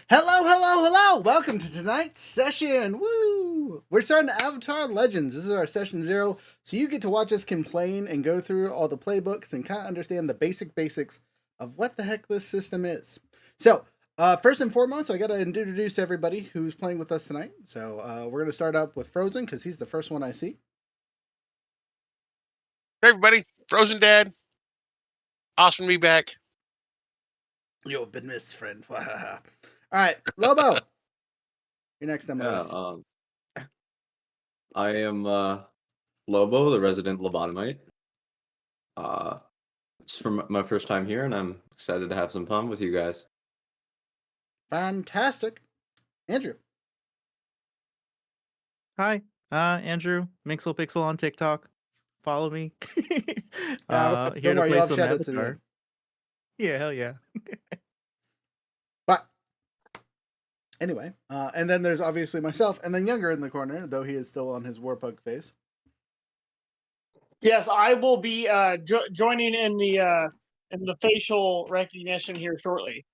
Hello! Welcome to tonight's session. Woo! We're starting Avatar Legends. This is our session 0, so you get to watch us complain and go through all the playbooks and kind of understand the basics of what the heck this system is. So, first and foremost, I got to introduce everybody who's playing with us tonight. So, we're going to start up with Frozen because he's the first one I see. Hey everybody, Frozen Dad. Awesome to be back. You've been missed, friend. All right, Lobo. You're next on my list. I am Lobo, the resident lobotomite. It's from my first time here, and I'm excited to have some fun with you guys. Fantastic. Andrew. Hi, Andrew, Mixel on TikTok. Follow me. Here Don't to worry, play you'll have some shoutouts in the Avatar. end. Yeah, hell yeah. But anyway, and then there's obviously myself, and then Younger in the corner, though he is still on his Warpug phase. Yes, I will be joining in the facial recognition here shortly.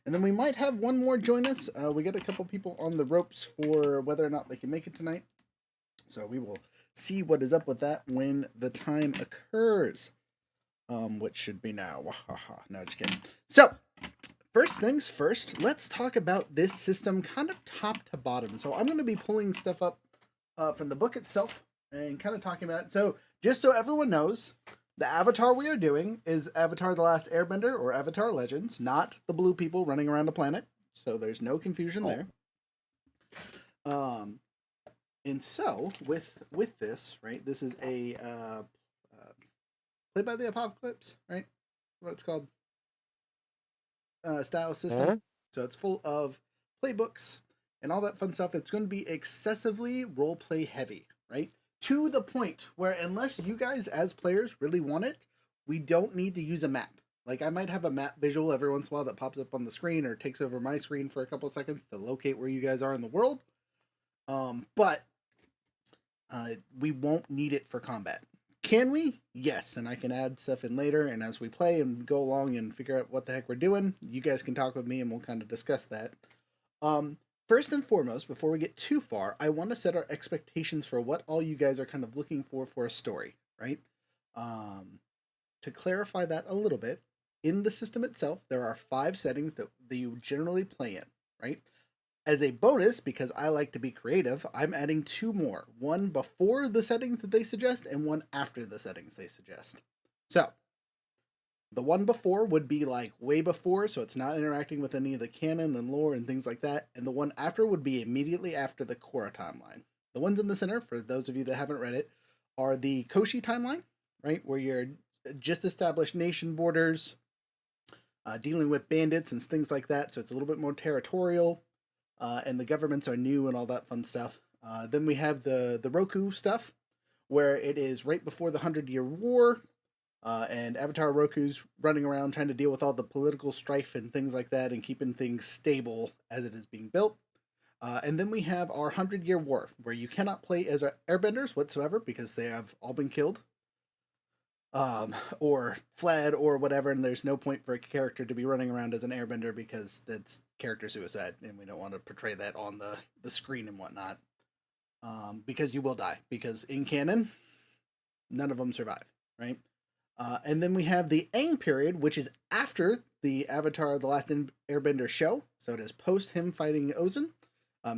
And then we might have one more join us. We got a couple people on the ropes for whether or not they can make it tonight. So we will see what is up with that when the time occurs. Which should be now. No, just kidding. So, first things first, let's talk about this system kind of top to bottom. So I'm going to be pulling stuff up from the book itself and kind of talking about it. So just so everyone knows, the Avatar we are doing is Avatar The Last Airbender or Avatar Legends, not the blue people running around the planet. So there's no confusion there. And so with this, right, this is a Played by the Apocalypse, right? What it's called. Style system. So it's full of playbooks and all that fun stuff. It's going to be excessively roleplay heavy, right? To the point where unless you guys as players really want it, we don't need to use a map. Like I might have a map visual every once in a while that pops up on the screen or takes over my screen for a couple of seconds to locate where you guys are in the world. But we won't need it for combat. Can we? Yes, and I can add stuff in later, and as we play and go along and figure out what the heck we're doing, you guys can talk with me and we'll kind of discuss that. First and foremost, before we get too far, I want to set our expectations for what all you guys are kind of looking for a story, right? To clarify that a little bit, in the system itself, there are 5 settings that you generally play in, right? As a bonus, because I like to be creative, I'm adding 2 more. One before the settings that they suggest, and one after the settings they suggest. So, the one before would be like way before, so it's not interacting with any of the canon and lore and things like that. And the one after would be immediately after the Korra timeline. The ones in the center, for those of you that haven't read it, are the Koshi timeline, right? Where you're just established nation borders, dealing with bandits and things like that. So it's a little bit more territorial. And the governments are new and all that fun stuff. Then we have the Roku stuff, where it is right before the 100-Year War, and Avatar Roku's running around trying to deal with all the political strife and things like that and keeping things stable as it is being built. And then we have our 100-Year War, where you cannot play as airbenders whatsoever because they have all been killed. Or fled or whatever, and there's no point for a character to be running around as an airbender because that's character suicide, and we don't want to portray that on the screen and whatnot. Because you will die, because in canon, none of them survive, right? And then we have the Aang period, which is after the Avatar The Last Airbender show, so it is post him fighting Ozen,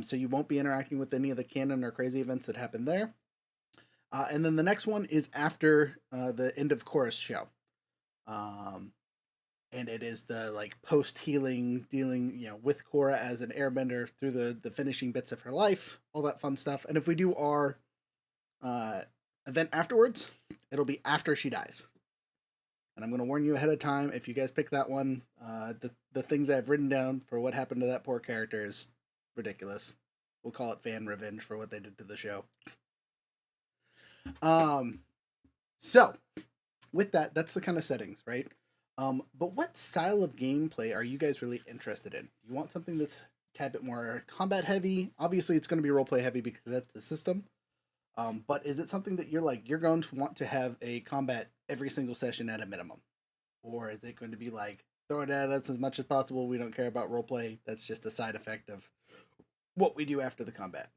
so you won't be interacting with any of the canon or crazy events that happen there. And then the next one is after the end of Korra's show. And it is the like post-healing dealing, with Korra as an airbender through the finishing bits of her life, all that fun stuff. And if we do our event afterwards, it'll be after she dies. And I'm going to warn you ahead of time, if you guys pick that one, the things I've written down for what happened to that poor character is ridiculous. We'll call it fan revenge for what they did to the show. So with that's the kind of settings, right? But what style of gameplay are you guys really interested in? You want something that's a tad bit more combat heavy? Obviously it's going to be roleplay heavy because that's the system. But is it something that you're going to want to have a combat every single session at a minimum? Or is it going to be like throw it at us as much as possible. We don't care about roleplay. That's just a side effect of what we do after the combat.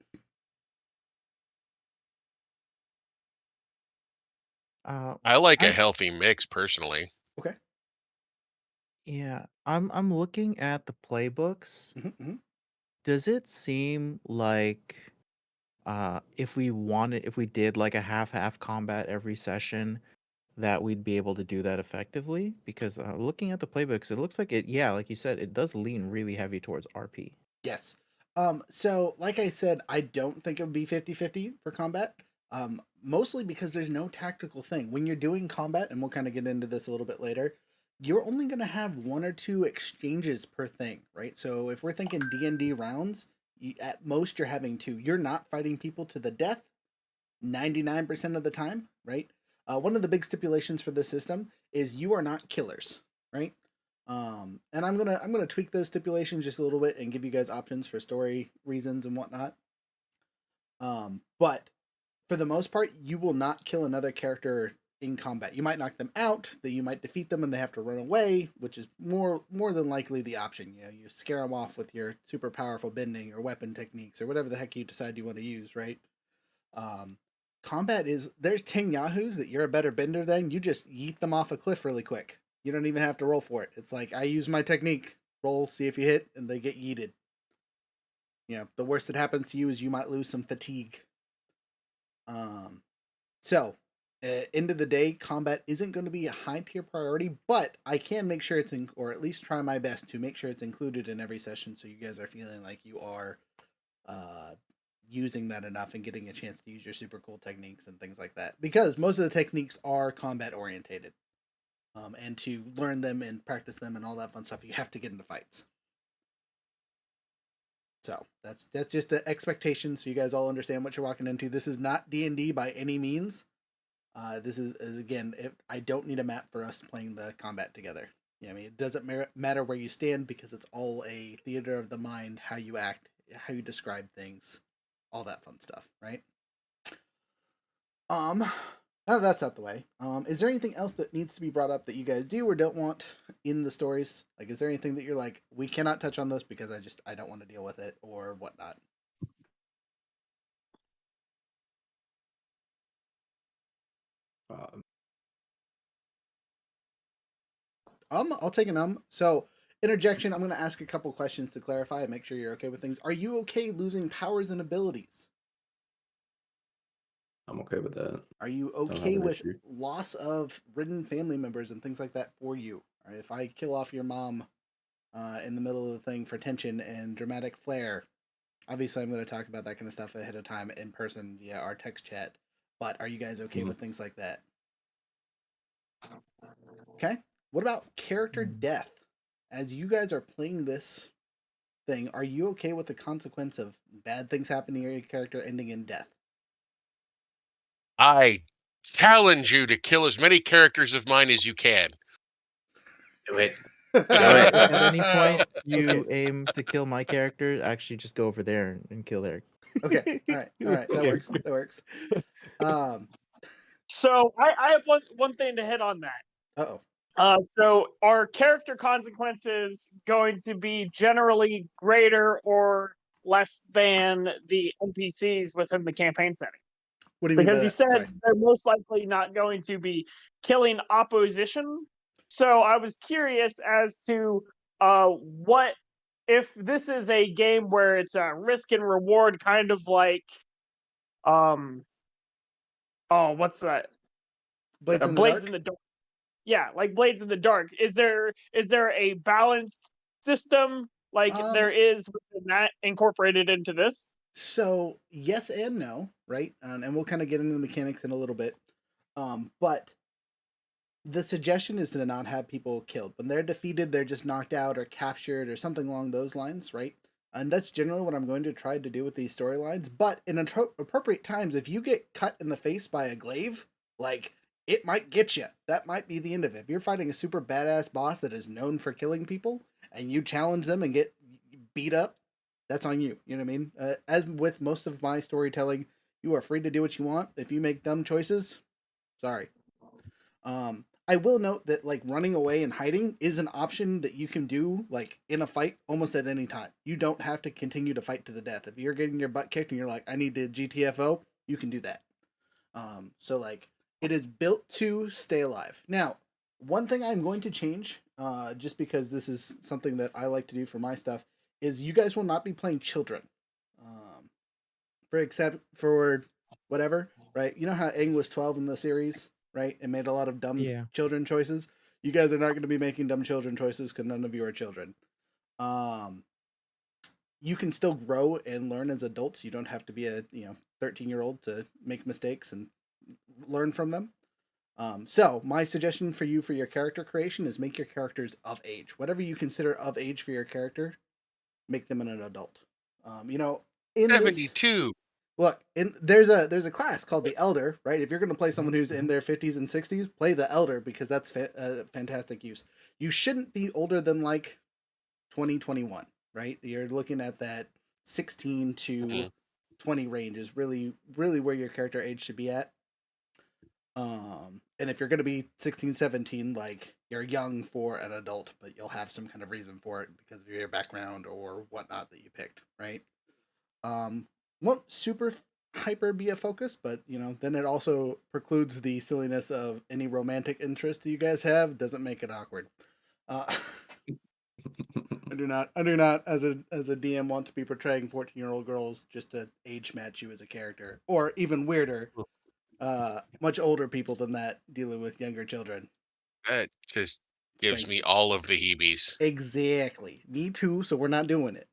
I like a I'm healthy mix personally. Okay. yeah, I'm looking at the playbooks. Mm-hmm. Does it seem like if we did like a half combat every session, that we'd be able to do that effectively? Because looking at the playbooks, it looks like yeah, like you said, it does lean really heavy towards RP. Yes. So like I said, I don't think it would be 50-50 for combat. Mostly because there's no tactical thing. When you're doing combat, and we'll kind of get into this a little bit later, you're only going to have 1 or 2 exchanges per thing, right? So if we're thinking D&D rounds, at most you're having 2. You're not fighting people to the death 99% of the time, right? One of the big stipulations for this system is you are not killers, right? And I'm gonna tweak those stipulations just a little bit and give you guys options for story reasons and whatnot. But for the most part, you will not kill another character in combat. You might knock them out, that you might defeat them and they have to run away, which is more than likely the option. You know, you scare them off with your super powerful bending or weapon techniques or whatever the heck you decide you want to use, right? Combat is, there's 10 yahoos that you're a better bender than, you just yeet them off a cliff really quick. You don't even have to roll for it. It's like, I use my technique, roll, see if you hit, and they get yeeted. You know, the worst that happens to you is you might lose some fatigue. So, end of the day, combat isn't going to be a high tier priority, but I can make sure it's or at least try my best to make sure it's included in every session, so you guys are feeling like you are using that enough and getting a chance to use your super cool techniques and things like that. Because most of the techniques are combat orientated. And to learn them and practice them and all that fun stuff, you have to get into fights. So that's just the expectation, so you guys all understand what you're walking into. This is not D&D by any means. This is again, I don't need a map for us playing the combat together. You know, I mean, it doesn't matter where you stand, because it's all a theater of the mind, how you act, how you describe things, all that fun stuff, right? Now that's out the way. Is there anything else that needs to be brought up that you guys do or don't want in the stories? Like, is there anything that you're like, we cannot touch on this because I don't want to deal with it, or whatnot? I'll take an So, interjection, I'm going to ask a couple questions to clarify and make sure you're okay with things. Are you okay losing powers and abilities? I'm okay with that. Are you Don't have okay an with issue. loss of ridden family members and things like that for you? Or if I kill off your mom in the middle of the thing for tension and dramatic flair, obviously I'm going to talk about that kind of stuff ahead of time in person via our text chat. But are you guys okay with things like that? Okay. What about character death? As you guys are playing this thing, are you okay with the consequence of bad things happening to your character ending in death? I challenge you to kill as many characters of mine as you can. Do it. If at any point you Okay. aim to kill my character, actually just go over there and kill Eric. Okay. All right. That Okay. works. That works. So I have one thing to hit on that. Uh-oh. So are character consequences going to be generally greater or less than the NPCs within the campaign setting? What do you mean by Because you that? said Sorry. they're most likely not going to be killing opposition. So I was curious as to what if this is a game where it's a risk and reward, kind of like what's that? Blades in the Blades Dark? in the Dark. Yeah, like Blades in the Dark. Is there a balanced system like there Um, is within that incorporated into this? so yes and no, right? And we'll kind of get into the mechanics in a little bit. But the suggestion is to not have people killed. When they're defeated, they're just knocked out or captured or something along those lines, right? And that's generally what I'm going to try to do with these storylines. But in appropriate times, if you get cut in the face by a glaive, like, it might get you. That might be the end of it. If you're fighting a super badass boss that is known for killing people, and you challenge them and get beat up, that's on you. You know what I mean? As with most of my storytelling, you are free to do what you want. If you make dumb choices, sorry. I will note that like running away and hiding is an option that you can do like in a fight almost at any time. You don't have to continue to fight to the death. If you're getting your butt kicked and you're like, I need to GTFO, you can do that. So like it is built to stay alive. Now, one thing I'm going to change, just because this is something that I like to do for my stuff, is you guys will not be playing children. For whatever, right? You know how Aang was 12 in the series, right? And made a lot of dumb Yeah. children choices. You guys are not going to be making dumb children choices because none of you are children. You can still grow and learn as adults. You don't have to be a 13-year-old to make mistakes and learn from them. So my suggestion for you for your character creation is make your characters of age. Whatever you consider of age for your character, make them an adult. In this 72. look, there's a class called the Elder, right? If you're going to play someone who's in their 50s and 60s, play the Elder because that's a fantastic use. You shouldn't be older than like 2021, right? You're looking at that 16 to 20 range is really where your character age should be at. And if you're going to be 16, 17, like you're young for an adult, but you'll have some kind of reason for it because of your background or whatnot that you picked, right? Won't super hyper be a focus, but then it also precludes the silliness of any romantic interest that you guys have. Doesn't make it awkward. I do not as a DM want to be portraying 14-year-old girls just to age match you as a character, or even weirder, much older people than that dealing with younger children. That just gives Thank me you. all of the heebies. Exactly. Me too. So we're not doing it.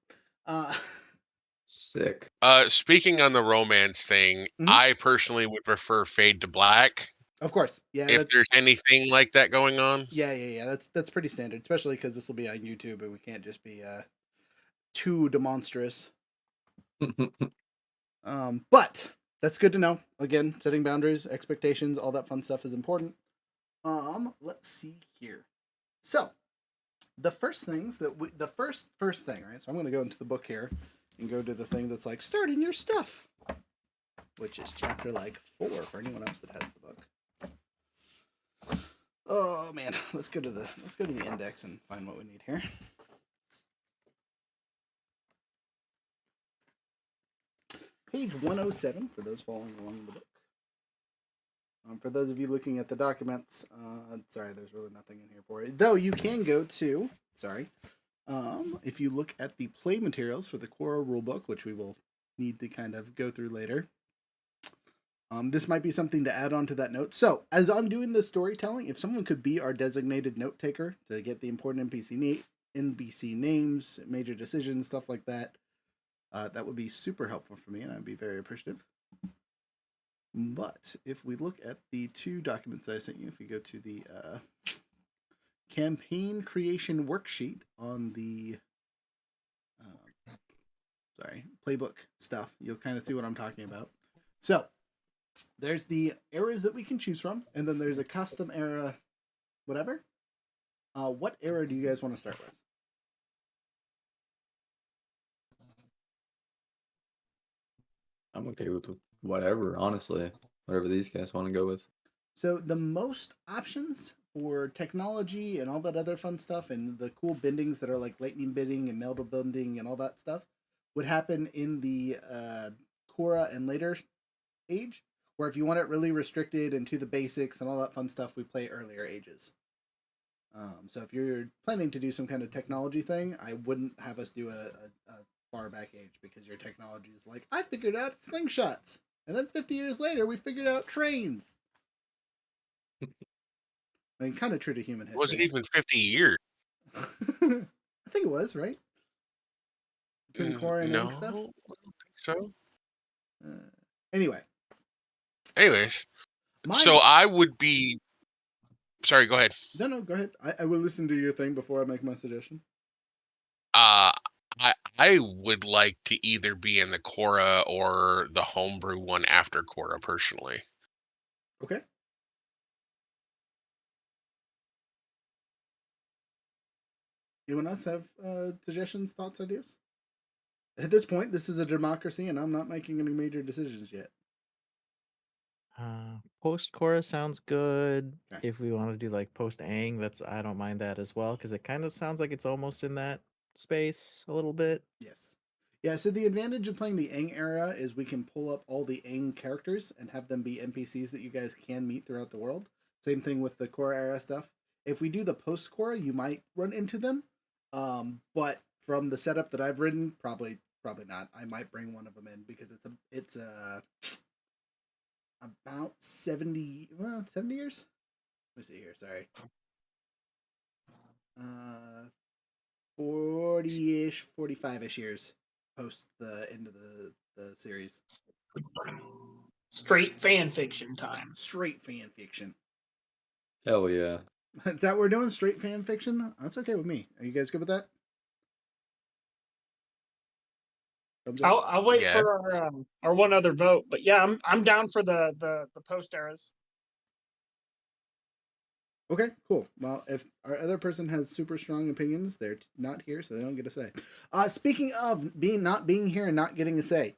Sick. Speaking on the romance thing, Mhm. I personally would prefer Fade to Black Of course. Yeah. if there's anything like that going on. Yeah. That's pretty standard, especially because this will be on YouTube and we can't just be too demonstrous. But that's good to know. Again, setting boundaries, expectations, all that fun stuff is important. Let's see here. So, the first things that the first thing, right? So I'm going to go into the book here and go to the thing that's like starting your stuff, which is chapter like 4 for anyone else that has the book. Oh man, let's go to the index and find what we need here. Page 107 for those following along in the book. For those of you looking at the documents, sorry, there's really nothing in here for it. Though you can go to, if you look at the play materials for the Quora rulebook, which we will need to kind of go through later, this might be something to add on to that note. So, as I'm doing the storytelling, if someone could be our designated note taker to get the important NPC names, major decisions, stuff like that, that would be super helpful for me, and I'd be very appreciative. But if we look at the 2 documents that I sent you, if you go to the campaign creation worksheet on the playbook stuff, you'll kind of see what I'm talking about. So there's the eras that we can choose from, and then there's a custom era, whatever. What era do you guys want to start with? I'm okay with whatever, honestly. Whatever these guys want to go with. So the most options for technology and all that other fun stuff and the cool bendings that are like lightning bending and metal bending and all that stuff would happen in the Korra and later age, where if you want it really restricted and to the basics and all that fun stuff, we play earlier ages. So if you're planning to do some kind of technology thing, I wouldn't have us do a far back age because your technology is like, I figured out slingshots. And then 50 years later, we figured out trains. I mean, kind of true to human history. Was it even 50 years? I think it was, right? Between Korra and No, Aang stuff? I don't think so. Anyway. Anyways, so I would be... Sorry, go ahead. No, go ahead. I will listen to your thing before I make my suggestion. I would like to either be in the Korra or the homebrew one after Korra, personally. Okay. Anyone else have suggestions, thoughts, ideas? At this point, this is a democracy, and I'm not making any major decisions yet. Post Korra sounds good. Okay. If we want to do like post Aang, I don't mind that as well because it kind of sounds like it's almost in that space a little bit. Yes. Yeah, so the advantage of playing the Aang era is we can pull up all the Aang characters and have them be NPCs that you guys can meet throughout the world. Same thing with the Korra era stuff. If we do the post Korra, you might run into them. But from the setup that I've written, probably not. I might bring one of them in because it's about 70 years. Let me see here, sorry. 40-ish, 45-ish years post the end of the series. Straight fan fiction time. Straight fan fiction. Hell yeah. Is that what we're doing? Straight fan fiction? That's okay with me. Are you guys good with that? Thumbs up? I'll wait Yeah. for our one other vote, but yeah, I'm down for the post eras. Okay, cool. Well, if our other person has super strong opinions, they're not here, so they don't get a say. Speaking of not being here and not getting a say,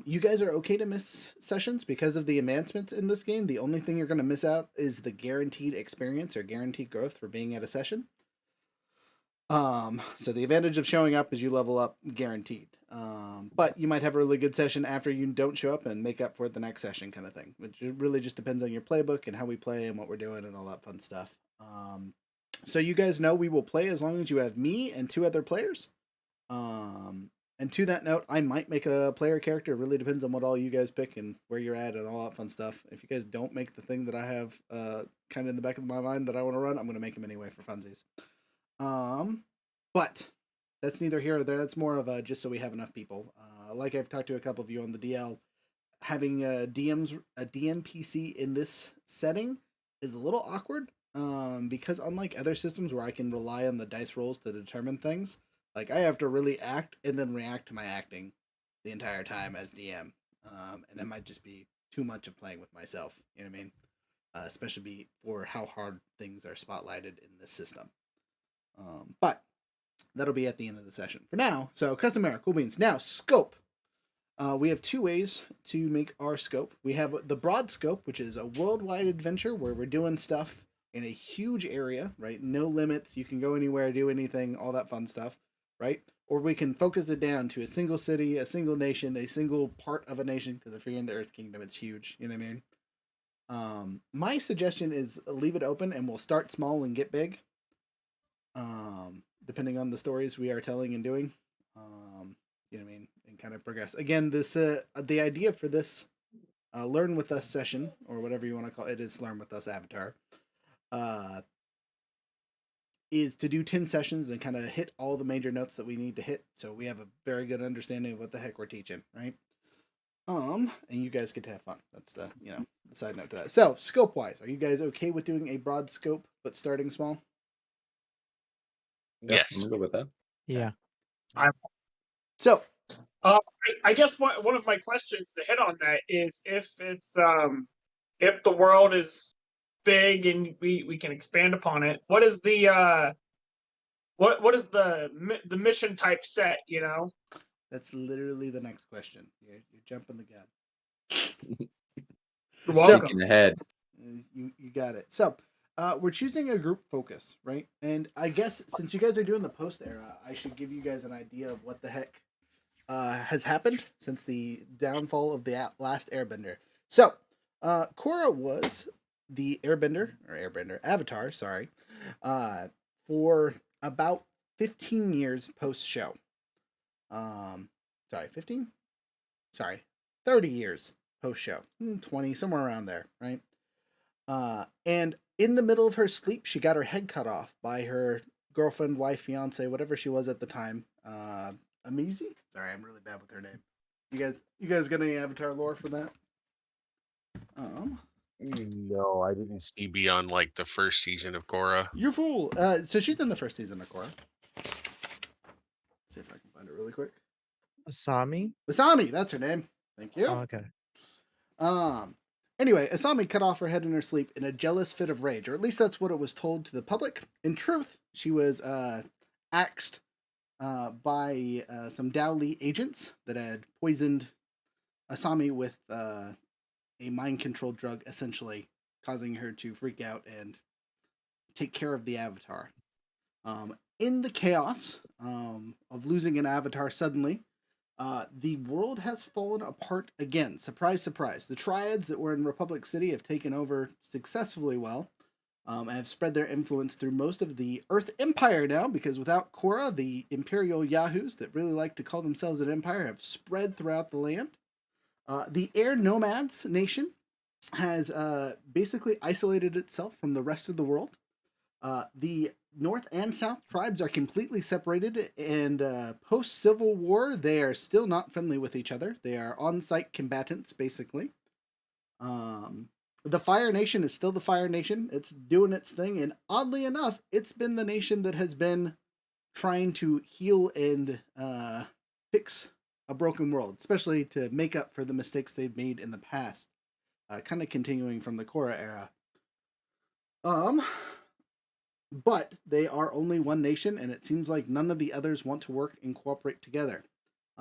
you guys are okay to miss sessions because of the advancements in this game. The only thing you're going to miss out is the guaranteed experience or guaranteed growth for being at a session. So the advantage of showing up is you level up guaranteed. But you might have a really good session after you don't show up and make up for it the next session kind of thing, which really just depends on your playbook and how we play and what we're doing and all that fun stuff. So you guys know we will play as long as you have me and 2 other players. And to that note, I might make a player character. It really depends on what all you guys pick and where you're at and all that fun stuff. If you guys don't make the thing that I have kind of in the back of my mind that I want to run, I'm going to make him anyway for funsies. But that's neither here or there. That's more of a just so we have enough people. Like I've talked to a couple of you on the DL, having a DMPC in this setting is a little awkward. Because unlike other systems where I can rely on the dice rolls to determine things, like I have to really act and then react to my acting the entire time as DM. And it might just be too much of playing with myself. You know what I mean? Especially for how hard things are spotlighted in this system. But that'll be at the end of the session. For now, so custom era, cool beans. Now, scope. We have 2 ways to make our scope. We have the broad scope, which is a worldwide adventure where we're doing stuff in a huge area, right? No limits. You can go anywhere, do anything, all that fun stuff, right? Or we can focus it down to a single city, a single nation, a single part of a nation, because if you're in the Earth Kingdom, it's huge. You know what I mean? My suggestion is leave it open and we'll start small and get big. Depending on the stories we are telling and doing, you know what I mean, and kind of progress. Again, this the idea for this Learn With Us session, or whatever you want to call it, is Learn With Us Avatar, is to do 10 sessions and kind of hit all the major notes that we need to hit, so we have a very good understanding of what the heck we're teaching, right? And you guys get to have fun. That's the the side note to that. So, scope wise, are you guys okay with doing a broad scope but starting small? Yeah, Yes. I'm gonna go with that. Yeah. So, I guess one of my questions to hit on that is if it's if the world is big and we can expand upon it, what is the what is the mission type set? that's literally the next question. You're jumping the gun. You're So- welcome. Thinking ahead. You got it. So, we're choosing a group focus, right? And I guess since you guys are doing the post era, I should give you guys an idea of what the heck has happened since the downfall of the last Airbender. So, Korra was the Avatar, sorry, for about 15 years post show. 15? Sorry, 30 years post show. 20, somewhere around there, right? And in the middle of her sleep, she got her head cut off by her girlfriend, wife, fiance, whatever she was at the time. Amizi? Sorry, I'm really bad with her name. You guys got any Avatar lore for that? No, I didn't see beyond like the first season of Korra. You fool. So she's in the first season of Korra. See if I can find it really quick. Asami? Asami, that's her name. Thank you. Oh, okay. Anyway, Asami cut off her head in her sleep in a jealous fit of rage, or at least that's what it was told to the public. In truth, she was axed by some Dao Li agents that had poisoned Asami with a mind control drug, essentially causing her to freak out and take care of the avatar. In the chaos of losing an avatar suddenly, the world has fallen apart again. Surprise, surprise. The triads that were in Republic City have taken over successfully well, and have spread their influence through most of the Earth Empire now, because without Korra, the Imperial Yahoos that really like to call themselves an empire have spread throughout the land. The Air Nomads nation has basically isolated itself from the rest of the world. The North and South tribes are completely separated, and post-Civil War, they are still not friendly with each other. They are on-site combatants, basically. The Fire Nation is still the Fire Nation. It's doing its thing, and oddly enough, it's been the nation that has been trying to heal and fix a broken world, especially to make up for the mistakes they've made in the past. Kind of continuing from the Korra era. But they are only one nation, and it seems like none of the others want to work and cooperate together.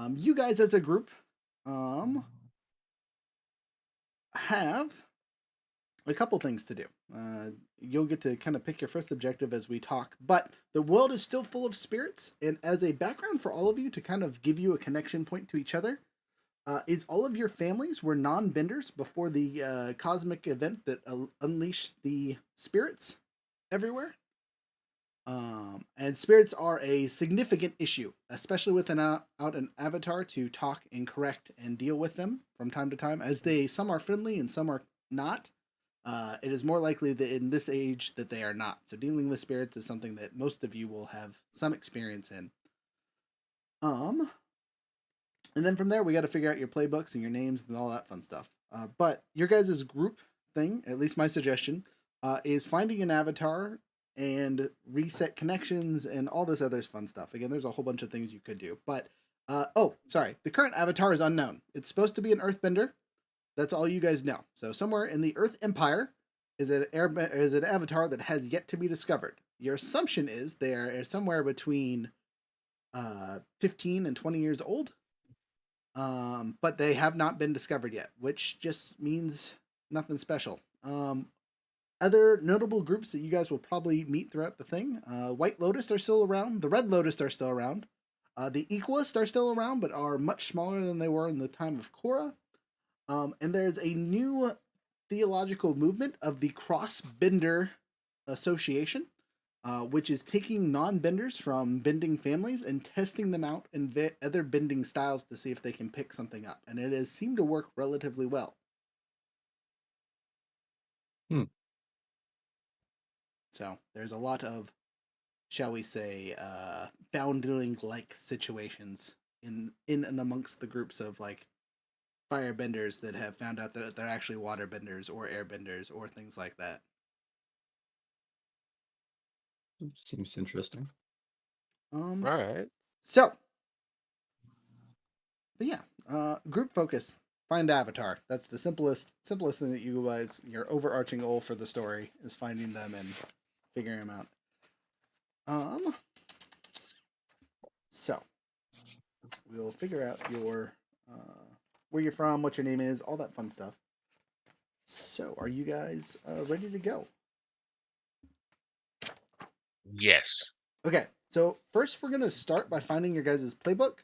You guys as a group have a couple things to do. You'll get to kind of pick your first objective as we talk, but the world is still full of spirits, and as a background for all of you to kind of give you a connection point to each other, is all of your families were non-benders before the cosmic event that unleashed the spirits everywhere. And spirits are a significant issue, especially with an avatar to talk and correct and deal with them from time to time, as some are friendly and some are not. It is more likely that in this age that they are not. So dealing with spirits is something that most of you will have some experience in. And then from there, we got to figure out your playbooks and your names and all that fun stuff. But your guys' group thing, at least my suggestion, is finding an avatar and reset connections and all this other fun stuff. Again, there's a whole bunch of things you could do. But, the current avatar is unknown. It's supposed to be an earthbender. That's all you guys know. So somewhere in the Earth Empire is an avatar that has yet to be discovered. Your assumption is they are somewhere between 15 and 20 years old. But they have not been discovered yet, which just means nothing special. Other notable groups that you guys will probably meet throughout the thing. White Lotus are still around. The Red Lotus are still around. The Equalists are still around, but are much smaller than they were in the time of Korra. And there's a new theological movement of the Cross-Bender Association, which is taking non-benders from bending families and testing them out in other bending styles to see if they can pick something up. And it has seemed to work relatively well. So there's a lot of, shall we say, foundling-like situations in and amongst the groups of like firebenders that have found out that they're actually waterbenders or airbenders or things like that. Seems interesting. All right. So, but yeah, group focus. Find avatar. That's the simplest thing that you guys, your overarching goal for the story is finding them and figuring them out. So we'll figure out your where you're from, what your name is, all that fun stuff. So, are you guys ready to go? Yes. Okay, so first we're going to start by finding your guys' playbook,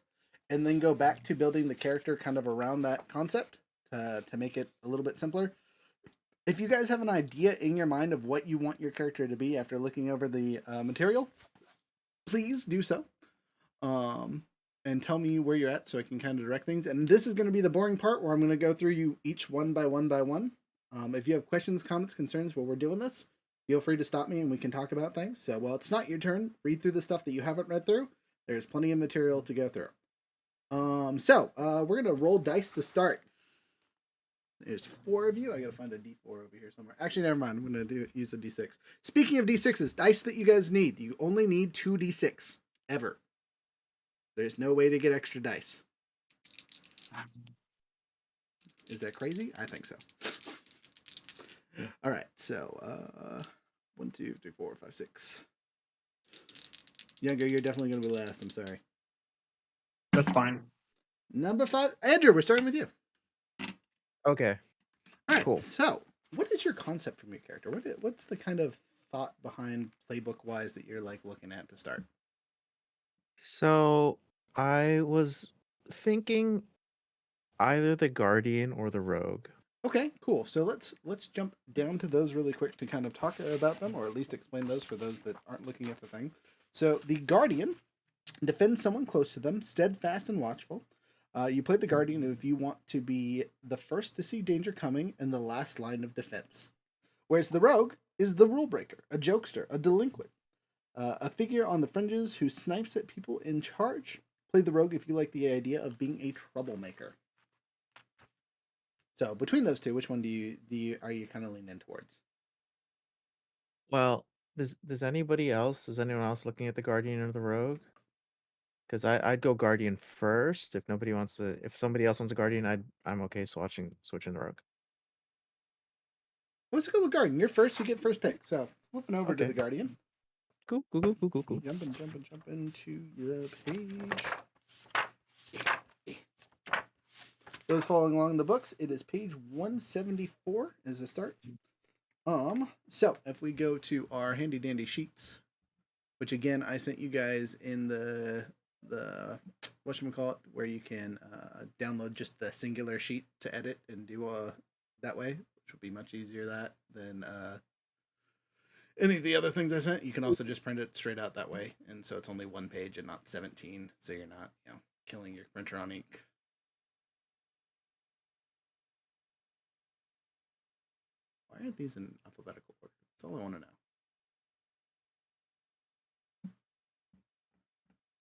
and then go back to building the character kind of around that concept to make it a little bit simpler. If you guys have an idea in your mind of what you want your character to be after looking over the material, please do so. And tell me where you're at so I can kind of direct things. And this is going to be the boring part where I'm going to go through you each one by one by one. If you have questions, comments, concerns while we're doing this, feel free to stop me and we can talk about things. So while it's not your turn, read through the stuff that you haven't read through. There's plenty of material to go through. We're going to roll dice to start. There's 4 of you. I got to find a D4 over here somewhere. Actually, never mind. I'm going to use a D6. Speaking of D6s, dice that you guys need. You only need 2 D6 ever. There's no way to get extra dice. Is that crazy? I think so. All right, so 1, 2, 3, 4, 5, 6. Younger, you're definitely going to be last. I'm sorry. That's fine. Number 5, Andrew. We're starting with you. Okay. All right. Cool. So, what is your concept from your character? What's the kind of thought behind playbook wise that you're like looking at to start? So I was thinking either the Guardian or the Rogue. Okay, cool. So let's jump down to those really quick to kind of talk about them, or at least explain those for those that aren't looking at the thing. So the Guardian defends someone close to them, steadfast and watchful. You play the Guardian if you want to be the first to see danger coming and the last line of defense. Whereas the Rogue is the rule breaker, a jokester, a delinquent, a figure on the fringes who snipes at people in charge. Play the Rogue if you like the idea of being a troublemaker. So between those two, which one are you kind of leaning towards? Well, does anyone else looking at the Guardian or the Rogue? Because I'd go Guardian first. If somebody else wants a Guardian, I'm okay switching the Rogue. Let's go with Guardian. You're first. You get first pick. So flipping over to Okay. the Guardian. Cool. Jumping to the page. Those following along the books, it is page 174 as a start. So if we go to our handy dandy sheets, which again I sent you guys in the whatchamacallit, where you can download just the singular sheet to edit and do that way, which will be much easier than any of the other things I sent. You can also just print it straight out that way, and so it's only one page and not 17, so you're not killing your printer on ink. Why aren't these in alphabetical order? That's all I want to know.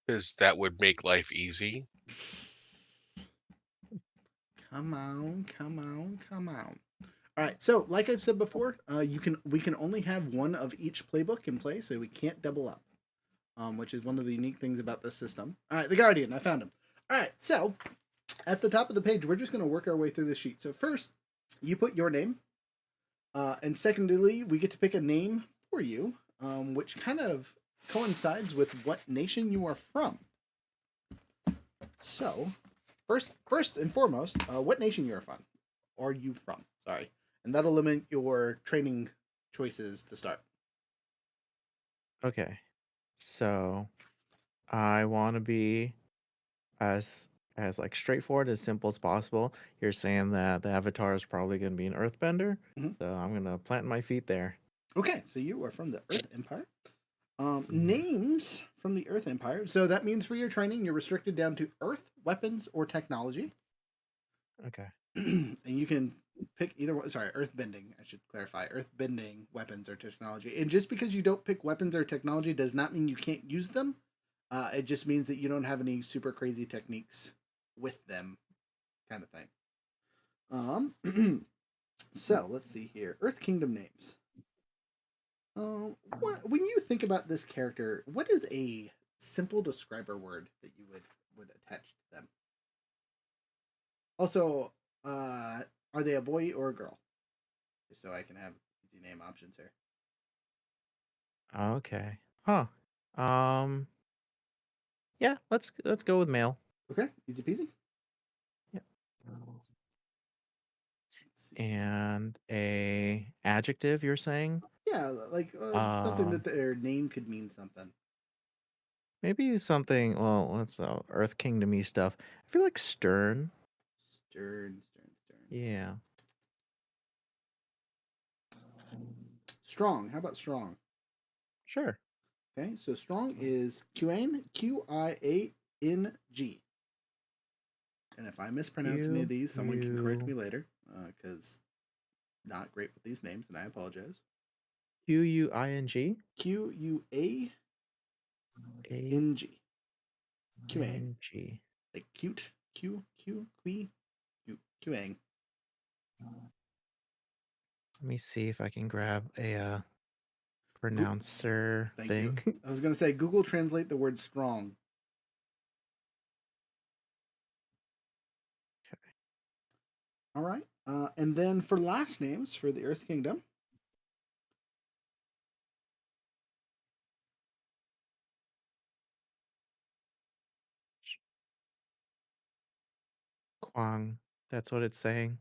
Because that would make life easy. Come on. All right, so like I've said before, we can only have one of each playbook in play, so we can't double up, which is one of the unique things about this system. All right, the Guardian, I found him. All right, so at the top of the page, we're just going to work our way through the sheet. So first, you put your name, and secondly, we get to pick a name for you, which kind of coincides with what nation you are from. So, first and foremost, what nation you're from? Are you from? Sorry, and that'll limit your training choices to start. Okay. So I want to be as like straightforward as simple as possible. You're saying that the avatar is probably going to be an earthbender, Mhm. so I'm going to plant my feet there. Okay, so you are from the Earth Empire. Names from the Earth Empire. So that means for your training, you're restricted down to Earth, weapons, or technology. Okay. And you can pick either one. Sorry, Earth bending. I should clarify. Earth bending, weapons, or technology. And just because you don't pick weapons or technology does not mean you can't use them. It just means that you don't have any super crazy techniques with them, kind of thing. So let's see here. Earth Kingdom names. When you think about this character, what is a simple describer word that you would attach to them? Also, are they a boy or a girl? Just so I can have easy name options here. Okay. Huh. Um. Yeah. Let's go with male. Okay, easy peasy. Yep. Let's see. And a adjective. You're saying? Yeah, like something that their name could mean something. Maybe something. Well, let's Earth Kingdom-y stuff. I feel like stern. Stern. Yeah. Strong. How about strong? Sure. Okay, so strong is Qiang, Qiang. And if I mispronounce any of these, someone can correct me later, because not great with these names, and I apologize. Quing. Quang. Qiang. Like cute. Qiang. Let me see if I can grab a pronouncer Thank thing. you. I was going to say, Google translate the word strong. Okay. All right. And then for last names for the Earth Kingdom. Quang. That's what it's saying.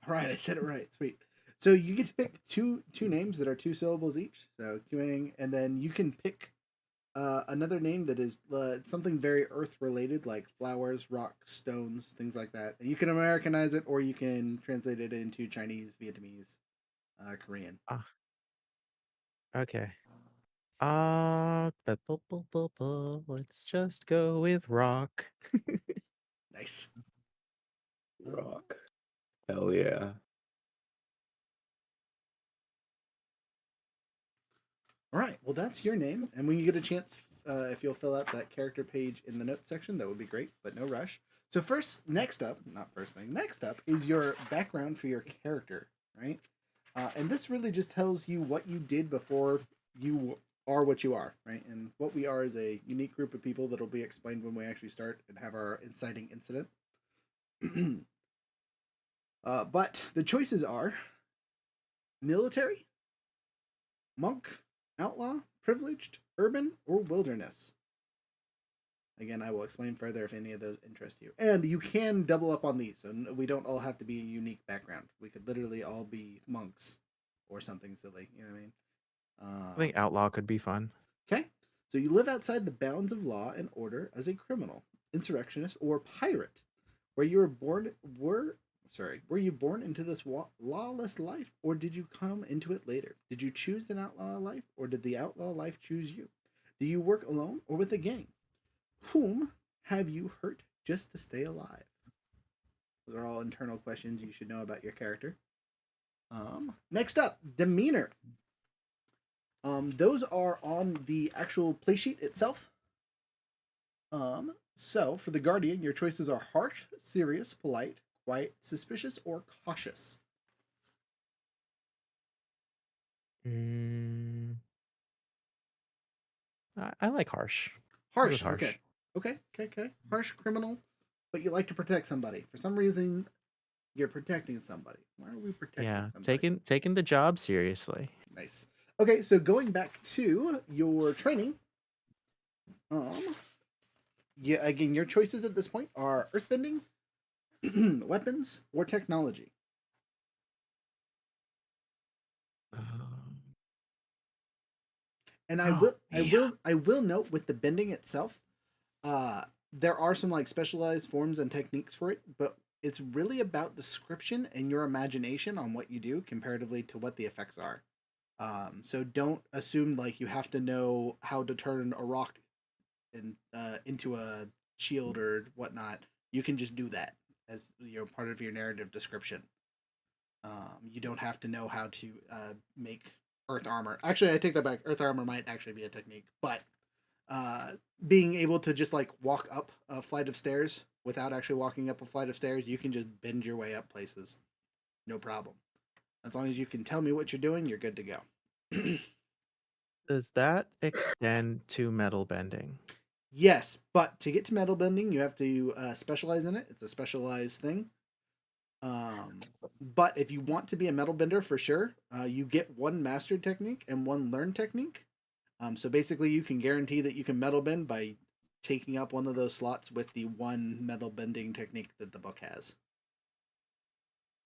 All right, I said it right. Sweet. So you get to pick two names that are 2 syllables each. So queuing, and then you can pick another name that is something very earth related, like flowers, rocks, stones, things like that. And you can Americanize it, or you can translate it into Chinese, Vietnamese, Korean. Ah, okay. Let's just go with rock. Nice. Rock. Hell yeah. All right. Well, that's your name, and when you get a chance, if you'll fill out that character page in the notes section, that would be great. But no rush. So next up is your background for your character, right? And this really just tells you what you did before you are what you are, right? And what we are is a unique group of people that'll be explained when we actually start and have our inciting incident. But the choices are military, monk, outlaw, privileged, urban, or wilderness. Again, I will explain further if any of those interest you. And you can double up on these, so we don't all have to be a unique background. We could literally all be monks or something silly, you know what I mean? I think outlaw could be fun. Okay, so you live outside the bounds of law and order as a criminal, insurrectionist, or pirate, where you were you born into this lawless life, or did you come into it later? Did you choose an outlaw life, or did the outlaw life choose you? Do you work alone or with a gang? Whom have you hurt just to stay alive? Those are all internal questions you should know about your character. Next up, demeanor. Those are on the actual play sheet itself. So for the Guardian, your choices are harsh, serious, polite, quiet, suspicious, or cautious. I like harsh. Harsh. Harsh. Okay. Harsh criminal, but you like to protect somebody. For some reason, you're protecting somebody. Why are we protecting somebody? Taking the job seriously. Nice. Okay, so going back to your training, yeah, again, your choices at this point are earthbending, weapons, or technology. And I will note with the bending itself, there are some like specialized forms and techniques for it, but it's really about description and your imagination on what you do comparatively to what the effects are. So don't assume like you have to know how to turn a rock into a shield or whatnot. You can just do that as part of your narrative description. You don't have to know how to make earth armor. Actually, I take that back. Earth armor might actually be a technique, but being able to just like walk up a flight of stairs without actually walking up a flight of stairs, you can just bend your way up places. No problem. As long as you can tell me what you're doing, you're good to go. Does that extend to metal bending? Yes, but to get to metal bending, you have to specialize in it. It's a specialized thing. But if you want to be a metal bender for sure, you get one mastered technique and one learned technique. So basically, you can guarantee that you can metal bend by taking up one of those slots with the one metal bending technique that the book has.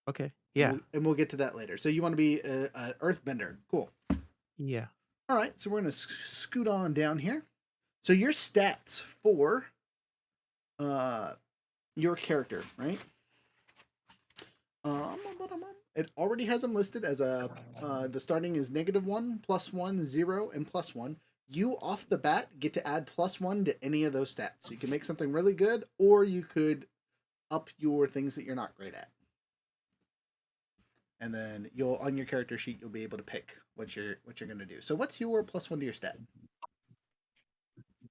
Okay. Yeah. And we'll get to that later. So you want to be a earth bender. Cool. Yeah. All right. So we're going to scoot on down here. So your stats for your character, right? It already has them listed as the starting is -1, +1, 0, and +1. You off the bat get to add +1 to any of those stats. So you can make something really good, or you could up your things that you're not great at. And then on your character sheet you'll be able to pick what you're going to do. So what's your +1 to your stat?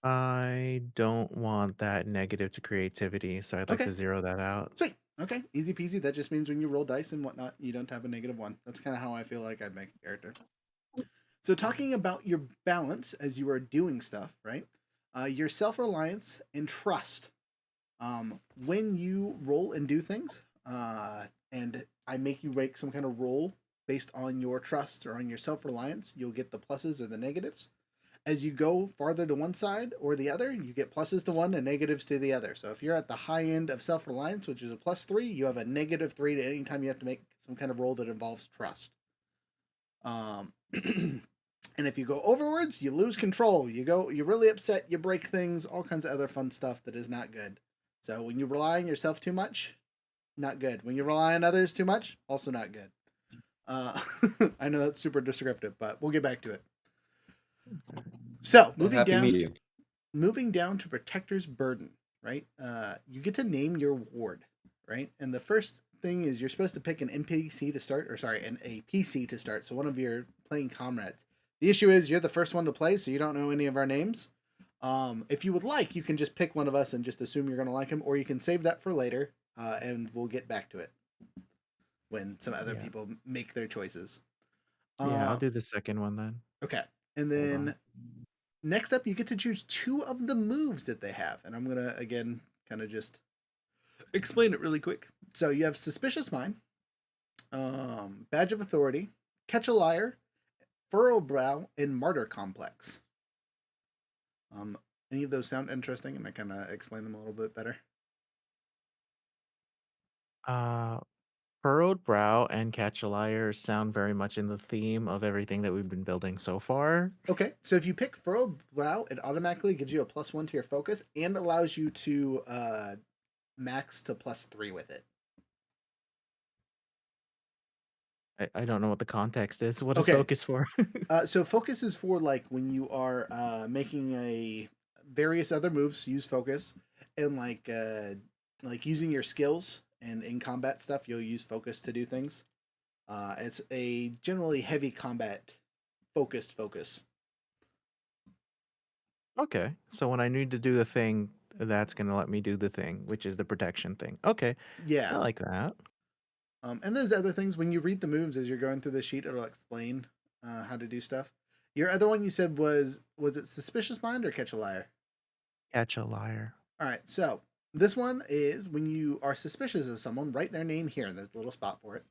I don't want that negative to creativity, so I'd like to zero that out. Sweet. Okay, easy peasy. That just means when you roll dice and whatnot, you don't have a -1. That's kind of how I feel like I'd make a character. So talking about your balance as you are doing stuff, right? Your self-reliance and trust. When you roll and do things, and I make you make some kind of roll based on your trust or on your self-reliance, you'll get the pluses or the negatives. As you go farther to one side or the other, you get pluses to one and negatives to the other. So if you're at the high end of self-reliance, which is a +3, you have a -3 to any time you have to make some kind of roll that involves trust. And if you go overwards, you lose control. You're really upset. You break things. All kinds of other fun stuff that is not good. So when you rely on yourself too much, not good. When you rely on others too much, also not good. I know that's super descriptive, but we'll get back to it. So moving down to Protector's Burden, right? You get to name your ward, right? And the first thing is you're supposed to pick an NPC to start, a PC to start. So one of your playing comrades. The issue is you're the first one to play, so you don't know any of our names. If you would like, you can just pick one of us and just assume you're going to like him, or you can save that for later, and we'll get back to it when some other people make their choices. Yeah, I'll do the second one then. Okay. And then next up, you get to choose 2 of the moves that they have. And I'm going to, again, kind of just explain it really quick. So you have Suspicious Mind, Badge of Authority, Catch a Liar, Furrow Brow, and Martyr Complex. Any of those sound interesting? And I kind of explain them a little bit better. Furrowed Brow and Catch a Liar sound very much in the theme of everything that we've been building so far. Okay, so if you pick Furrowed Brow, it automatically gives you a +1 to your focus and allows you to max to +3 with it. I don't know what the context is. What is focus for? So focus is for like when you are making various other moves, use focus, and like using your skills and in combat stuff, you'll use focus to do things. It's a generally heavy combat focus. Okay, so when I need to do the thing, that's gonna let me do the thing, which is the protection thing. Okay, Yeah. I like that. And there's other things when you read the moves as you're going through the sheet, it'll explain how to do stuff. Your other one you said was it Suspicious Mind or Catch a Liar? Catch a Liar. All right, so this one is when you are suspicious of someone, write their name here, and there's a little spot for it.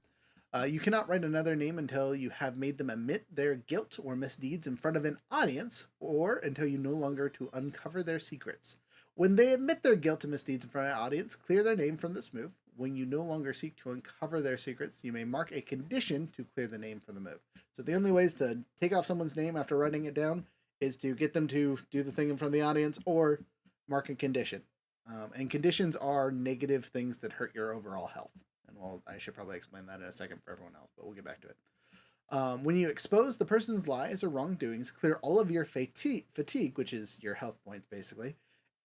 You cannot write another name until you have made them admit their guilt or misdeeds in front of an audience, or until you no longer to uncover their secrets. When they admit their guilt and misdeeds in front of an audience, clear their name from this move. When you no longer seek to uncover their secrets, you may mark a condition to clear the name from the move. So the only ways to take off someone's name after writing it down is to get them to do the thing in front of the audience or mark a condition. And conditions are negative things that hurt your overall health. And well, I should probably explain that in a second for everyone else, but we'll get back to it. When you expose the person's lies or wrongdoings, clear all of your fatigue, which is your health points basically,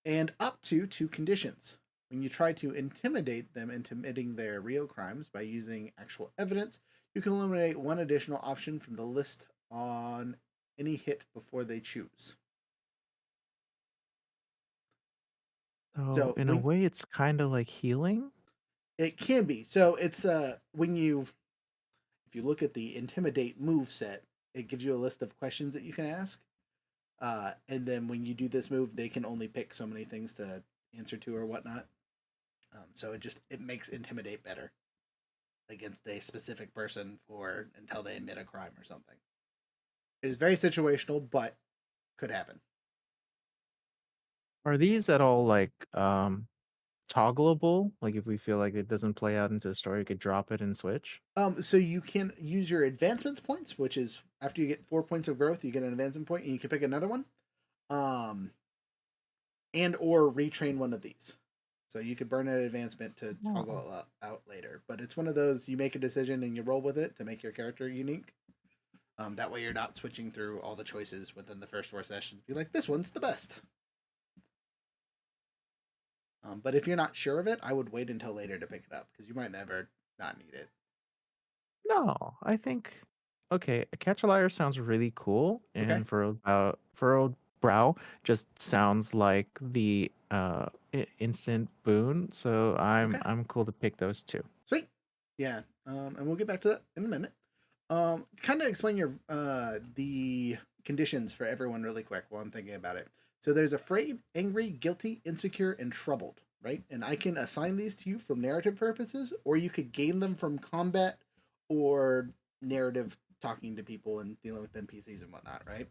and up to 2 conditions. When you try to intimidate them into admitting their real crimes by using actual evidence, you can eliminate 1 additional option from the list on any hit before they choose. So in a way, it's kind of like healing. It can be. So it's if you look at the Intimidate move set, it gives you a list of questions that you can ask. And then when you do this move, they can only pick so many things to answer to or whatnot. So it makes Intimidate better against a specific person until they admit a crime or something. It is very situational, but could happen. Are these at all like toggleable? Like if we feel like it doesn't play out into the story, we could drop it and switch? So you can use your advancements points, which is after you get 4 points of growth, you get an advancement point, and you can pick another one. And or retrain one of these. So you could burn an advancement to toggle out later. But it's one of those, you make a decision and you roll with it to make your character unique. That way you're not switching through all the choices within the first 4 sessions. Be like, this one's the best. But if you're not sure of it, I would wait until later to pick it up, because you might never not need it. No, I think okay. Catch a Liar sounds really cool, and Furrowed Brow just sounds like the instant boon. So I'm cool to pick those 2. Sweet, yeah. And we'll get back to that in a minute. Kind of explain your the conditions for everyone really quick while I'm thinking about it. So there's afraid, angry, guilty, insecure, and troubled, right? And I can assign these to you from narrative purposes, or you could gain them from combat or narrative, talking to people and dealing with NPCs and whatnot, right?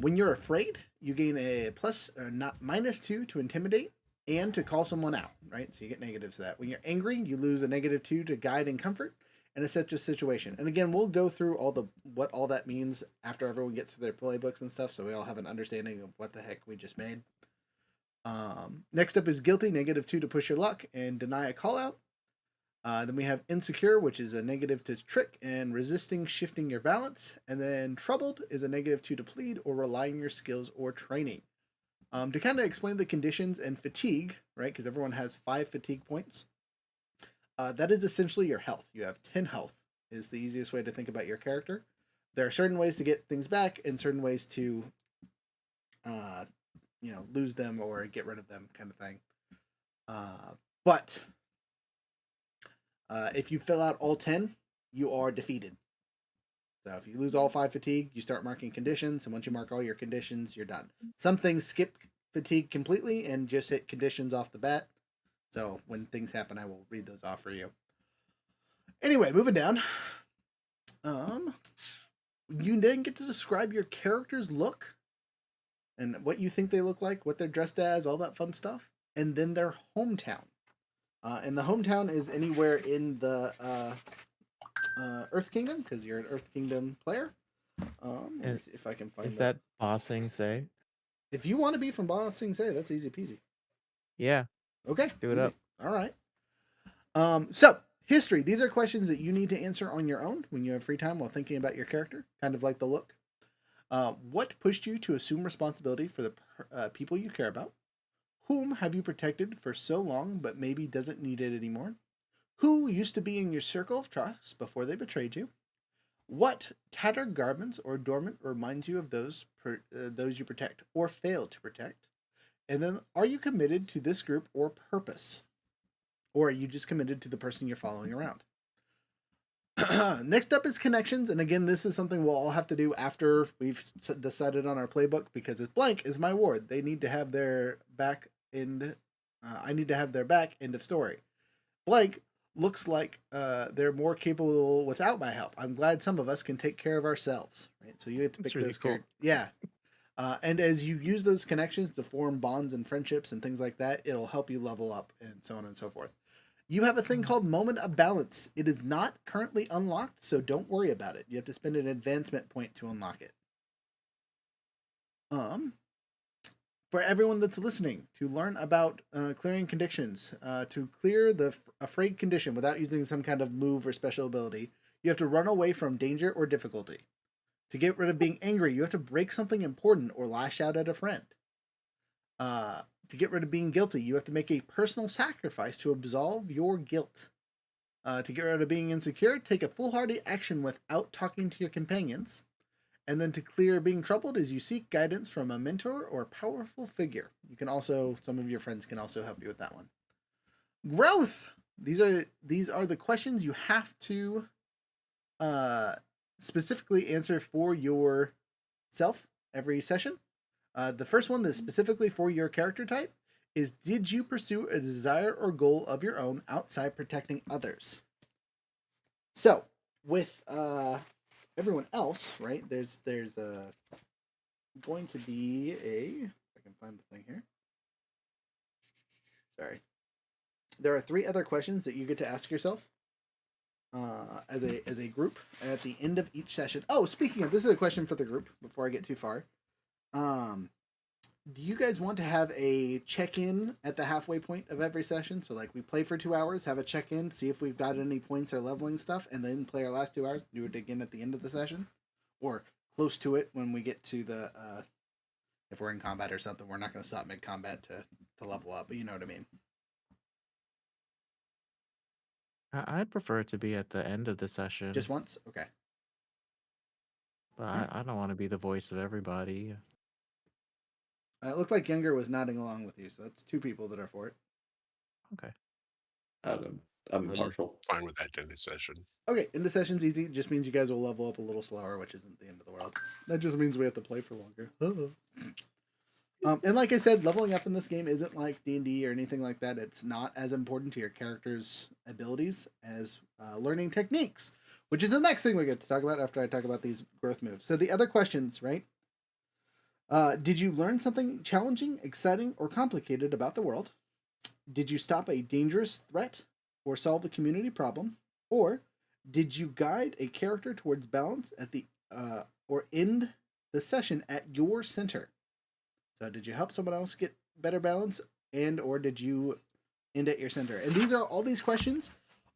When you're afraid, you gain a -2 to intimidate and to call someone out, right? So you get negatives to that. When you're angry, you lose a -2 to guide and comfort. in a such a situation. And again, we'll go through what all that means after everyone gets to their playbooks and stuff, so we all have an understanding of what the heck we just made. Next up is guilty, -2 to push your luck and deny a call out. Then we have insecure, which is a -2 to trick and resisting shifting your balance. And then troubled is a -2 to plead or rely on your skills or training. To kind of explain the conditions and fatigue, right? Because everyone has 5 fatigue points. That is essentially your health. You have 10 health is the easiest way to think about your character. There are certain ways to get things back and certain ways to, lose them or get rid of them, kind of thing. But if you fill out all 10, you are defeated. So if you lose all 5 fatigue, you start marking conditions, and once you mark all your conditions, you're done. Some things skip fatigue completely and just hit conditions off the bat. So when things happen, I will read those off for you. Anyway, moving down. You then get to describe your character's look and what you think they look like, what they're dressed as, all that fun stuff, and then their hometown. And the hometown is anywhere in the Earth Kingdom, because you're an Earth Kingdom player. Let me see if I can find Is that Ba Sing Se? If you want to be from Ba Sing Se, that's easy peasy. Yeah. Okay. Do it easy. up. All right. So, history. These are questions that you need to answer on your own when you have free time while thinking about your character, kind of like the look. What pushed you to assume responsibility for the people you care about? Whom have you protected for so long but maybe doesn't need it anymore? Who used to be in your circle of trust before they betrayed you? What tattered garments or adornment reminds you of those you protect or fail to protect? And then, are you committed to this group or purpose? Or are you just committed to the person you're following around? Next up is connections. And again, this is something we'll all have to do after we've decided on our playbook, because it's blank is my ward. They need to have their back end. I need to have their back end of story. Blank looks like they're more capable without my help. I'm glad some of us can take care of ourselves. Right. So you have to pick really those cool. Yeah. And as you use those connections to form bonds and friendships and things like that, it'll help you level up and so on and so forth. You have a thing called Moment of Balance. It is not currently unlocked, so don't worry about it. You have to spend an advancement point to unlock it. For everyone that's listening, to learn about clearing conditions, to clear the afraid condition without using some kind of move or special ability, you have to run away from danger or difficulty. To get rid of being angry, you have to break something important or lash out at a friend. To get rid of being guilty, you have to make a personal sacrifice to absolve your guilt. To get rid of being insecure, take a foolhardy action without talking to your companions. And then to clear being troubled is you seek guidance from a mentor or powerful figure. You can also, some of your friends can also help you with that one. Growth! These are the questions you have to specifically answer for yourself every session. The first one that's specifically for your character type is, did you pursue a desire or goal of your own outside protecting others? So, with everyone else, right, there's going to be if I can find the thing here. Sorry. There are 3 other questions that you get to ask yourself as a group at the end of each session. Oh, speaking of, this is a question for the group before I get too far. Do you guys want to have a check-in at the halfway point of every session? So like we play for 2 hours, have a check-in, see if we've got any points or leveling stuff, and then play our last 2 hours, do it again at the end of the session? Or close to it when we get to the, if we're in combat or something, we're not going to stop mid-combat to level up, but you know what I mean. I'd prefer it to be at the end of the session. Just once? Okay. But I don't want to be the voice of everybody. It looked like Younger was nodding along with you, so that's 2 people that are for it. Okay. I'm partial. Fine with that end of session. Okay, end of session's easy. It just means you guys will level up a little slower, which isn't the end of the world. That just means we have to play for longer. And like I said, leveling up in this game isn't like D&D or anything like that. It's not as important to your character's abilities as learning techniques, which is the next thing we get to talk about after I talk about these growth moves. So the other questions, right? Did you learn something challenging, exciting, or complicated about the world? Did you stop a dangerous threat or solve a community problem? Or Did you guide a character towards balance at the or end the session at your center? So did you help someone else get better balance, and or did you end at your center? And these are all these questions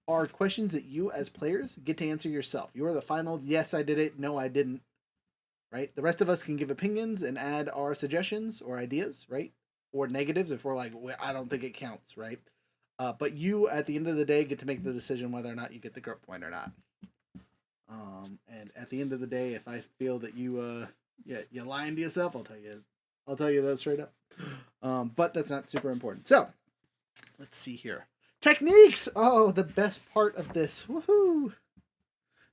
are questions that you as players get to answer yourself. You are the final yes I did it, no I didn't, right? The rest of us can give opinions and add our suggestions or ideas, right? Or negatives if we're like, well, I don't think it counts, right? But you, at the end of the day, get to make the decision whether or not you get the grip point or not. And at the end of the day, if I feel that you lying to yourself, I'll tell you that straight up. But that's not super important. So let's see here. Techniques. Oh, the best part of this. Woohoo!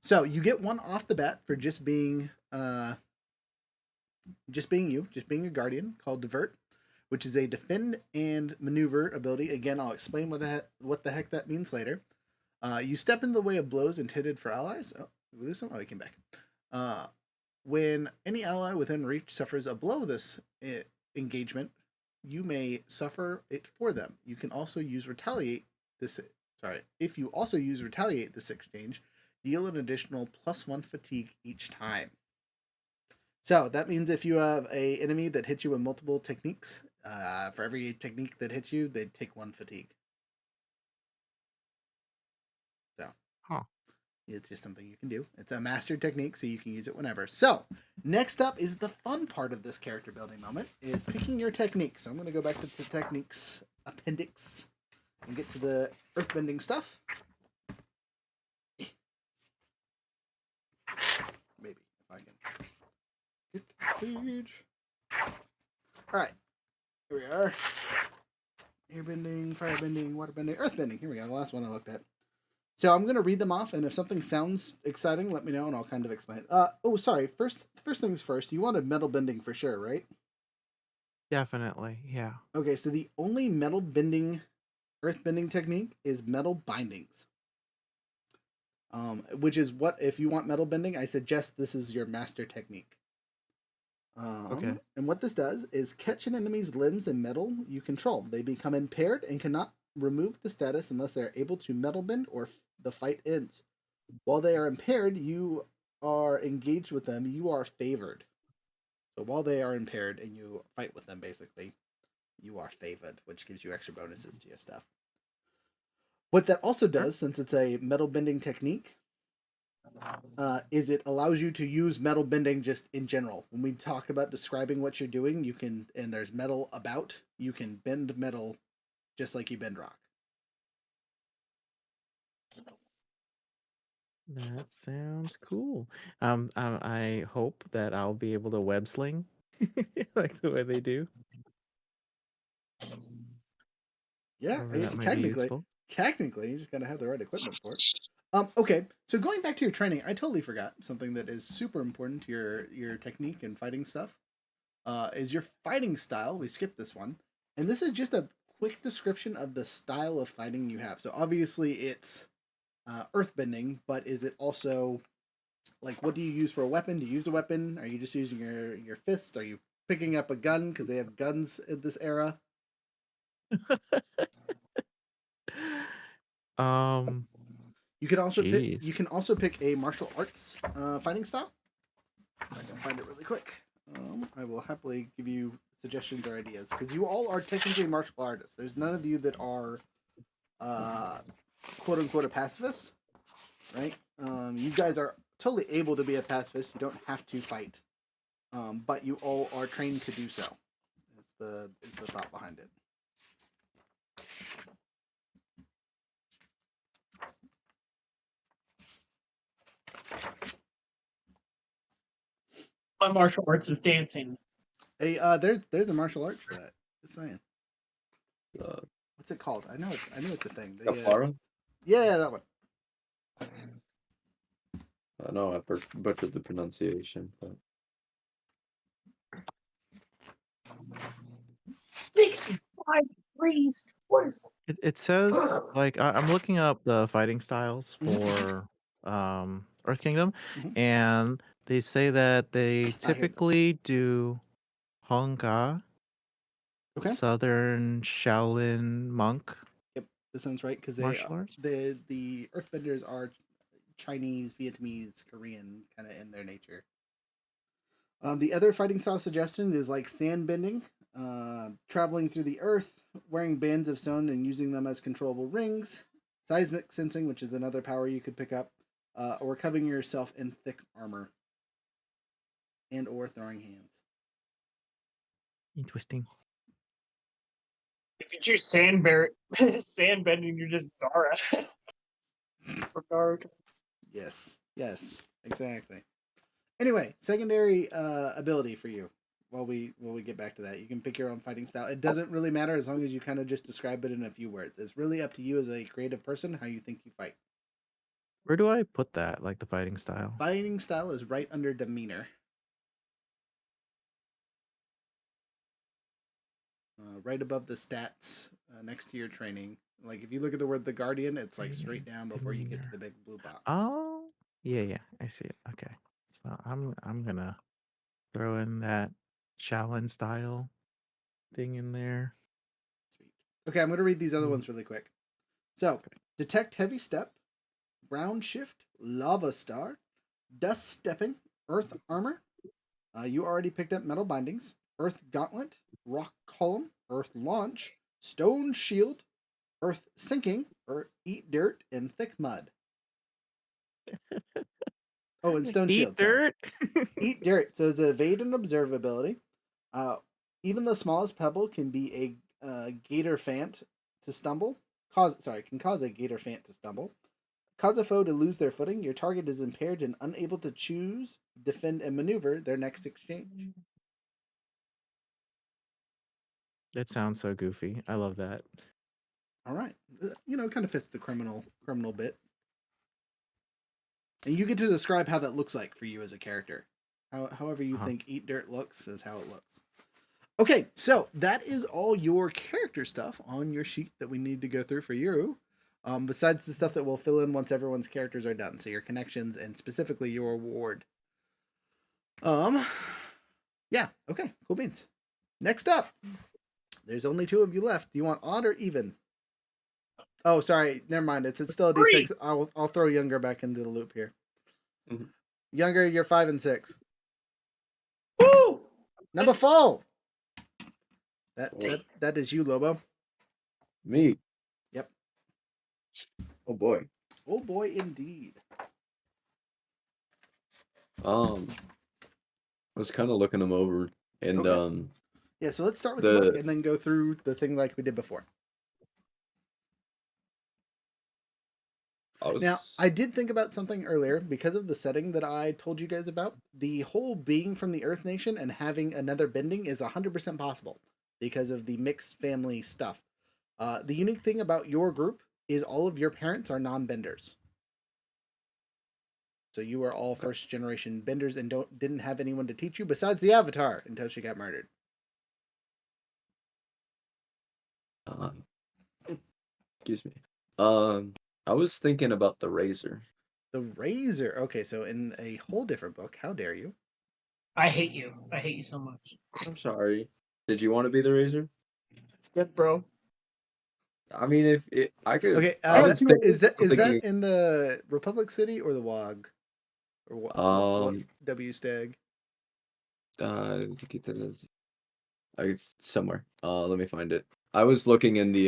So you get one off the bat for just being you, just being a guardian called Divert, which is a defend and maneuver ability. Again, I'll explain what the heck that means later. You step into the way of blows intended for allies. Oh, did we lose some? Oh, he came back. When any ally within reach suffers a blow this engagement, you may suffer it for them. You can also use retaliate this. Sorry, if you also use retaliate this exchange, deal an additional +1 fatigue each time. So that means if you have a enemy that hits you with multiple techniques, for every technique that hits you, they take 1 fatigue. So, it's just something you can do. It's a mastered technique, so you can use it whenever. So, next up is the fun part of this character building moment, is picking your technique. So I'm going to go back to the techniques appendix and get to the earthbending stuff. Maybe, if I can get to the page. Alright, here we are. Airbending, firebending, waterbending, earthbending. Here we go, the last one I looked at. So I'm going to read them off, and if something sounds exciting, let me know, and I'll kind of explain. Sorry. First things first. You wanted metal bending for sure, right? Definitely, yeah. Okay, so the only metal bending, earth bending technique is metal bindings. Which is what, if you want metal bending, I suggest this is your master technique. Okay. And what this does is catch an enemy's limbs in metal you control. They become impaired and cannot remove the status unless they are able to metal bend or the fight ends. While they are impaired, you are engaged with them, you are favored. So while they are impaired and you fight with them, basically, you are favored, which gives you extra bonuses to your stuff. What that also does, since it's a metal bending technique, is it allows you to use metal bending just in general. When we talk about describing what you're doing, you can, and there's metal about, you can bend metal just like you bend rock. That sounds cool. I hope that I'll be able to web sling like the way they do. Yeah, However, that might be technically, useful. you just gotta have the right equipment for it. Okay, so going back to your training, I totally forgot something that is super important to your technique and fighting stuff. Is your fighting style. We skipped this one, and this is just a quick description of the style of fighting you have. So obviously it's earthbending, but is it also like, what do you use for a weapon? Do you use a weapon? Are you just using your fist? Are you picking up a gun because they have guns in this era? Um, You can also jeez. pick a martial arts fighting style. If I can find it really quick. I will happily give you suggestions or ideas because you all are technically martial artists. There's none of you that are quote unquote a pacifist, right? You guys are totally able to be a pacifist. You don't have to fight, but you all are trained to do so. Is the thought behind it. My martial arts is dancing. Hey, there's a martial art for that. Just saying. What's it called? I know it's a thing. Kafara? Yeah, that one. I know I butchered the pronunciation, but 65 degrees. What is? It says like I'm looking up the fighting styles for Earth Kingdom, Mhm. and they say that they I hear them. typically do Hongga, Okay. Southern Shaolin monk Yep, that sounds right because martial arts. the Earthbenders are Chinese, Vietnamese, Korean, kind of in their nature. The other fighting style suggestion is like sand bending, traveling through the earth, wearing bands of stone and using them as controllable rings, seismic sensing, which is another power you could pick up, or covering yourself in thick armor, and or throwing hands. Interesting. If you choose sand bending, you're just Dara. Regard. Yes, exactly. Anyway, secondary ability for you. While we get back to that, you can pick your own fighting style. It doesn't really matter as long as you kind of just describe it in a few words. It's really up to you as a creative person how you think you fight. Where do I put that? Like the fighting style? Fighting style is right under demeanor. Right above the stats, next to your training. Like if you look at the word the Guardian, it's like straight down before you get to the big blue box. Oh, yeah, I see it. Okay, so I'm gonna throw in that Shaolin style thing in there. Sweet. Okay, I'm gonna read these other Mm. ones really quick. So, Okay. detect heavy step, ground shift, lava star, dust stepping, earth armor. You already picked up metal bindings, earth gauntlet, rock column, earth launch, stone shield, earth sinking, or eat dirt and thick mud. Oh, and stone Eat shield. Sorry. dirt. Eat dirt. So it's evade and observe ability. Even the smallest pebble can be a gator fant to stumble. Can cause a gator fant to stumble. Cause a foe to lose their footing. Your target is impaired and unable to choose, defend, and maneuver their next exchange. That sounds so goofy. I love that. All right, it kind of fits the criminal bit. And you get to describe how that looks like for you as a character. However you think eat dirt looks is how it looks. Okay, so that is all your character stuff on your sheet that we need to go through for you. Besides the stuff that we'll fill in once everyone's characters are done. So your connections and specifically your award. Yeah, okay, cool beans. Next up, there's only 2 of you left. Do you want odd or even? Oh, sorry, never mind. It's still a D6. I'll throw Younger back into the loop here. Mhm. Younger, you're 5 and 6. Woo! Number 4. That is you, Lobo. Me. Yep. Oh boy. Oh boy, indeed. I was kind of looking them over, and Okay. Yeah, so let's start with the book the and then go through the thing like we did before. Now, I did think about something earlier because of the setting that I told you guys about. The whole being from the Earth Nation and having another bending is 100% possible because of the mixed family stuff. The unique thing about your group is all of your parents are non-benders. So you are all first generation benders and didn't have anyone to teach you besides the Avatar until she got murdered. Excuse me. I was thinking about the razor. The Razor. Okay, so in a whole different book. How dare you? I hate you. I hate you so much. I'm sorry. Did you want to be the razor? It's good, bro. I mean, if it, I could. Okay, I was is that thinking, in the Republic City or the WOG? Or what W Stag? I think it's somewhere. Let me find it. I was looking in the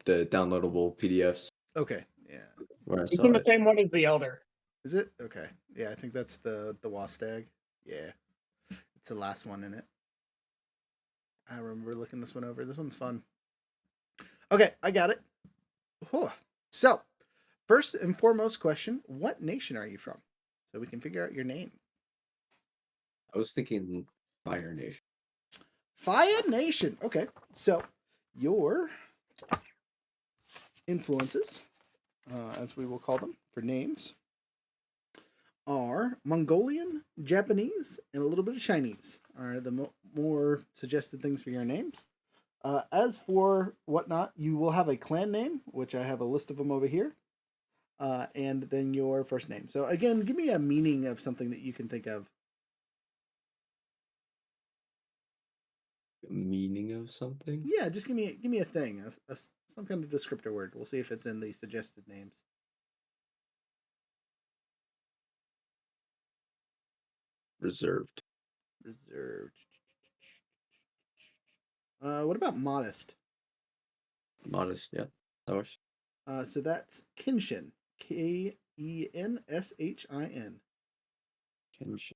downloadable PDFs Okay, yeah. where I It's saw in the it. same one as the Elder. Is it? Okay. Yeah, I think that's the Wastag. Yeah. It's the last one in it. I remember looking this one over. This one's fun. Okay, I got it. Whew. So, first and foremost question, what nation are you from? So we can figure out your name. I was thinking Fire Nation. Fire Nation. Okay. So, your influences, as we will call them for names, are Mongolian, Japanese, and a little bit of Chinese are the more suggested things for your names. As for whatnot, you will have a clan name, which I have a list of them over here, and then your first name. So again, give me a meaning of something that you can think of. Meaning of something? Yeah, just give me a thing, some kind of descriptor word. We'll see if it's in the suggested names. Reserved. Reserved. What about modest? Modest, yeah. That works. So that's Kenshin. Kenshin. Kenshin.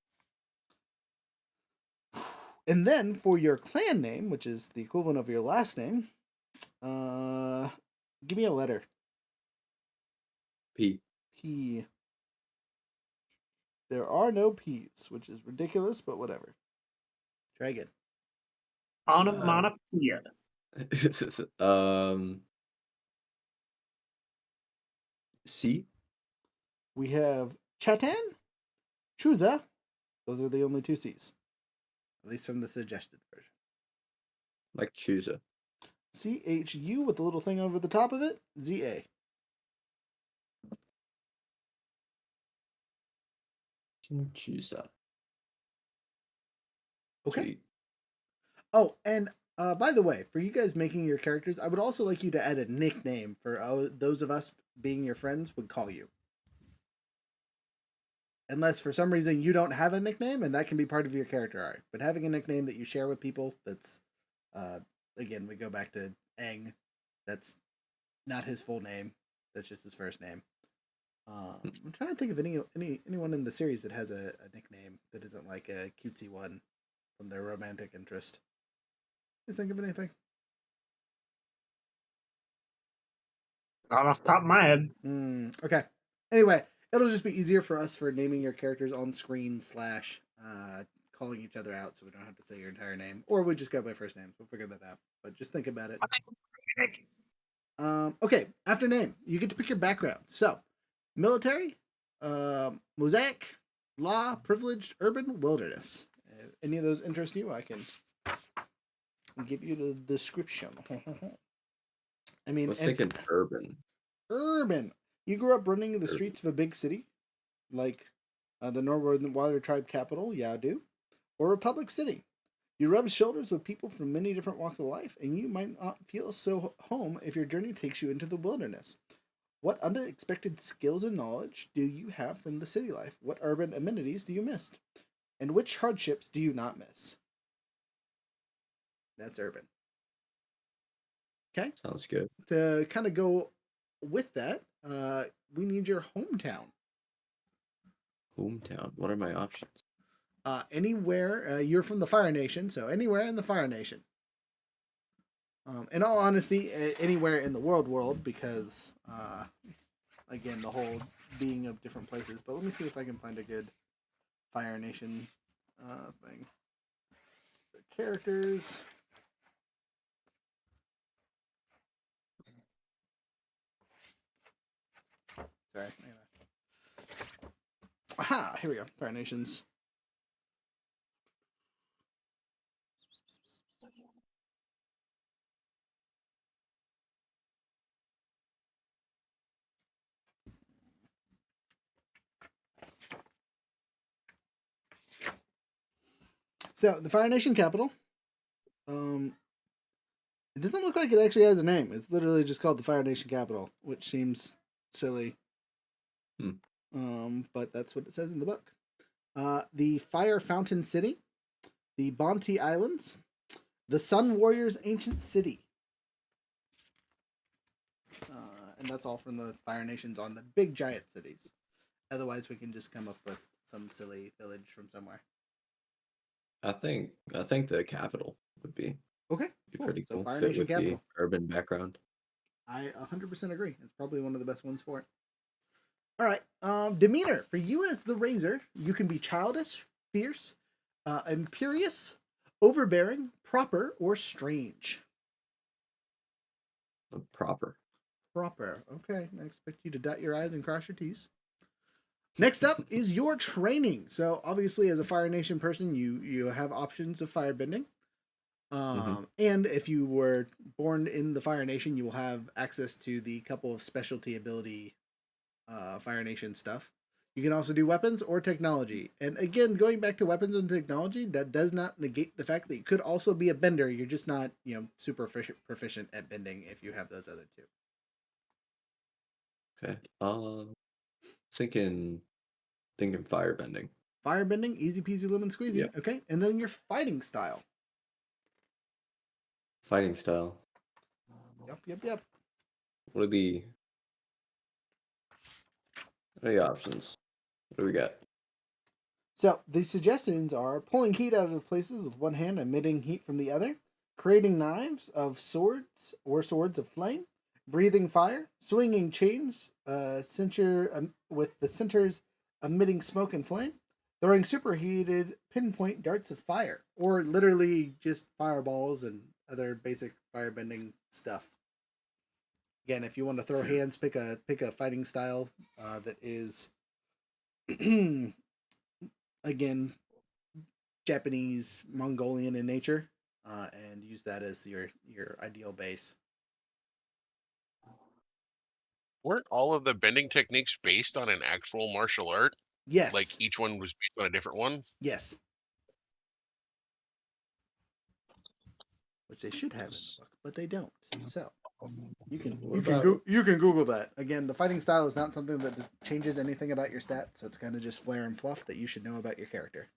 And then for your clan name, which is the equivalent of your last name, give me a letter. P. P. There are no P's, which is ridiculous, but whatever. Try again. Onomatopoeia. C. We have Chatan, Chuza. Those are the only two C's, at least from the suggested version. Like Chusa. CHU with the little thing over the top of it. ZA. Chusa. Okay. G. Oh, and by the way, for you guys making your characters, I would also like you to add a nickname for those of us being your friends would call you. Unless for some reason you don't have a nickname, and that can be part of your character art. But having a nickname that you share with people, that's, again, we go back to Aang. That's not his full name. That's just his first name. I'm trying to think of anyone in the series that has a nickname that isn't like a cutesy one from their romantic interest. Just think of anything? Not off the top of my head. Okay. Anyway, it'll just be easier for us for naming your characters on screen / calling each other out, so we don't have to say your entire name, or we just go by first names. We'll figure that out. But just think about it. Okay. After name, you get to pick your background. So, military, mosaic, law, privileged, urban, wilderness. If any of those interest you, I can give you the description. I mean, I was thinking urban. Urban. You grew up running the streets of a big city, like the Northern Water Tribe capital, Yadu, or a public city. You rub shoulders with people from many different walks of life, and you might not feel so home if your journey takes you into the wilderness. What unexpected skills and knowledge do you have from the city life? What urban amenities do you miss? And which hardships do you not miss? That's urban. Okay? Sounds good. To kind of go with that, we need your hometown. Hometown. What are my options? Anywhere. You're from the Fire Nation, so anywhere in the Fire Nation. In all honesty, anywhere in the world, because, again, the whole being of different places. But let me see if I can find a good Fire Nation thing. The characters. Sorry. Aha! Here we go. Fire Nations. So the Fire Nation capital. It doesn't look like it actually has a name. It's literally just called the Fire Nation capital, which seems silly. But that's what it says in the book. The Fire Fountain City, the Bonte Islands, the Sun Warriors Ancient City. And that's all from the Fire Nations on the big giant cities. Otherwise, we can just come up with some silly village from somewhere. I think the capital would be Okay. Cool. pretty So cool. Fire Fit Nation with capital. the urban background. I 100% agree. It's probably one of the best ones for it. All right. Demeanor. For you as the Razor, you can be childish, fierce, imperious, overbearing, proper, or strange. Proper. Proper. Okay. I expect you to dot your I's and cross your T's. Next up is your training. So obviously, as a Fire Nation person, you have options of firebending. And if you were born in the Fire Nation, you will have access to the couple of specialty ability Fire Nation stuff. You can also do weapons or technology. And again, going back to weapons and technology, that does not negate the fact that you could also be a bender. You're just not, super proficient at bending if you have those other two. Okay. Thinking firebending. Firebending, easy peasy lemon squeezy. Yep. Okay, and then your fighting style. Fighting style. Yep. What are the options? What do we got? So the suggestions are pulling heat out of places with one hand, emitting heat from the other, creating knives of swords or swords of flame, breathing fire, swinging chains, center with the centers emitting smoke and flame, throwing superheated pinpoint darts of fire, or literally just fireballs and other basic firebending stuff. Again, if you want to throw hands, pick a fighting style that is again Japanese, Mongolian in nature, and use that as your ideal base. Weren't all of the bending techniques based on an actual martial art? Like Yes, each one was based on a different one? yes, which they should have in the book, but they don't. So you can Google that. Again, the fighting style is not something that changes anything about your stats, so it's kind of just flair and fluff that you should know about your character.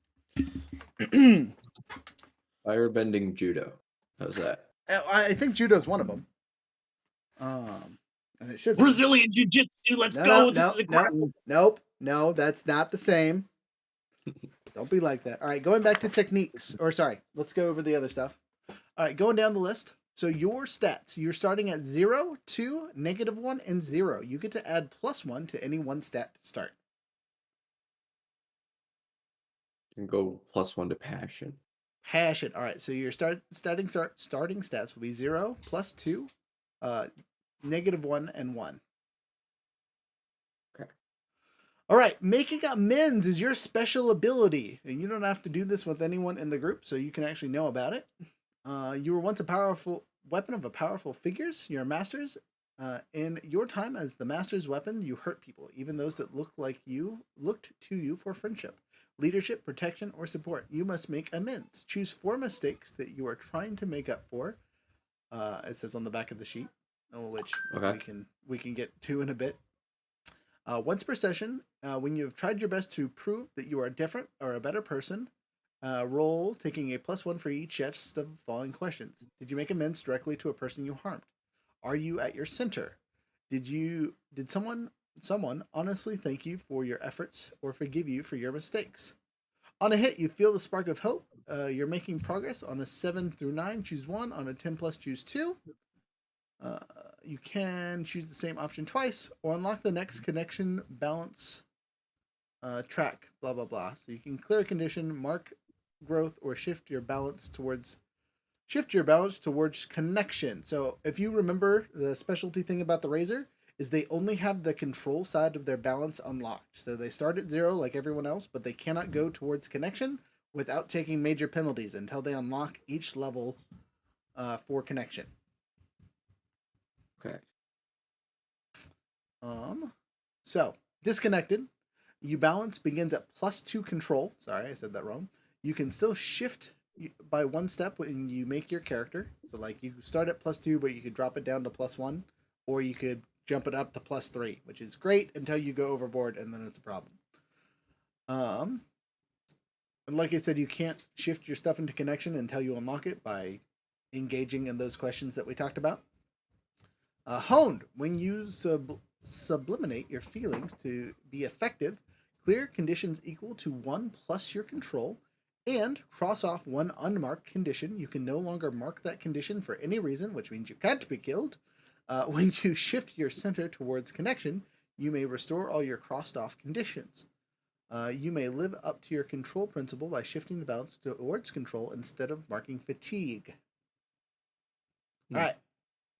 Firebending judo. How's that? I think judo's one of them. And it should be. Brazilian Jiu-Jitsu, let's go. This is incredible. No, that's not the same. Don't be like that. All right, going back to techniques. Or sorry, let's go over the other stuff. All right, going down the list. So your stats, you're starting at 0, 2, -1, and 0. You get to add +1 to any one stat to start. You can go +1 to passion. Passion. All right, so your starting stats will be 0, +2, -1, and 1. Okay. All right, making amends is your special ability, and you don't have to do this with anyone in the group, so you can actually know about it. You were once a powerful weapon of a powerful figures. You're masters. In your time as the master's weapon, you hurt people, even those that looked to you for friendship, leadership, protection, or support. You must make amends. Choose 4 mistakes that you are trying to make up for. It says on the back of the sheet, which we can get to in a bit. Once per session, when you have tried your best to prove that you are different or a better person, roll taking a +1 for each yes of the following questions. Did you make amends directly to a person you harmed? Are you at your center? Did someone honestly thank you for your efforts or forgive you for your mistakes? On a hit, you feel the spark of hope. You're making progress. On a 7 through 9, choose 1. On a 10+, choose 2. You can choose the same option twice or unlock the next connection balance track, blah, blah, blah. So you can clear a condition, mark growth, or shift your balance towards connection. So if you remember, the specialty thing about the Razor is they only have the control side of their balance unlocked. So they start at 0 like everyone else, but they cannot go towards connection without taking major penalties until they unlock each level for connection. Okay. So disconnected. You balance begins at +2 control. Sorry, I said that wrong. You can still shift by 1 step when you make your character. So like you start at +2, but you could drop it down to +1, or you could jump it up to +3, which is great until you go overboard, and then it's a problem. And like I said, you can't shift your stuff into connection until you unlock it by engaging in those questions that we talked about. Honed. When you sublimate your feelings to be effective, clear conditions equal to 1 plus your control, and cross off 1 unmarked condition. You can no longer mark that condition for any reason, which means you can't be killed. When you shift your center towards connection, you may restore all your crossed off conditions. You may live up to your control principle by shifting the balance towards control instead of marking fatigue. All right,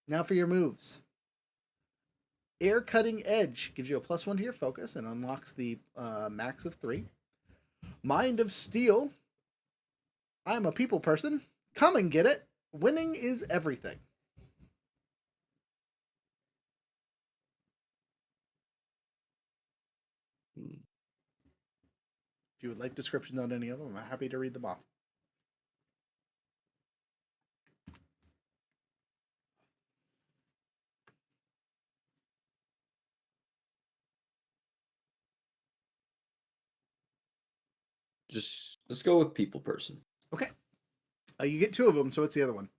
now for your moves. Air Cutting Edge gives you a +1 to your focus and unlocks the max of 3. Mind of Steel. I'm a people person. Come and get it. Winning is everything. If you would like descriptions on any of them, I'm happy to read them off. Just let's go with people person. Okay. You get 2 of them, so what's the other one?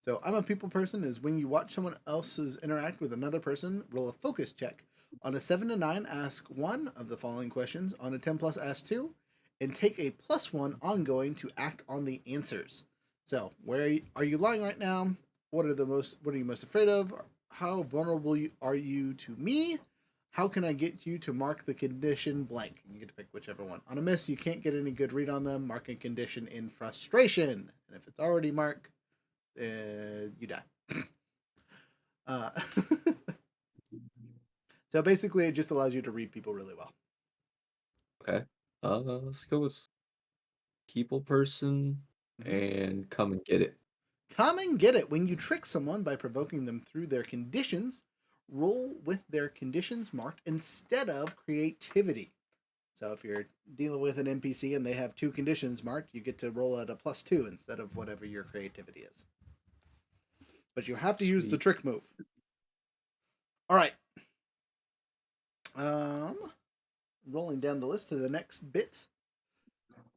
So I'm a people person is when you watch someone else's interact with another person, roll a focus check. On a 7 to 9, ask 1 of the following questions. On a 10 plus, ask 2. And take a +1 ongoing to act on the answers. So where are you lying right now? What are you most afraid of? How vulnerable are you to me? How can I get you to mark the condition blank? You get to pick whichever one. On a miss, you can't get any good read on them. Mark a condition in frustration. And if it's already marked, you die. uh, so basically, it just allows you to read people really well. Okay. Let's go with people person Mhm. and come and get it. Come and get it. When you trick someone by provoking them through their conditions, roll with their conditions marked instead of creativity. So if you're dealing with an NPC and they have 2 conditions marked, you get to roll at a +2 instead of whatever your creativity is. But you have to use the Sweet. trick move. All right. Rolling down the list to the next bit.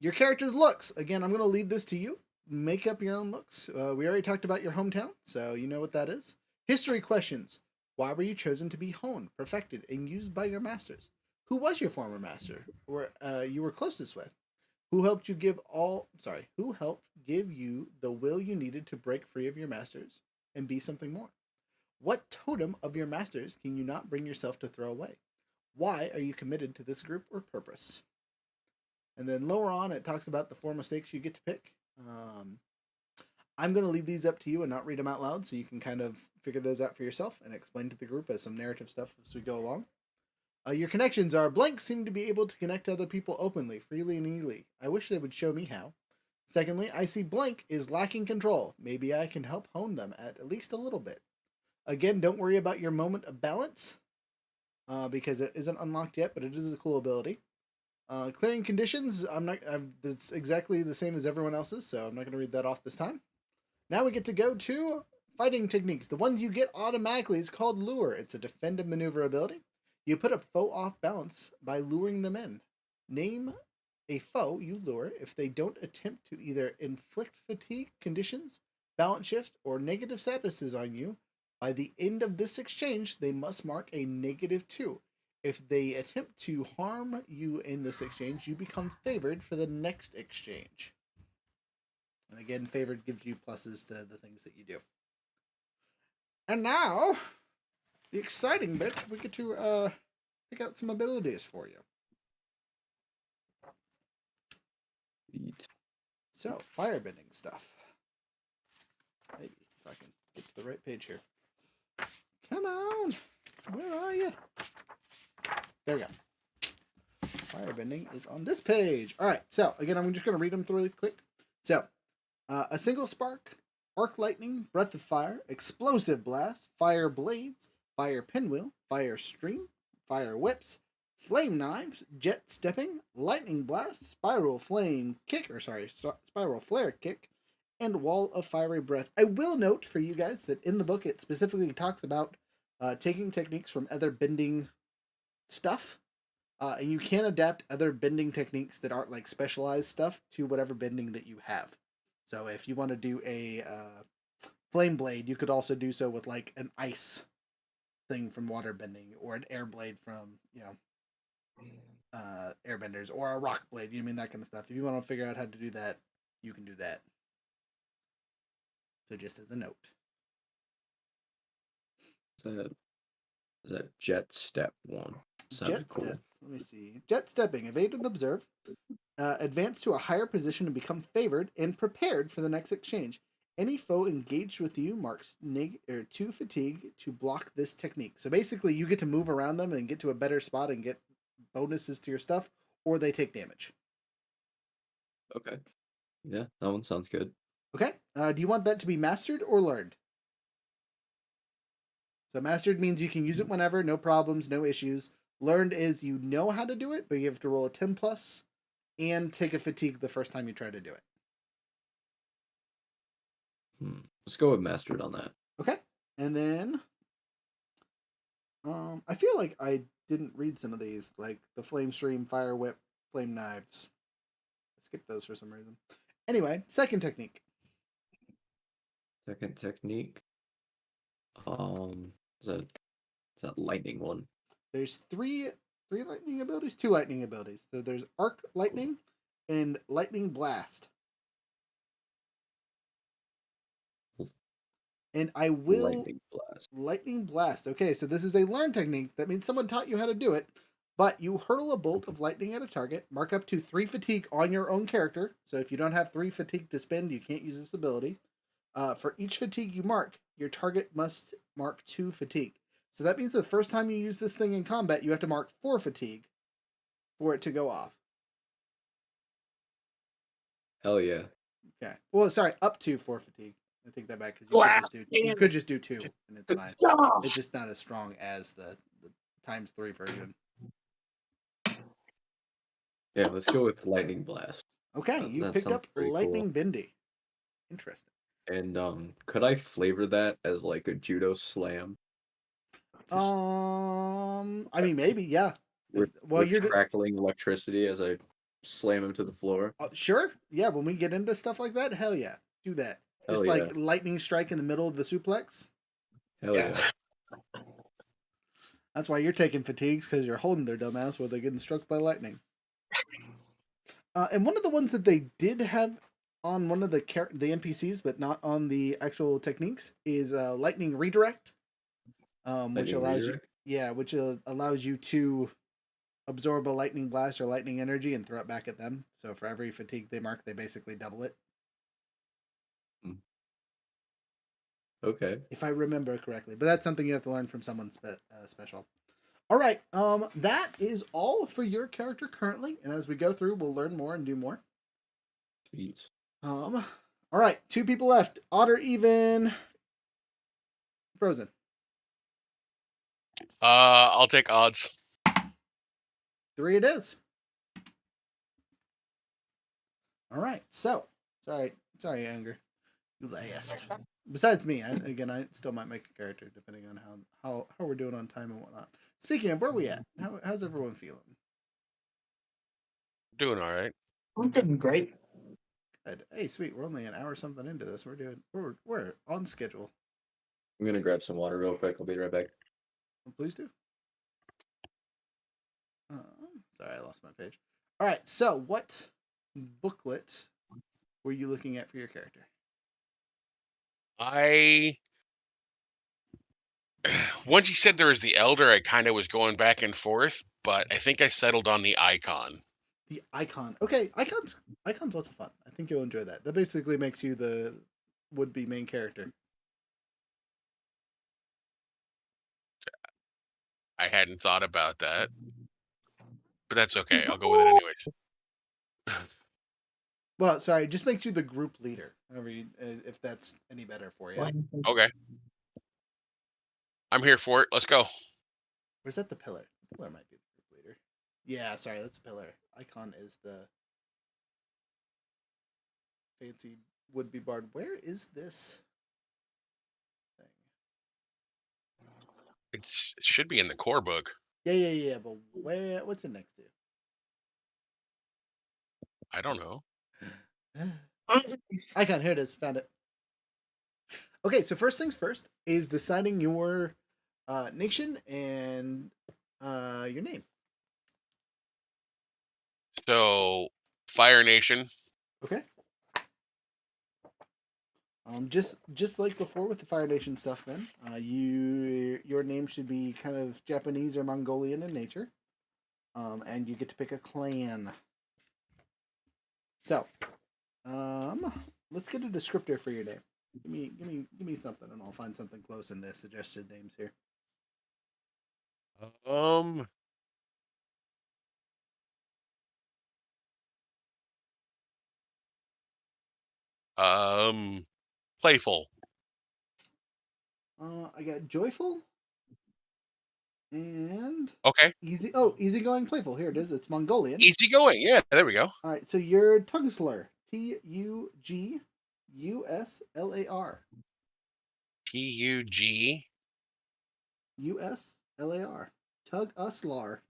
Your character's looks. Again, I'm going to leave this to you. Make up your own looks. We already talked about your hometown, so you know what that is. History questions. Why were you chosen to be honed, perfected, and used by your masters? Who was your former master, or you were closest with? Who helped you Who helped give you the will you needed to break free of your masters and be something more? What totem of your masters can you not bring yourself to throw away? Why are you committed to this group or purpose? And then lower on, it talks about the 4 mistakes you get to pick. I'm going to leave these up to you and not read them out loud, so you can kind of figure those out for yourself and explain to the group as some narrative stuff as we go along. Your connections are blank seem to be able to connect to other people openly, freely, and easily. I wish they would show me how. Secondly, I see blank is lacking control. Maybe I can help hone them at least a little bit. Again, don't worry about your moment of balance, because it isn't unlocked yet, but it is a cool ability. Clearing conditions, it's exactly the same as everyone else's, so I'm not going to read that off this time. Now we get to go to fighting techniques. The ones you get automatically is called Lure. It's a defend and maneuver ability. You put a foe off balance by luring them in. Name a foe you lure if they don't attempt to either inflict fatigue conditions, balance shift, or negative statuses on you. By the end of this exchange, they must mark a -2. If they attempt to harm you in this exchange, you become favored for the next exchange. And again, favored gives you pluses to the things that you do. And now, the exciting bit, we get to pick out some abilities for you. Sweet. So, firebending stuff. Maybe if I can get to the right page here. Come on! Where are you? There we go. Firebending is on this page. All right, so again, I'm just going to read them really quick. So, a single spark, arc lightning, breath of fire, explosive blast, fire blades, fire pinwheel, fire stream, fire whips, flame knives, jet stepping, lightning blast, spiral flame kick, spiral flare kick, and wall of fiery breath. I will note for you guys that in the book it specifically talks about taking techniques from other bending stuff. And you can adapt other bending techniques that aren't like specialized stuff to whatever bending that you have. So if you want to do a flame blade, you could also do so with like an ice thing from water bending, or an air blade from airbenders, or a rock blade. You mean that kind of stuff. If you want to figure out how to do that, you can do that. So just as a note. Is that jet step one? Sounds Jet cool. step. Let me see. Jet stepping. Evade and observe. Advance to a higher position and become favored and prepared for the next exchange. Any foe engaged with you marks 2 fatigue to block this technique. So basically, you get to move around them and get to a better spot and get bonuses to your stuff, or they take damage. Okay. Yeah, that one sounds good. Okay. Do you want that to be mastered or learned? So mastered means you can use it whenever, no problems, no issues. Learned is you know how to do it, but you have to roll a 10 plus and take a fatigue the first time you try to do it. Let's go with mastered on that. Okay. And then I feel like I didn't read some of these, like the flame stream, fire whip, flame knives. skipped those for some reason. Anyway, second technique. Second technique. Is that lightning one? There's three lightning abilities, 2 lightning abilities. So there's arc lightning and lightning blast. And I will lightning blast. Okay, so this is a learned technique. That means someone taught you how to do it. But you hurl a bolt of lightning at a target, mark up to 3 fatigue on your own character. So if you don't have 3 fatigue to spend, you can't use this ability. For each fatigue you mark, your target must mark 2 fatigue. So that means the first time you use this thing in combat, you have to mark 4 fatigue for it to go off. Hell yeah. Okay. Well, sorry, up to 4 fatigue. I take that back because you could just do 2, and it's fine. It's just not as strong as the times 3 version. Yeah, let's go with lightning blast. Okay, you picked up lightning bendy. Interesting. And could I flavor that as like a judo slam? I mean, maybe, yeah. With crackling electricity as I slam him to the floor. Sure, yeah. When we get into stuff like that, hell yeah, do that. Just like lightning strike in the middle of the suplex. Hell yeah. That's why you're taking fatigues, because you're holding their dumbass while they're getting struck by lightning. And one of the ones that they did have on one of the NPCs, but not on the actual techniques, is lightning redirect, which allows you to absorb a lightning blast or lightning energy and throw it back at them. So for every fatigue they mark, they basically double it. Okay. If I remember correctly, but that's something you have to learn from someone special. All right, that is all for your character currently, and as we go through, we'll learn more and do more. Sweet. All right, 2 people left. Odd or even? Frozen. I'll take odds. 3 it is. All right, so sorry, Anger. You last. Besides me, I still might make a character depending on how we're doing on time and whatnot. Speaking of, where are we at? How's everyone feeling? Doing all right. I'm doing great. Good. Hey, sweet. We're only an hour something into this. We're on schedule. I'm gonna grab some water real quick. I'll be right back. Please do. Sorry, I lost my page. All right. So, what booklet were you looking at for your character? Once you said there was the elder, I kind of was going back and forth, but I think I settled on the icon. The icon. Okay, icon's lots of fun. I think you'll enjoy that. That basically makes you the would-be main character. I hadn't thought about that, but that's okay. I'll go with it anyways. Well, sorry, it just makes you the group leader. If that's any better for you. Okay. I'm here for it. Let's go. Where's that the pillar? The pillar might be the group leader. Yeah, sorry, that's pillar. Icon is the fancy would-be bard. Where is this thing? It should be in the core book. Yeah. But what's it next to? I don't know. Icon, here it is. Found it. Okay, so first things first is deciding your nation and your name. So, Fire Nation. Okay. Just like before with the Fire Nation stuff, then your name should be kind of Japanese or Mongolian in nature, and you get to pick a clan. So, let's get a descriptor for your name. Give me something, and I'll find something close in the suggested names here. Playful. I got joyful and easy. Oh, easygoing, playful. Here it is. It's Mongolian. Easygoing. Yeah, there we go. All right, so your tongue slur. Tuguslar. Tuguslar. Tug-us-lar.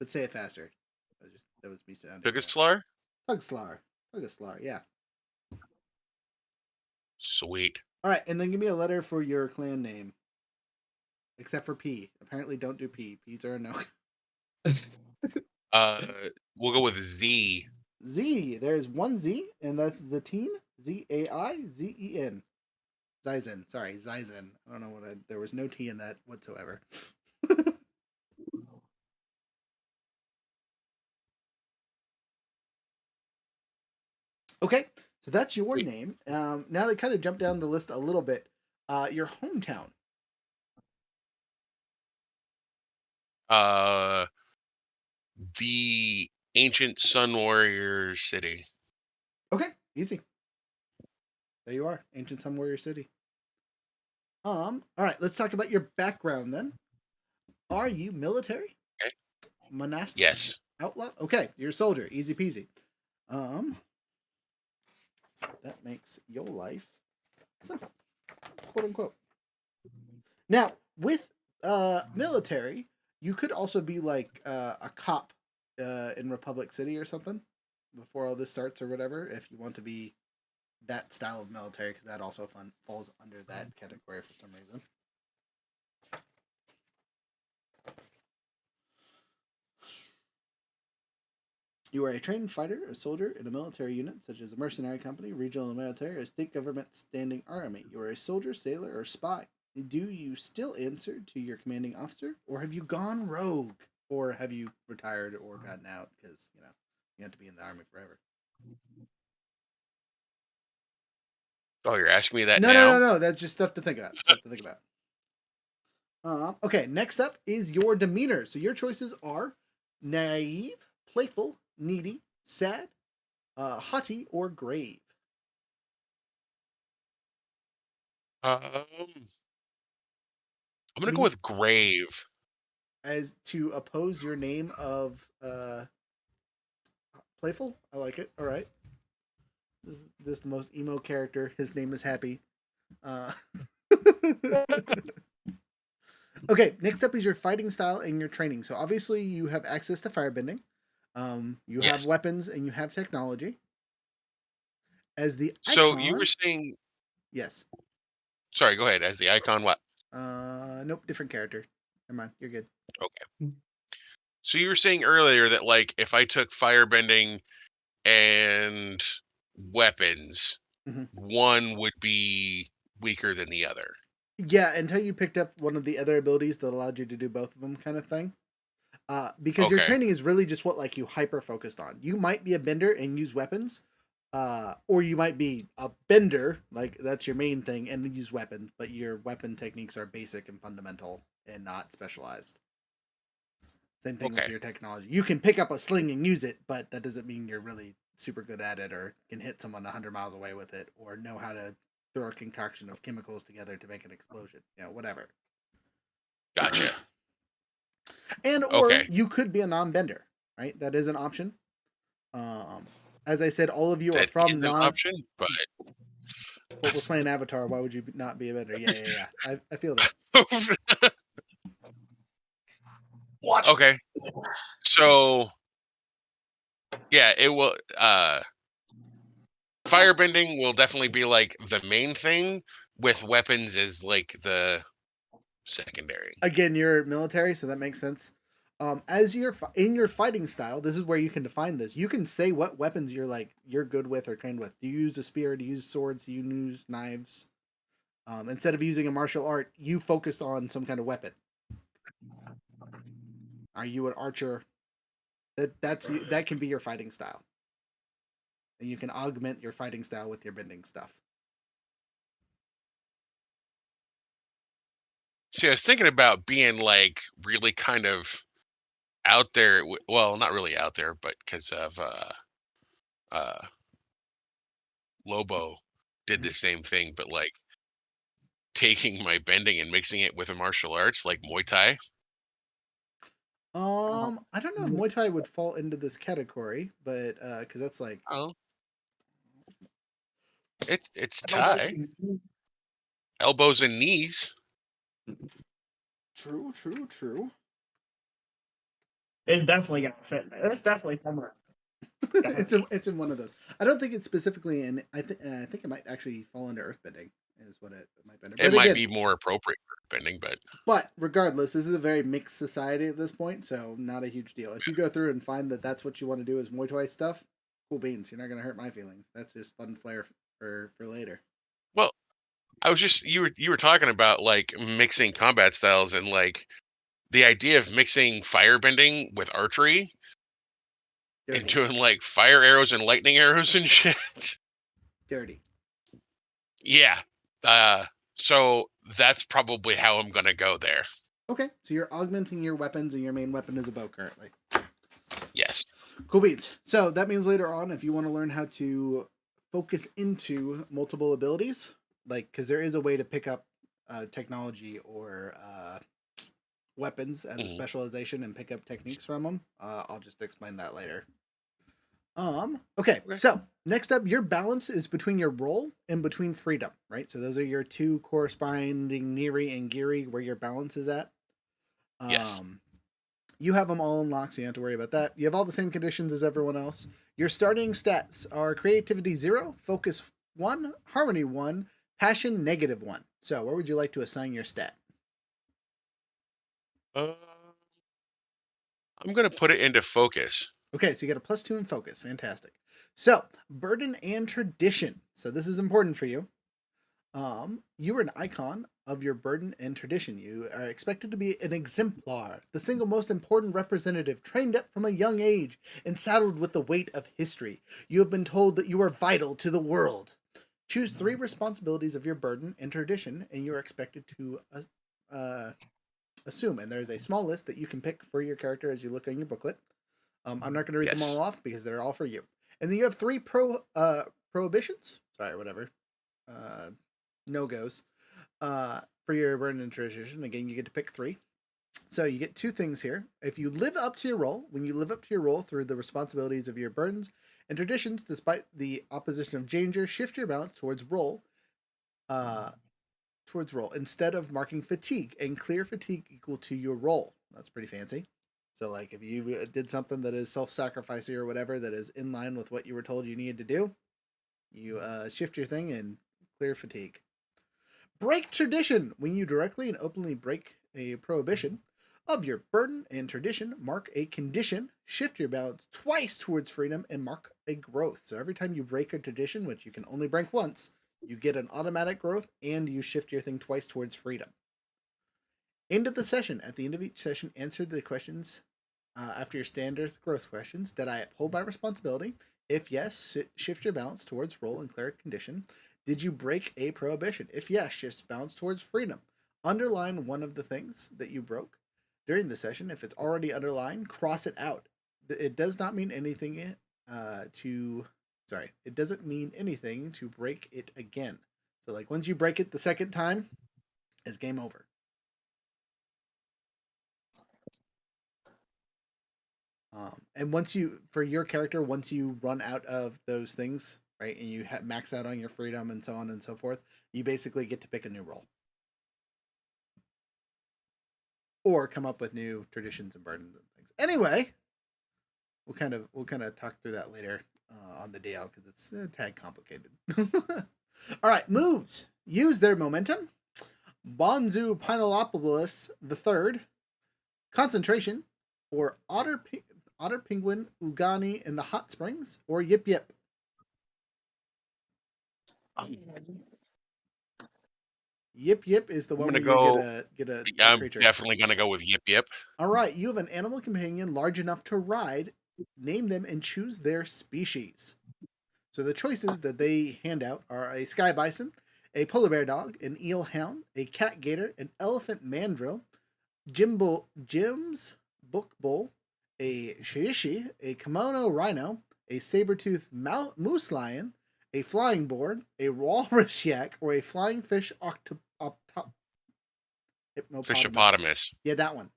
Let's say it faster. That was me sounding. Tugaslar? Tugslar. Tugaslar, yeah. Sweet. All right, and then give me a letter for your clan name. Except for P. Apparently don't do P. P's are a no. We'll go with Z. Z. There's one Z, and that's Zateen. Zaizen. Zyzen. Sorry, Zyzen. I don't know what there was no T in that whatsoever. Okay, so that's your name. Now to kind of jump down the list a little bit, your hometown. The ancient Sun Warrior city. Okay, easy. There you are, ancient Sun Warrior City. All right, let's talk about your background then. Are you military? Okay. Monastic? Yes. Outlaw? Okay, you're a soldier. Easy peasy. That makes your life simple, quote unquote. Now, with military, you could also be like a cop in Republic City or something before all this starts or whatever, if you want to be that style of military, because that also falls under that category for some reason. You are a trained fighter, a soldier in a military unit, such as a mercenary company, regional military, or state government standing army. You are a soldier, sailor, or spy. Do you still answer to your commanding officer, or have you gone rogue, or have you retired or gotten out because you have to be in the army forever? Oh, you're asking me that No, now? no. That's just stuff to think about. Okay, next up is your demeanor. So your choices are naive, playful, needy, sad, haughty, or grave. I'm gonna go with grave. As to oppose your name of playful. I like it. All right. This is the most emo character. His name is Happy. Okay, next up is your fighting style and your training. So obviously you have access to firebending. You have Yes. weapons and you have technology. As the So icon, you were saying, yes. sorry, go ahead. As the icon, what? Nope, different character. Never mind, you're good. Okay. So you were saying earlier that like if I took firebending and weapons, Mhm. one would be weaker than the other. Yeah, until you picked up one of the other abilities that allowed you to do both of them, kind of thing. Because your Okay. training is really just what like you hyper focused on. You might be a bender and use weapons, or you might be a bender, like that's your main thing, and use weapons, but your weapon techniques are basic and fundamental and not specialized. Same thing with Okay. your technology. You can pick up a sling and use it, but that doesn't mean you're really super good at it, or can hit someone 100 miles away with it, or know how to throw a concoction of chemicals together to make an explosion. Whatever. Gotcha. And or Okay. you could be a non-bender, right? That is an option. As I said, all of you are That is from an non. option, but But we're playing Avatar. Why would you not be a bender? Yeah. I feel that. Watch. okay. So yeah, it will firebending will definitely be like the main thing, with weapons is like the secondary. Again, you're military, so that makes sense. As you're in your fighting style, this is where you can define this. You can say what weapons you're good with or trained with. Do you use a spear? Do you use swords? Do you use knives? Instead of using a martial art, you focus on some kind of weapon. Are you an archer? That can be your fighting style, and you can augment your fighting style with your bending stuff. See, I was thinking about being like really kind of out there. Well, not really out there, but because of Lobo did the same thing, but like taking my bending and mixing it with a martial arts like Muay Thai. I don't know if Muay Thai would fall into this category, but because that's like Oh, it's Thai. Elbows and knees. true. It's definitely gonna fit in there. It's definitely somewhere. It's in one of those. I don't think it's specifically in. I think it might actually fall under earthbending. Is what it might be. It But might again, be more appropriate for bending, but but regardless, this is a very mixed society at this point, so not a huge deal. If you go through and find that that's what you want to do is Muay Thai stuff, cool beans. You're not gonna hurt my feelings. That's just fun flair for later. well, I was just you were talking about like mixing combat styles and like the idea of mixing firebending with archery and Dirty, doing like fire arrows and lightning arrows and shit. dirty. Yeah. So that's probably how I'm gonna go there. Okay, so you're augmenting your weapons, and your main weapon is a bow currently. Yes. Cool beats. So that means later on, if you want to learn how to focus into multiple abilities, like because there is a way to pick up technology or weapons as a Mhm. specialization and pick up techniques from them. I'll just explain that later. Okay, Okay. so next up, your balance is between your role and between freedom, right? So those are your two corresponding Neri and Giri where your balance is at. Yes. You have them all unlocked, so you don't have to worry about that. You have all the same conditions as everyone else. Your starting stats are creativity 0, focus 1, harmony 1, passion -1. So where would you like to assign your stat? I'm gonna put it into focus. Okay, so you get a +2 in focus. Fantastic. So, burden and tradition. So this is important for you. You are an icon of your burden and tradition. You are expected to be an exemplar, the single most important representative, trained up from a young age and saddled with the weight of history. You have been told that you are vital to the world. Choose 3 responsibilities of your burden and tradition, and you are expected to assume. And there's a small list that you can pick for your character as you look on your booklet. I'm not going to read them Yes. all off because they're all for you. And then you have 3 prohibitions. Sorry, whatever. No-goes. For your burden and tradition. Again, you get to pick 3. So you get 2 things here. If you live up to your role, when you live up to your role through the responsibilities of your burdens and traditions, despite the opposition of danger, shift your balance towards role. Instead of marking fatigue, and clear fatigue equal to your role. That's pretty fancy. So, like, if you did something that is self-sacrificing or whatever that is in line with what you were told you needed to do, you shift your thing and clear fatigue. Break tradition. When you directly and openly break a prohibition of your burden and tradition, mark a condition, shift your balance twice towards freedom, and mark a growth. So every time you break a tradition, which you can only break once, you get an automatic growth, and you shift your thing twice towards freedom. End of the session. At the end of each session, answer the questions after your standard growth questions. Did I uphold my responsibility? If yes, shift your balance towards role and cleric condition. Did you break a prohibition? If yes, shift balance towards freedom. Underline one of the things that you broke during the session. If it's already underlined, cross it out. It does not mean anything it doesn't mean anything to break it again. So, like, once you break it the second time, it's game over. And for your character, once you run out of those things, right, and you max out on your freedom and so on and so forth, you basically get to pick a new role. Or come up with new traditions and burdens and things. Anyway, we'll kind of talk through that later on the DL because it's a tad complicated. All right, moves. Use their momentum. Bonzu Pinolopoulos III. Concentration. Or Otter Penguin Ugani in the Hot Springs. Or Yip Yip. Yip Yip is the I'm one gonna where go. you get a I'm creature. definitely gonna go with Yip Yip. All right, you have an animal companion large enough to ride. Name them and choose their species. So the choices that they hand out are a sky bison, a polar bear dog, an eel hound, a cat gator, an elephant mandrill, Jim's book bull, a shiishi, a kimono rhino, a saber-toothed moose lion, a flying boar, a walrus yak, or a flying fish Fishopotamus. Yeah, that one.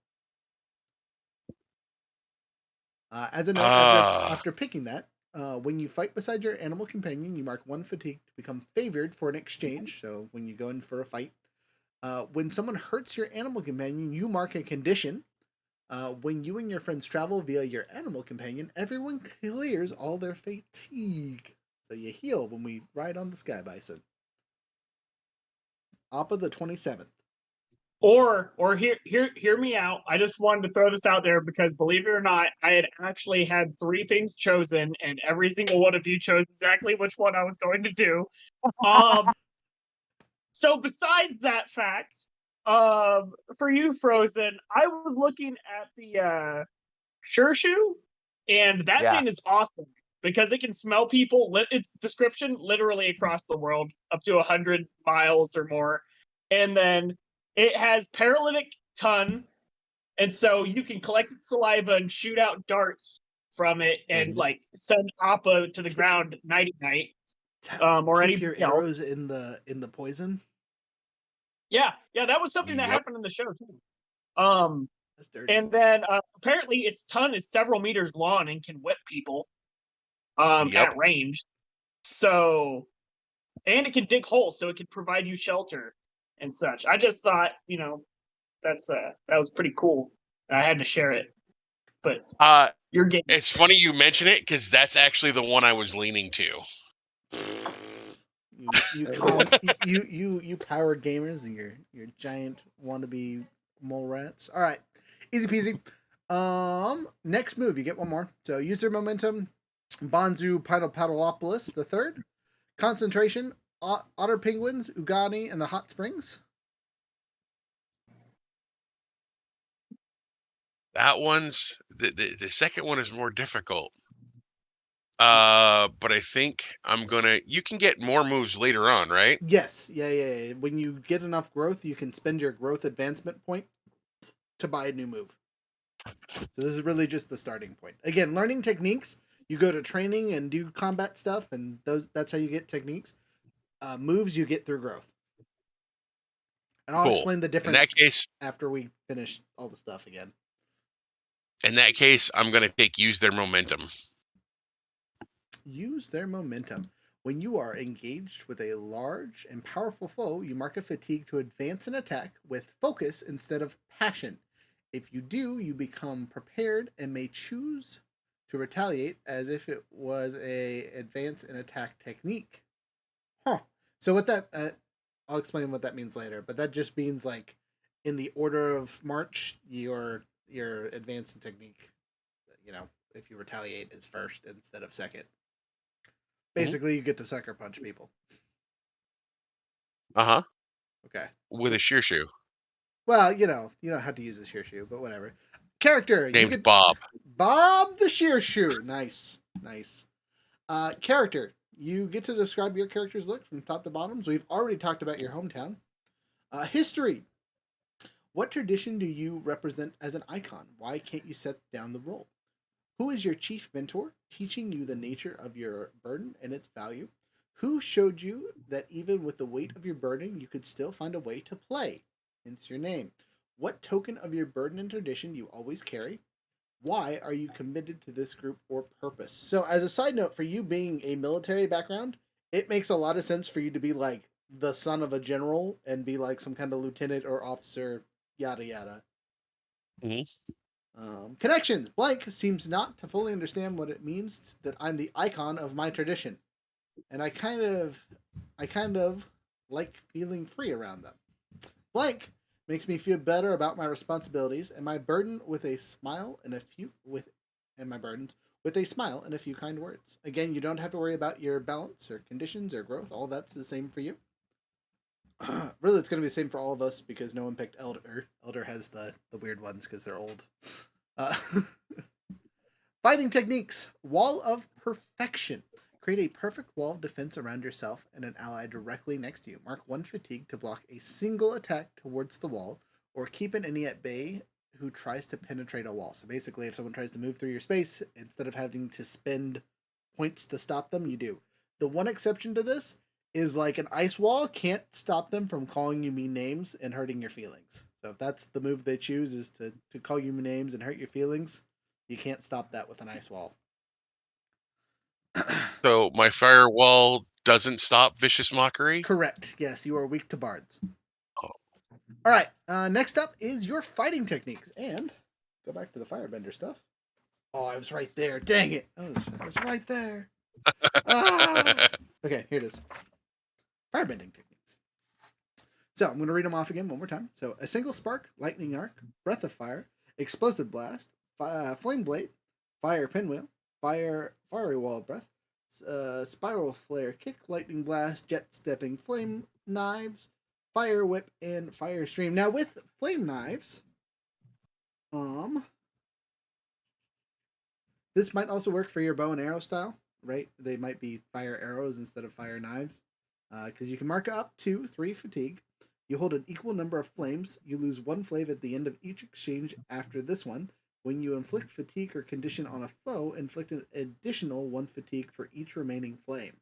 As a note, Ah. after picking that, when you fight beside your animal companion, you mark 1 fatigue to become favored for an exchange. So when you go in for a fight, when someone hurts your animal companion, you mark a condition. When you and your friends travel via your animal companion, everyone clears all their fatigue. So you heal when we ride on the Sky Bison. Appa the 27th. Or hear me out. I just wanted to throw this out there because, believe it or not, I had actually had 3 things chosen, and every single one of you chose exactly which one I was going to do. So besides that fact, for you, Frozen, I was looking at the Sure Shoe, and that Yeah. thing is awesome because it can smell people. Its description literally across the world, up to 100 miles or more, and then it has paralytic tongue, and so you can collect its saliva and shoot out darts from it, and like send Appa to the ground nighty night, or Tip your anything else. arrows in the poison. Yeah, that was something that Yep. happened in the show too. That's dirty. And then apparently its tongue is several meters long and can whip people Yep. at range. So, and it can dig holes, so it can provide you shelter and such. I just thought, that was pretty cool. I had to share it. But your game. It's funny you mention it because that's actually the one I was leaning to. You power gamers and your giant wannabe mole rats. All right, easy peasy. Next move, you get one more. So user momentum, Bonzu Paddleopoulos the third, concentration, otter penguins, Ugani, and the hot springs. That one's the second one is more difficult. But I think I'm gonna. You can get more moves later on, right? Yes, yeah. When you get enough growth, you can spend your growth advancement point to buy a new move. So this is really just the starting point. Again, learning techniques. You go to training and do combat stuff, and that's how you get techniques. Moves you get through growth. And I'll explain the difference in that case after we finish all the stuff again. In that case, I'm gonna use their momentum. Use their momentum. When you are engaged with a large and powerful foe, you mark a fatigue to advance an attack with focus instead of passion. If you do, you become prepared and may choose to retaliate as if it was a advance in attack technique. Huh. So what that I'll explain what that means later, but that just means like in the order of march, your advance in technique, if you retaliate is first instead of second. Basically, you get to sucker punch people. Okay. With a sheer shoe. Well, you don't have to use a sheer shoe, but whatever. Character. Name's Bob. Bob the sheer shoe. Nice. Character. You get to describe your character's look from top to bottom. So we've already talked about your hometown. History. What tradition do you represent as an icon? Why can't you set down the role? Who is your chief mentor, teaching you the nature of your burden and its value? Who showed you that even with the weight of your burden, you could still find a way to play? Hence your name. What token of your burden and tradition do you always carry? Why are you committed to this group or purpose? So as a side note, for you being a military background, it makes a lot of sense for you to be like the son of a general and be like some kind of lieutenant or officer, yada yada. Connections. Blank seems not to fully understand what it means that I'm the icon of my tradition, and I kind of like feeling free around them. Blank makes me feel better about my responsibilities and my burden with a smile and a few kind words. Again, you don't have to worry about your balance or conditions or growth. All that's the same for you. Really, it's going to be the same for all of us because no one picked Elder. Elder has the weird ones because they're old. Fighting techniques. Wall of Perfection. Create a perfect wall of defense around yourself and an ally directly next to you. Mark 1 fatigue to block a single attack towards the wall, or keep an enemy at bay who tries to penetrate a wall. So basically, if someone tries to move through your space, instead of having to spend points to stop them, you do. The one exception to this is like an ice wall can't stop them from calling you mean names and hurting your feelings. So if that's the move they choose is to call you names and hurt your feelings, you can't stop that with an ice wall. So my firewall doesn't stop vicious mockery? Correct. Yes, you are weak to bards. Oh. All right. Next up is your fighting techniques. And go back to the firebender stuff. Oh, I was right there. Dang it. I was right there. Ah! Okay, here it is. Firebending techniques. So I'm going to read them off again one more time. So a single spark, lightning arc, breath of fire, explosive blast, flame blade, fire pinwheel, fiery wall of breath, spiral flare kick, lightning blast, jet stepping flame knives, fire whip, and fire stream. Now with flame knives, this might also work for your bow and arrow style, right? They might be fire arrows instead of fire knives, because you can mark up to 3 fatigue. You hold an equal number of flames. You lose 1 flame at the end of each exchange after this one. When you inflict fatigue or condition on a foe, inflict an additional 1 fatigue for each remaining flame.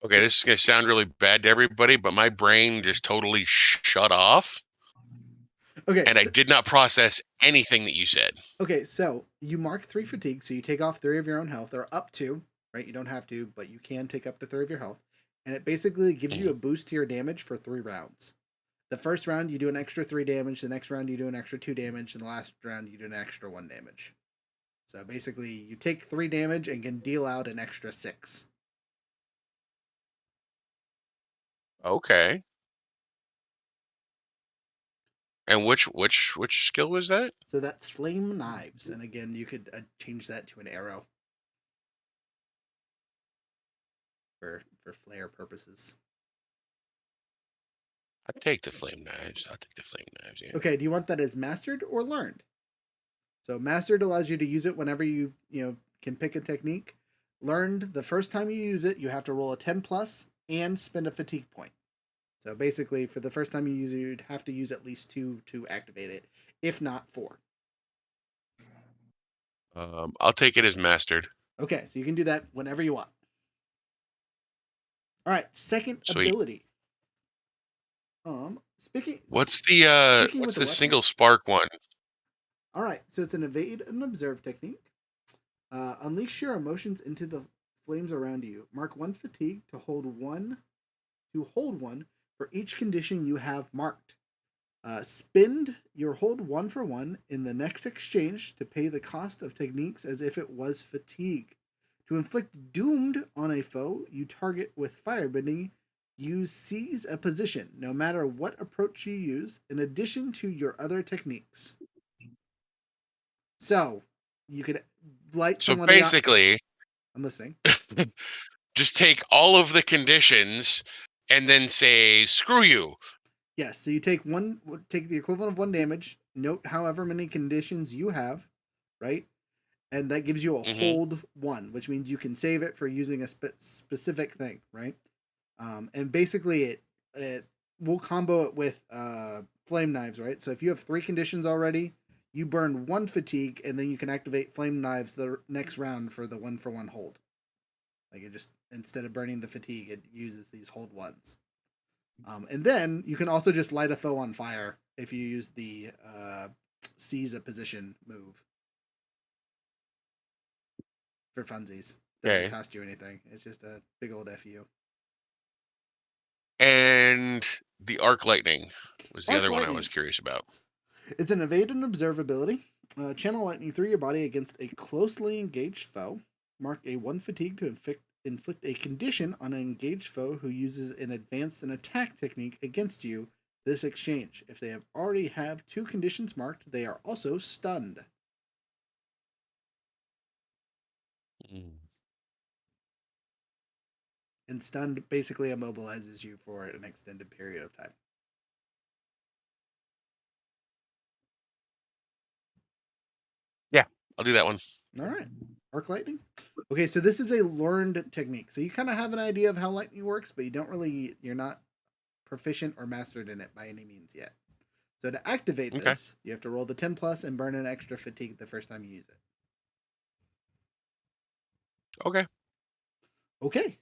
Okay, this is going to sound really bad to everybody, but my brain just totally shut off. Okay. And I did not process anything that you said. Okay, so you mark 3 fatigue, so you take off 3 of your own health, or up to, right? You don't have to, but you can take up to 3 of your health. And it basically gives you a boost to your damage for 3 rounds. The first round, you do an extra 3 damage. The next round, you do an extra 2 damage. And the last round, you do an extra 1 damage. So basically, you take 3 damage and can deal out an extra 6. Okay. And which skill was that? So that's flame knives. And again, you could change that to an arrow. For flare purposes. I'll take the flame knives. Yeah. Okay, do you want that as mastered or learned? So mastered allows you to use it whenever you can pick a technique. Learned, the first time you use it, you have to roll a 10 plus and spend a fatigue point. So basically, for the first time you use it, you'd have to use at least 2 to activate it, if not 4. I'll take it as mastered. Okay, so you can do that whenever you want. All right, second Sweet. ability. What's the weapons, single spark one? All right, so it's an evade and observe technique. Unleash your emotions into the flames around you. Mark 1 fatigue to hold one for each condition you have marked. Spend your hold 1 for 1 in the next exchange to pay the cost of techniques as if it was fatigue. To inflict doomed on a foe you target with firebending, you seize a position, no matter what approach you use, in addition to your other techniques. So, you could light So somebody basically, I'm listening. Just take all of the conditions and then say, screw you. Yes, so you take the equivalent of 1 damage, note however many conditions you have, right? And that gives you a hold 1, which means you can save it for using a specific thing, right? And basically it will combo it with flame knives, right? So if you have 3 conditions already, you burn 1 fatigue, and then you can activate flame knives the next round for the 1 for 1 hold. Like it just, instead of burning the fatigue, it uses these hold 1s. And then you can also just light a foe on fire if you use the seize a position move. For funsies. Doesn't cost you anything. It's just a big old FU. And the arc lightning was the Arc other one I lightning. was curious about. It's an evade and observe ability. Channel lightning through your body against a closely engaged foe. Mark a 1 fatigue to inflict a condition on an engaged foe who uses an advanced and attack technique against you this exchange. If they already have 2 conditions marked, they are also stunned. And stunned basically immobilizes you for an extended period of time. Yeah, I'll do that one. All right. Arc lightning. Okay, so this is a learned technique. So you kind of have an idea of how lightning works, but you're not proficient or mastered in it by any means yet. So to activate this, you have to roll the 10 plus and burn an extra fatigue the first time you use it. Okay. Okay.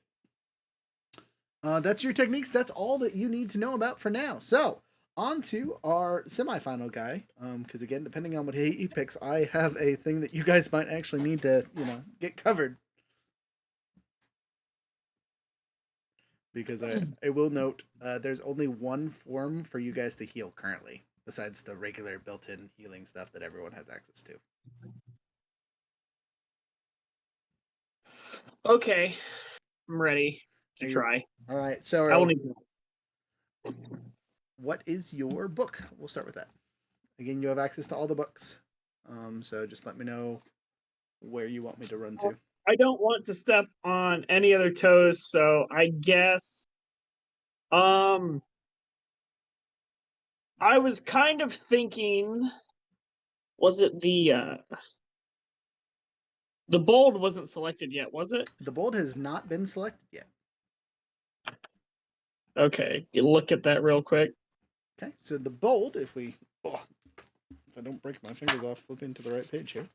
That's your techniques. That's all that you need to know about for now. So on to our semifinal guy. Because again, depending on what he picks, I have a thing that you guys might actually need to, get covered. because I will note there's only one form for you guys to heal currently, besides the regular built-in healing stuff that everyone has access to. Okay, I'm ready to try. All right, I so will need to. what is your book? We'll start with that. Again, you have access to all the books, so just let me know where you want me to run to. I don't want to step on any other toes, so I guess I was kind of thinking, was it the bold wasn't selected yet, was it? The bold has not been selected yet. Okay, you look at that real quick. Okay, so the bold, if I don't break my fingers off flipping to the right page here.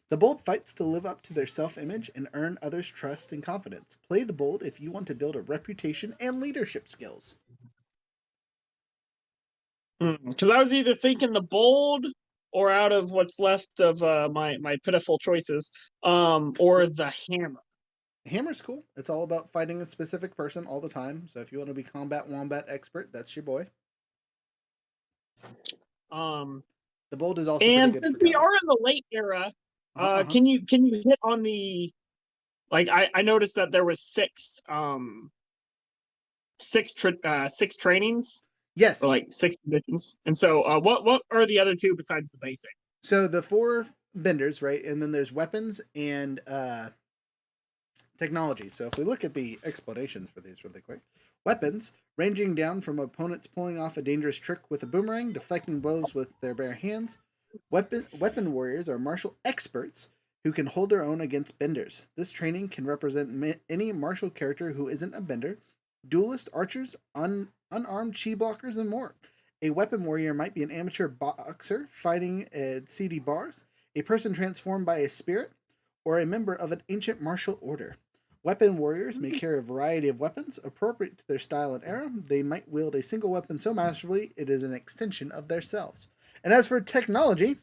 The bold fights to live up to their self-image and earn others' trust and confidence. Play the bold if you want to build a reputation and leadership skills. Because I was either thinking the bold, or out of what's left of my pitiful choices, or the hammer. Hammer's cool. It's all about fighting a specific person all the time. So if you want to be combat wombat expert, that's your boy. The bold is also and pretty good since for we combat. are in the late era, Uh-huh. can you hit on the, like, I noticed that there was six trainings, Yes. or like 6 divisions, and so what are the other two besides the basic? So the 4 benders, right, and then there's weapons and technology. So if we look at the explanations for these really quick, weapons ranging down from opponents pulling off a dangerous trick with a boomerang, deflecting blows with their bare hands. Weapon warriors are martial experts who can hold their own against benders. This training can represent any martial character who isn't a bender, duelist, archers, unarmed chi blockers, and more. A weapon warrior might be an amateur boxer fighting at CD bars, a person transformed by a spirit, or a member of an ancient martial order. Weapon warriors may carry a variety of weapons appropriate to their style and era. They might wield a single weapon so masterfully it is an extension of themselves. And as for technology,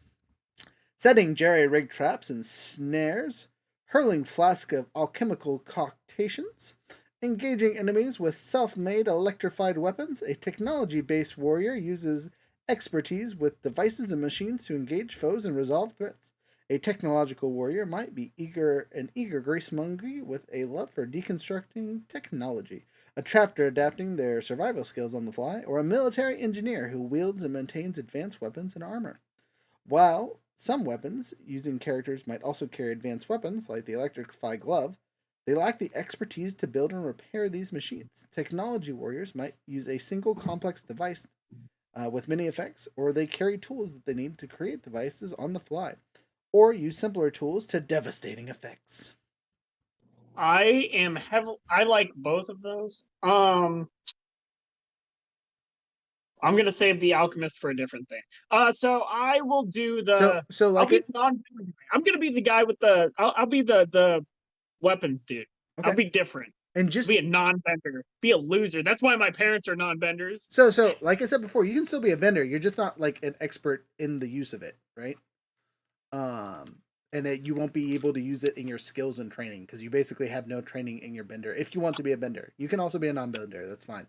setting jerry-rigged traps and snares, hurling flasks of alchemical concoctions, engaging enemies with self-made electrified weapons, a technology-based warrior uses expertise with devices and machines to engage foes and resolve threats. A technological warrior might be an eager gracemonger with a love for deconstructing technology, a trapper adapting their survival skills on the fly, or a military engineer who wields and maintains advanced weapons and armor. While some weapons using characters might also carry advanced weapons, like the electrified glove, they lack the expertise to build and repair these machines. Technology warriors might use a single complex device with many effects, or they carry tools that they need to create devices on the fly, or use simpler tools to devastating effects. I like both of those. I'm gonna save the alchemist for a different thing. So I will do the. So I'll like be it. I'm gonna be the guy with the. I'll be the weapons dude. Okay. I'll be different. And just be a non-bender. Be a loser. That's why my parents are non-benders. So like I said before, you can still be a vendor. You're just not like an expert in the use of it, right? And you won't be able to use it in your skills and training because you basically have no training in your bender. If you want to be a bender, you can also be a non-bender. That's fine.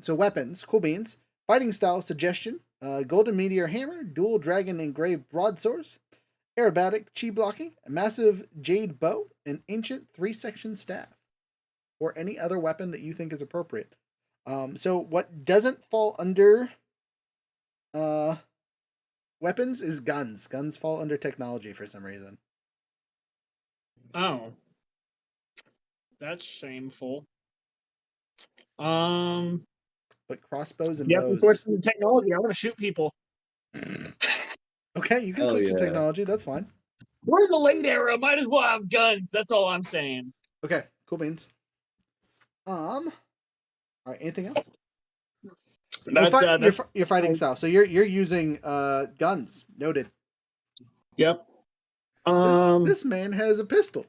So weapons, cool beans, fighting style, suggestion, golden meteor hammer, dual dragon engraved broadswords, aerobatic chi blocking, a massive jade bow, an ancient 3-section staff, or any other weapon that you think is appropriate. So what doesn't fall under weapons is guns. Guns fall under technology for some reason. Oh, that's shameful. But crossbows and Yes, bows. the technology. I want to shoot people. Okay, you can switch to technology. That's fine. We're in the late era. Might as well have guns. That's all I'm saying. Okay, cool beans. All right. Anything else? Your fighting style. So you're using guns. Noted. Yep. This man has a pistol.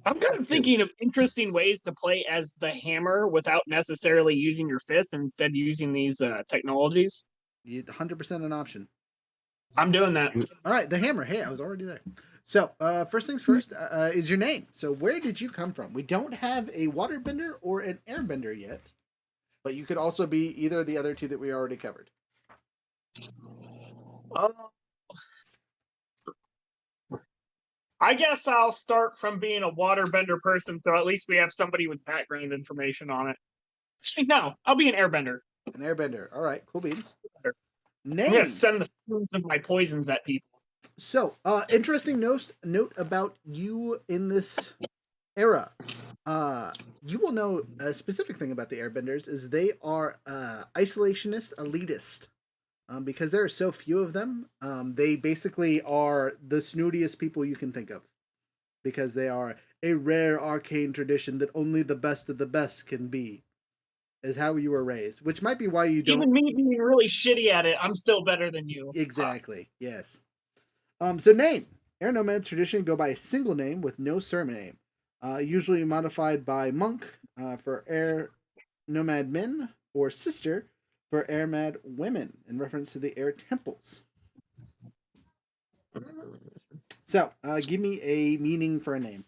I'm kind of thinking of interesting ways to play as the hammer without necessarily using your fist and instead using these technologies. 100% an option. I'm doing that. All right, the hammer. Hey, I was already there. So, first things first, is your name. So, where did you come from? We don't have a waterbender or an airbender yet, but you could also be either of the other two that we already covered. I guess I'll start from being a waterbender person, so at least we have somebody with background information on it. Actually, no, I'll be an airbender. An airbender. All right, cool beans. I'm Name. gonna send the fumes of my poisons at people. So, interesting note about you in this era. You will know a specific thing about the airbenders is they are isolationist elitist. Because there are so few of them, they basically are the snootiest people you can think of. Because they are a rare arcane tradition that only the best of the best can be. Is how you were raised. Which might be why you don't... Even me being really shitty at it, I'm still better than you. Exactly, yes. So name. Air nomads traditionally go by a single name with no surname. Usually modified by monk for air nomad men, or sister for airmad women, in reference to the air temples. So, give me a meaning for a name.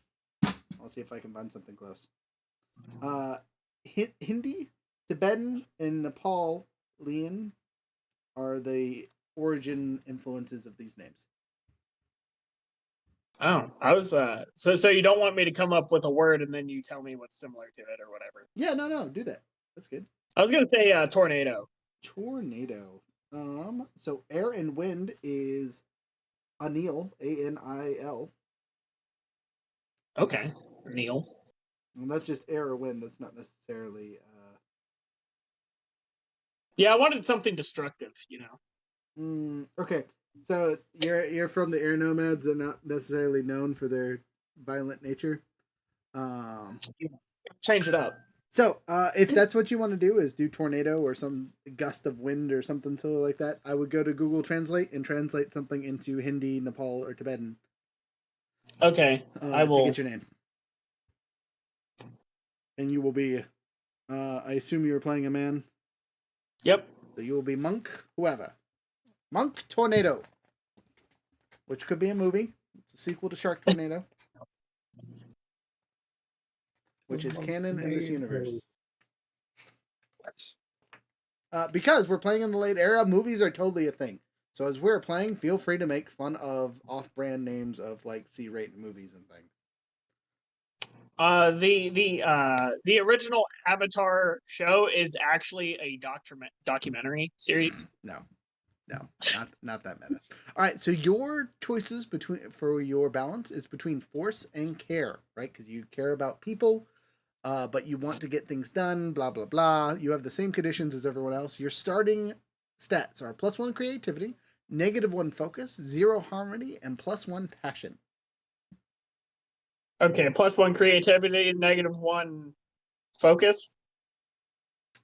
I'll see if I can find something close. Hindi, Tibetan, and Nepalian are the origin influences of these names. Oh, I was so you don't want me to come up with a word and then you tell me what's similar to it or whatever. Yeah, no, do that. That's good. I was gonna say tornado. Tornado. So air and wind is Anil, A-N-I-L. Okay, Neil. And that's just air or wind. That's not necessarily. Yeah, I wanted something destructive, you know. Okay, so you're from the air nomads. They're not necessarily known for their violent nature. Change it up. So if that's what you want to do, is do tornado or some gust of wind or something silly like that, I would go to Google Translate and translate something into Hindi, Nepal, or Tibetan. Okay, I will. To get your name. And you will be, I assume you were playing a man? Yep. So you will be Monk, whoever. Monk Tornado. Which could be a movie. It's a sequel to Shark Tornado. Which is canon in this universe. Because we're playing in the late era, movies are totally a thing. So as we're playing, feel free to make fun of off-brand names of like C-rated movies and things. The original Avatar show is actually a documentary series. No, not that meta. All right, so your choices for your balance is between force and care, right? Because you care about people, but you want to get things done. Blah blah blah. You have the same conditions as everyone else. Your starting stats are +1 creativity, -1 focus, 0 harmony, and +1 passion. Okay, +1 creativity, -1 focus.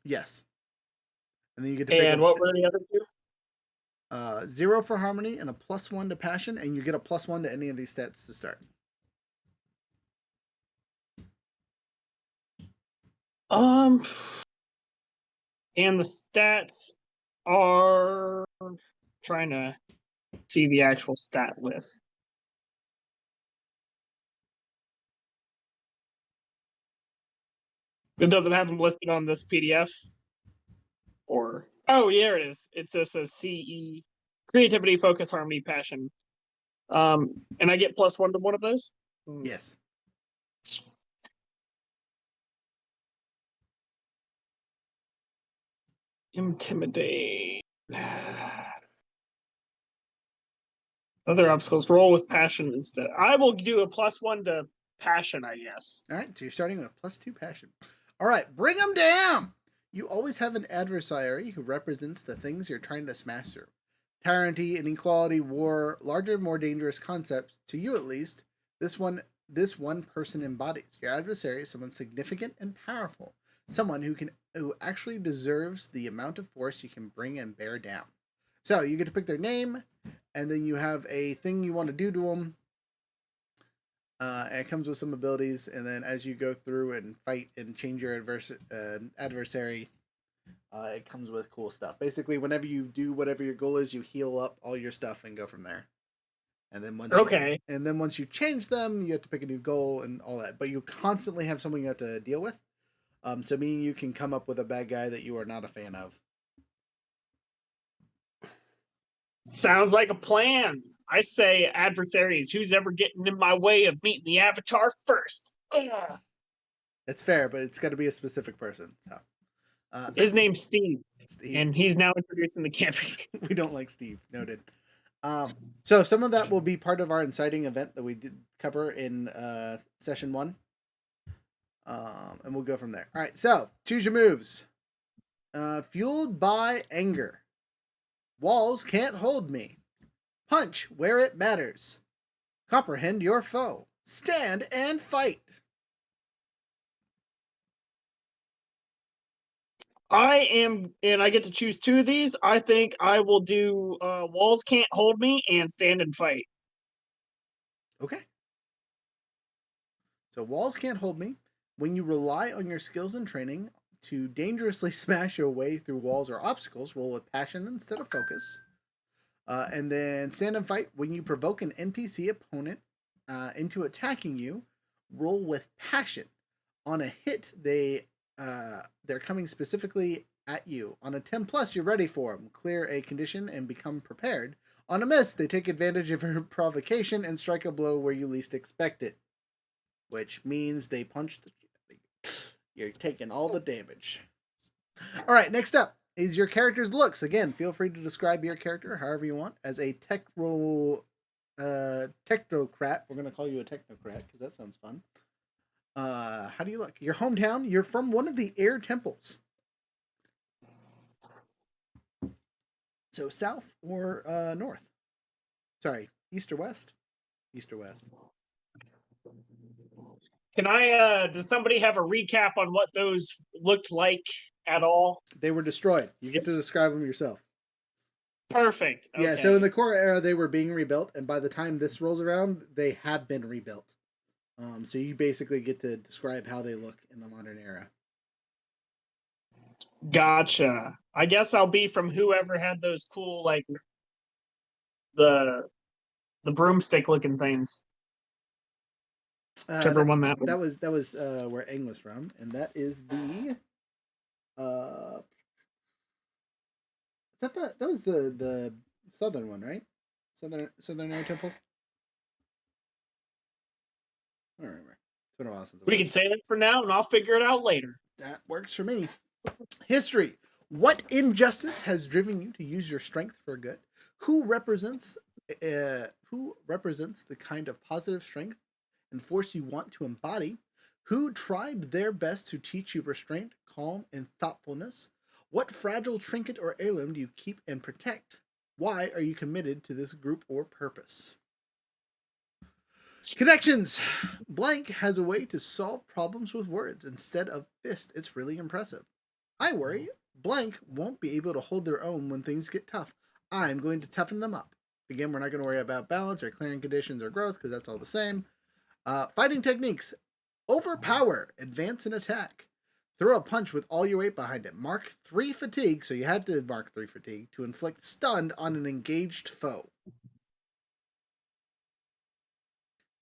Yes. And then you get to pick. And what were the other two? 0 for harmony and a +1 to passion, and you get a +1 to any of these stats to start. And the stats are trying to see the actual stat list. It doesn't have them listed on this PDF. Or oh, here it is. It says CE, creativity, focus, harmony, passion. And I get +1 to one of those. Yes. Intimidate. Other obstacles. Roll with passion instead. I will do a +1 to passion, I guess. All right, so you're starting with +2 passion. All right, bring them down. You always have an adversary who represents the things you're trying to smash through. Tyranny, inequality, war, larger, more dangerous concepts, to you at least, this one person embodies. Your adversary is someone significant and powerful. Someone who actually deserves the amount of force you can bring and bear down. So you get to pick their name, and then you have a thing you want to do to them. And it comes with some abilities, and then as you go through and fight and change your adversary, It comes with cool stuff. Basically, whenever you do whatever your goal is, you heal up all your stuff and go from there. And then once you change them, you have to pick a new goal and all that. But you constantly have someone you have to deal with. So meaning you can come up with a bad guy that you are not a fan of. Sounds like a plan. I say adversaries. Who's ever getting in my way of meeting the Avatar first? Ugh. It's fair, but it's got to be a specific person. So, His name's Steve, Steve. and he's now introduced in the campaign. We don't like Steve. Noted. So some of that will be part of our inciting event that we did cover in session 1. And we'll go from there. All right, so choose your moves. Fueled by anger. Walls can't hold me. Punch where it matters. Comprehend your foe. Stand and fight. And I get to choose 2 of these. I think I will do Walls Can't Hold Me and Stand and Fight. Okay. So walls can't hold me. When you rely on your skills and training to dangerously smash your way through walls or obstacles, roll with passion instead of focus. And then stand and fight. When you provoke an NPC opponent into attacking you, roll with passion. On a hit, they're coming specifically at you. On a 10+, you're ready for them. Clear a condition and become prepared. On a miss, they take advantage of your provocation and strike a blow where you least expect it. Which means they punch the... You're taking all the damage. Alright, next up is your character's looks. Again, feel free to describe your character however you want. As a technocrat, we're going to call you a technocrat because that sounds fun. How do you look? Your hometown, you're from one of the air temples. So south or north? Sorry, east or west? East or west. Can does somebody have a recap on what those looked like at all? They were destroyed. You get to describe them yourself. Perfect. Okay. Yeah, so in the core era, they were being rebuilt, and by the time this rolls around, they have been rebuilt. So you basically get to describe how they look in the modern era. Gotcha. I guess I'll be from whoever had those cool, like, the broomstick looking things. Whichever one that was. That was where Aang was from, and that is the that was the southern one, right? Southern Air Temple. I don't remember. It's been a while since we can say that for now, and I'll figure it out later. That works for me. History. What injustice has driven you to use your strength for good? Who represents the kind of positive strength and force you want to embody? Who tried their best to teach you restraint, calm, and thoughtfulness? What fragile trinket or heirloom do you keep and protect? Why are you committed to this group or purpose? Connections. Blank has a way to solve problems with words instead of fist. It's really impressive. I worry blank won't be able to hold their own when things get tough. I'm going to toughen them up. Again, we're not going to worry about balance or clearing conditions or growth because that's all the same. Fighting techniques. Overpower. Advance and attack. Throw a punch with all your weight behind it. Mark 3 fatigue, so you had to mark 3 fatigue, to inflict stun on an engaged foe.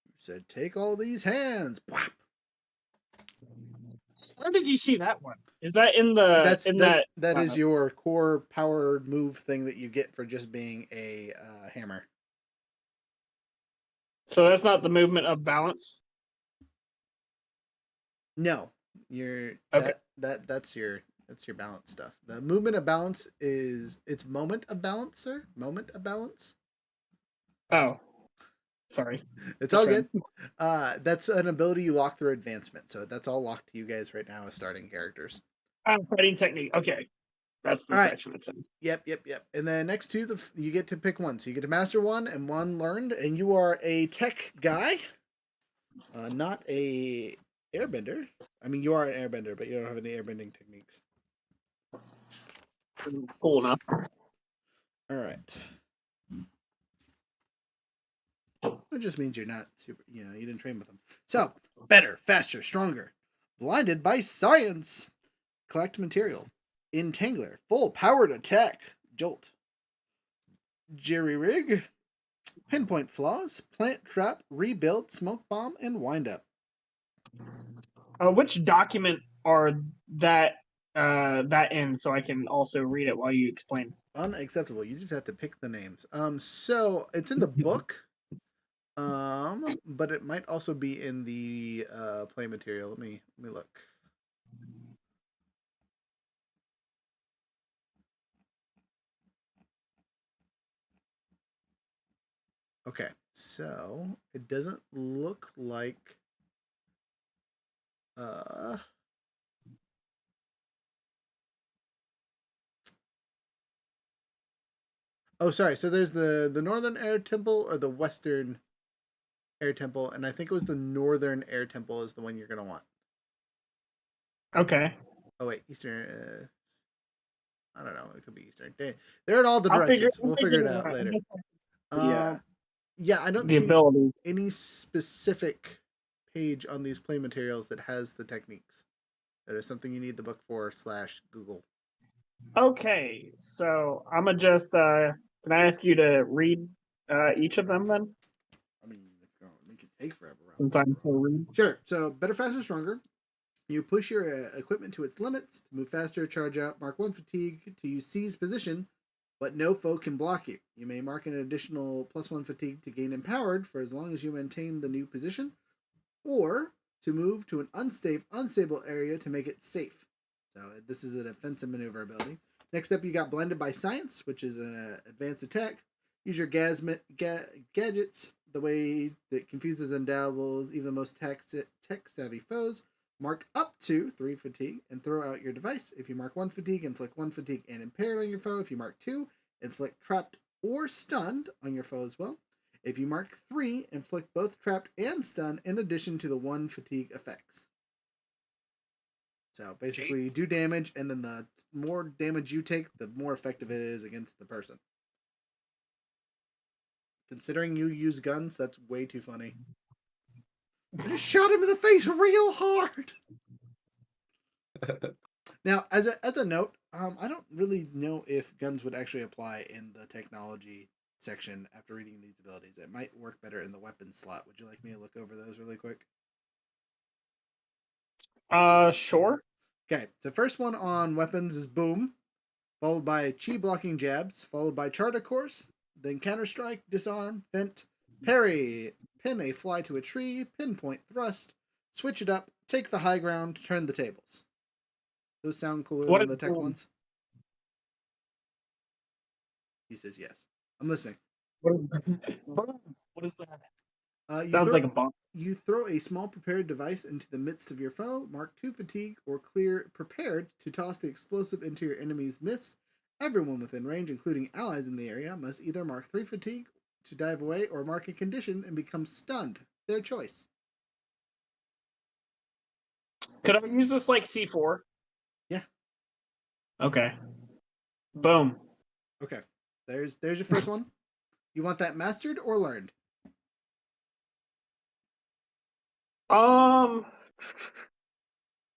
You said, take all these hands. Whap. Where did you see that one? Is that in the... That is your core power move thing that you get for just being a hammer. So that's not the movement of balance? No. You're okay. That's your balance stuff. The movement of balance is it's moment of balance, sir. Moment of balance. Oh, sorry. It's all good. That's an ability you lock through advancement. So that's all locked to you guys right now as starting characters. Fighting technique. Okay, that's the section it's in. Yep. And then next to you get to pick one. So you get to master one and one learned, and you are a tech guy, not a airbender. I mean, you are an airbender, but you don't have any airbending techniques. Cool enough. All right. It just means you're not super, you didn't train with them. So, better, faster, stronger. Blinded by science. Collect material. Entangler, full powered attack, jolt. Jerry rig, pinpoint flaws, plant trap, rebuild, smoke bomb, and wind up. Which document are that in, so I can also read it while you explain? Unacceptable. You just have to pick the names. So it's in the book. But it might also be in the play material. Let me look. Okay, so it doesn't look like oh, sorry. So there's the northern air temple or the western air temple, and I think it was the northern air temple is the one you're gonna want. Okay. Oh wait, eastern. I don't know. It could be eastern. They're in all the directions. We'll figure it out later. Yeah. Yeah, I don't The see abilities. any specific page on these play materials that has the techniques. That is something you need the book for / Google. Okay, so I'm gonna just can I ask you to read each of them then, I mean, it can take forever. since I'm so rude? Sure. So, better, faster, stronger. You push your equipment to its limits to move faster, charge out, mark 1 fatigue to use seize position, but no foe can block you. You may mark an additional +1 fatigue to gain empowered for as long as you maintain the new position, or to move to an unstable area to make it safe. So this is an offensive maneuver ability. Next up, you got Blinded by Science, which is an advanced attack. Use your gadgets the way that confuses and dabbles even the most tech-savvy foes. Mark up to 3 fatigue and throw out your device. If you mark 1 fatigue, inflict 1 fatigue and impaired on your foe. If you mark 2, inflict trapped or stunned on your foe as well. If you mark 3, inflict both trapped and stun in addition to the 1 fatigue effects. So basically, you do damage, and then the more damage you take, the more effective it is against the person. Considering you use guns, that's way too funny. I just shot him in the face real hard! Now, as a note, I don't really know if guns would actually apply in the technology section after reading these abilities. It might work better in the weapons slot. Would you like me to look over those really quick? Sure. Okay, so first one on weapons is Boom, followed by Chi blocking jabs, followed by Charter Course, then Counter Strike, Disarm, Vent, Parry, pin a fly to a tree, pinpoint thrust, switch it up, take the high ground, turn the tables. Those sound cooler What than is the tech Boom? ones? He says yes. I'm listening. What is Boom? What is that? Sounds Sounds like a bomb. You throw a small prepared device into the midst of your foe, mark 2 fatigue, or clear prepared to toss the explosive into your enemy's midst. Everyone within range, including allies in the area, must either mark 3 fatigue to dive away or mark a condition and become stunned. Their choice. Could I use this like C4? Yeah. Okay. Boom. Okay. There's your first one. You want that mastered or learned?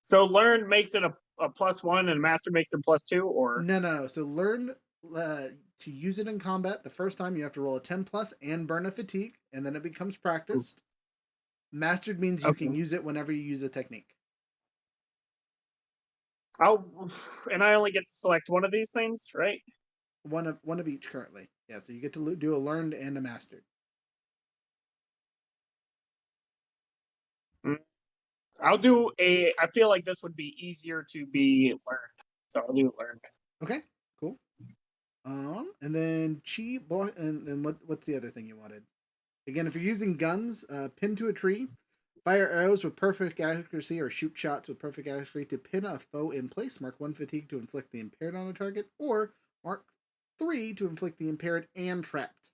So learn makes it a +1 and master makes it +2, or No. So learn to use it in combat. The first time you have to roll a 10+ and burn a fatigue, and then it becomes practiced. Mastered means you can use it whenever you use a technique. and I only get to select one of these things, right? One of each currently. Yeah, so you get to do a learned and a mastered. I'll do I feel like this would be easier to be learned, so I'll do learned. Okay, cool. And then chi block, and then what's the other thing you wanted? Again, if you're using guns, pin to a tree, fire arrows with perfect accuracy, or shoot shots with perfect accuracy to pin a foe in place. Mark 1 fatigue to inflict the impaired on a target, or mark 3 to inflict the impaired and trapped.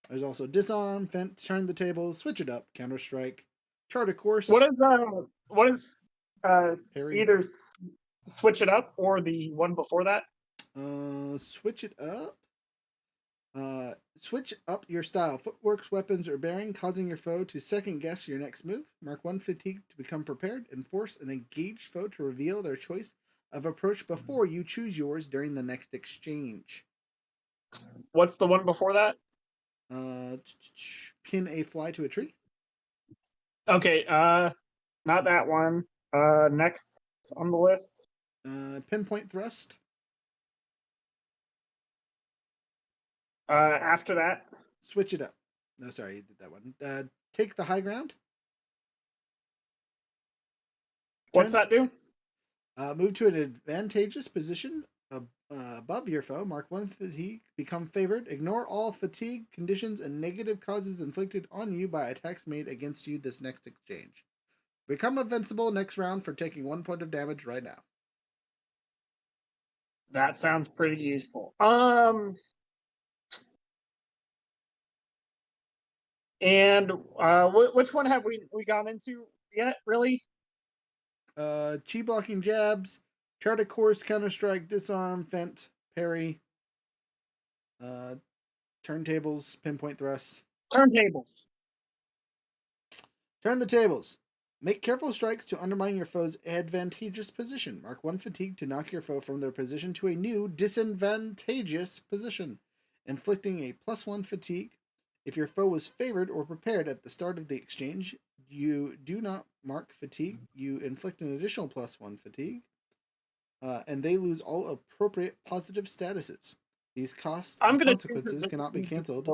There's also disarm, vent, turn the tables, switch it up, counter strike, chart a course. What is Parry. either switch it up or the one before that? Switch it up. Switch up your style. Footworks, weapons, or bearing, causing your foe to second guess your next move. Mark 1 fatigue to become prepared, and force an engaged foe to reveal their choice of approach before you choose yours during the next exchange. What's the one before that? Pin a fly to a tree. Okay, not that one. Next on the list. Pinpoint thrust. After that. Switch it up. No, sorry, you did that one. Take the high ground. What's that do? Move to an advantageous position above your foe. Mark 1 fatigue. Become favored. Ignore all fatigue conditions and negative causes inflicted on you by attacks made against you this next exchange. Become invincible next round for taking 1 point of damage right now. That sounds pretty useful. And which one have we gone into yet? Really? Chi blocking jabs, chart a course, counter strike, disarm, fent, parry, turntables, pinpoint thrusts. Turntables. Turn the tables. Make careful strikes to undermine your foe's advantageous position. Mark 1 fatigue to knock your foe from their position to a new disadvantageous position, inflicting a +1 fatigue. If your foe was favored or prepared at the start of the exchange, you do not mark fatigue. You inflict an additional +1 fatigue, and they lose all appropriate positive statuses. These costs and consequences cannot be canceled.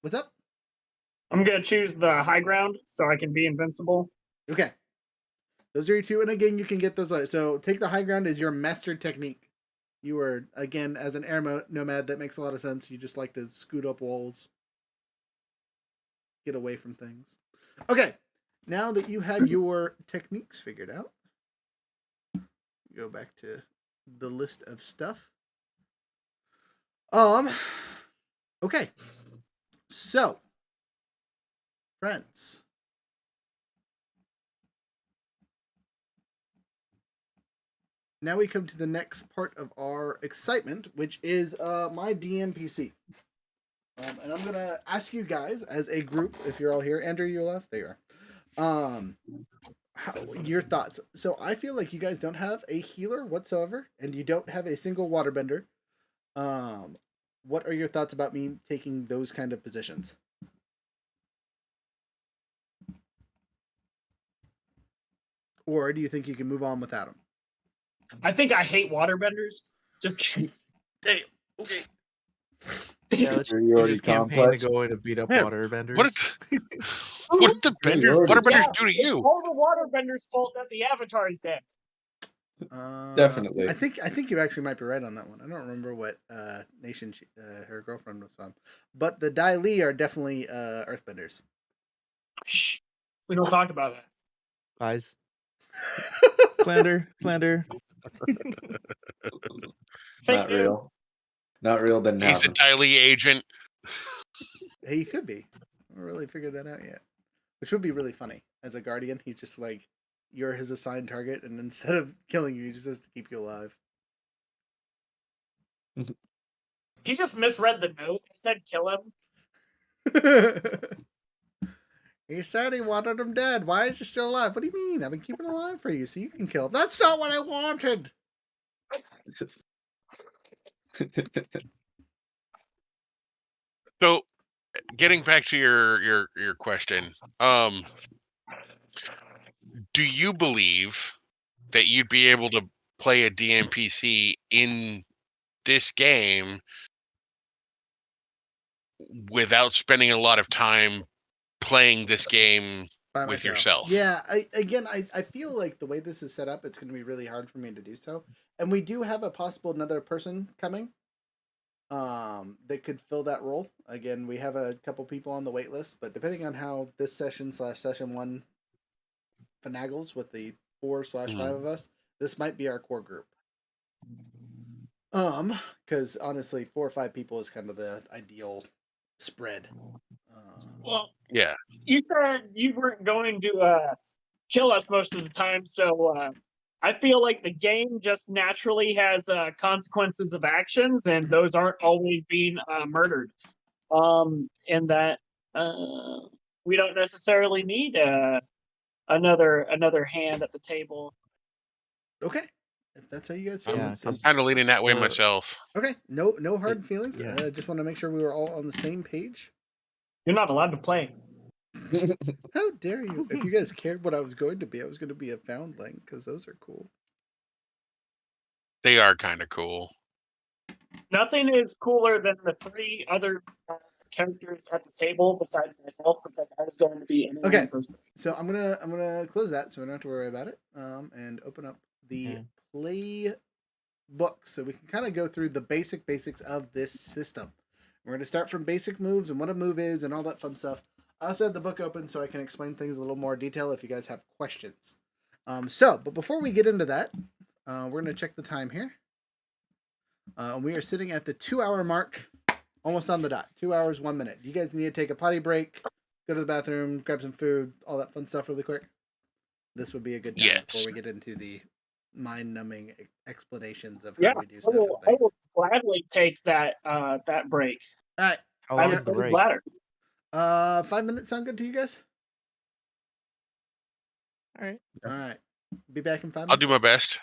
What's up? I'm going to choose the high ground so I can be invincible. Okay. Those are your two, and again, you can get those later. So take the high ground as your mastered technique. You are, again, as an air nomad, that makes a lot of sense. You just like to scoot up walls, get away from things. Okay, now that you have your techniques figured out, go back to the list of stuff. Okay. So, friends. Now we come to the next part of our excitement, which is my DMPC. And I'm going to ask you guys as a group, if you're all here. Andrew, you left? There you are. Your thoughts. So I feel like you guys don't have a healer whatsoever, and you don't have a single waterbender. What are your thoughts about me taking those kind of positions? Or do you think you can move on without them? I think I hate waterbenders. Just kidding. Damn. Okay. Yeah, let's Are do you already this campaign complex? to go in and beat up Yeah, waterbenders. What did the waterbenders do to It's you? all the waterbenders' fault that the Avatar is dead. Definitely. I think you actually might be right on that one. I don't remember what nation her girlfriend was from, but the Dai Li are definitely Earthbenders. Shh. We don't talk about that. Guys. Flander. Not real. Not real, didn't He's a happen. Tylee agent. Hey, he could be. I haven't really figured that out yet. Which would be really funny. As a guardian, he's just like, you're his assigned target, and instead of killing you, he just has to keep you alive. He just misread the note and said kill him. He said he wanted him dead. Why is he still alive? What do you mean? I've been keeping him alive for you so you can kill him. That's not what I wanted. So, getting back to your question, do you believe that you'd be able to play a DMPC in this game without spending a lot of time playing this game By with myself. yourself? Yeah, I feel like the way this is set up, it's going to be really hard for me to do so. And we do have a possible another person coming that could fill that role. Again, we have a couple people on the wait list, but depending on how this session one finagles with the 4/5 of us, this might be our core group. Because honestly, 4 or 5 people is kind of the ideal spread. Well, Yeah. you said you weren't going to kill us most of the time, so I feel like the game just naturally has consequences of actions, and those aren't always being murdered. And that we don't necessarily need another hand at the table. Okay, if that's how you guys feel. Yeah, I'm 'cause kind of leaning that way for- myself. Okay, no hard feelings. yeah. Just want to make sure we were all on the same page. You're not allowed to play. How dare you? If you guys cared what I was going to be a foundling because those are cool. They are kind of cool. Nothing is cooler than the three other characters at the table besides myself, because I was going to be in Okay. those three. So I'm gonna close that so we don't have to worry about it. And open up the play book so we can kind of go through the basics of this system. We're gonna start from basic moves and what a move is and all that fun stuff. I also had the book open so I can explain things a little more detail if you guys have questions. But before we get into that, we're gonna check the time here. We are sitting at the 2-hour mark, almost on the dot. 2 hours, 1 minute. You guys need to take a potty break, go to the bathroom, grab some food, all that fun stuff really quick. This would be a good time before we get into the mind-numbing explanations of how we do stuff and I things. will gladly take that break. All right. How I long have is the a break? bladder. 5 minutes sound good to you guys? All right. All right. Be back in 5 minutes. I'll do my best.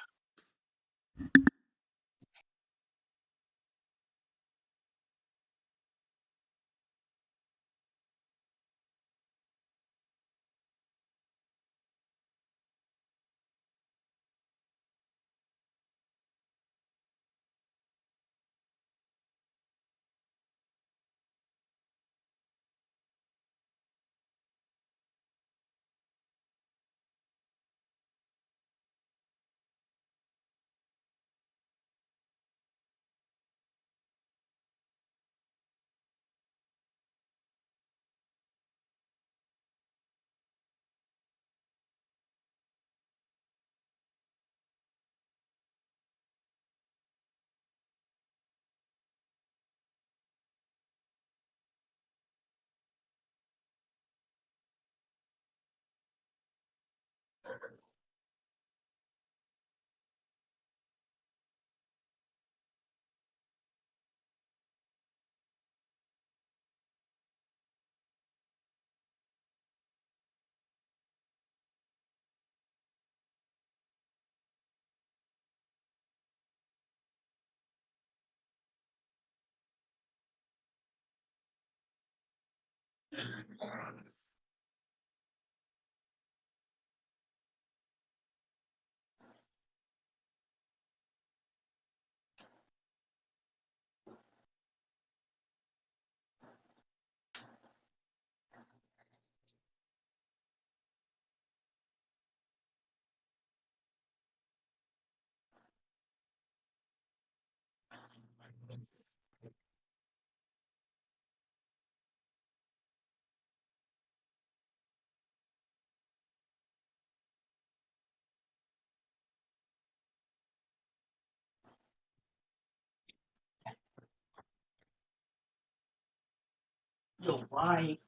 You'll lie.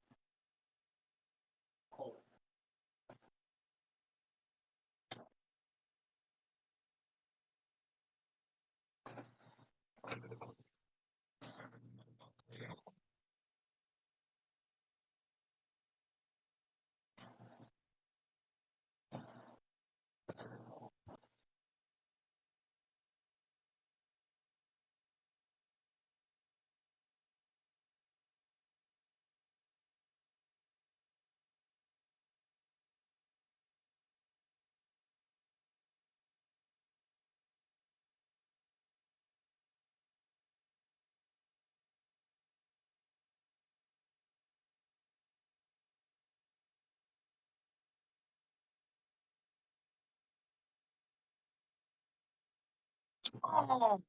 Oh,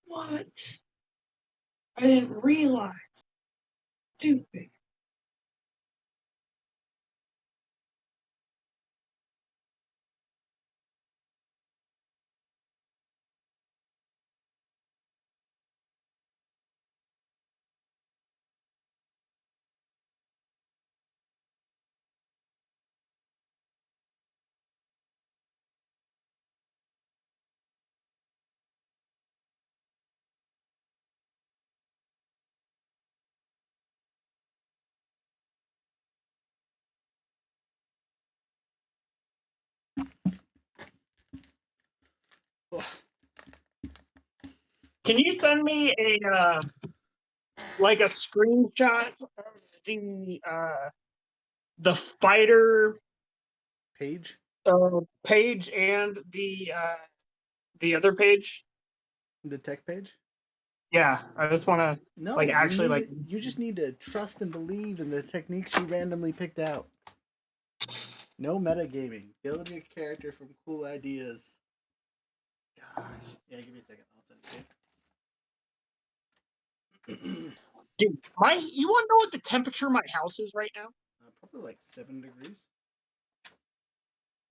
what? I didn't realize. Stupid. Can you send me a like a screenshot of the fighter Page. page and the other page? The tech page. Yeah, I just want to No, like actually like. you just need to trust and believe in the techniques you randomly picked out. No metagaming. Build your character from cool ideas. Gosh. Yeah, give me a second. I'll send it to you. Dude, you want to know what the temperature of my house is right now? Probably like 7 degrees.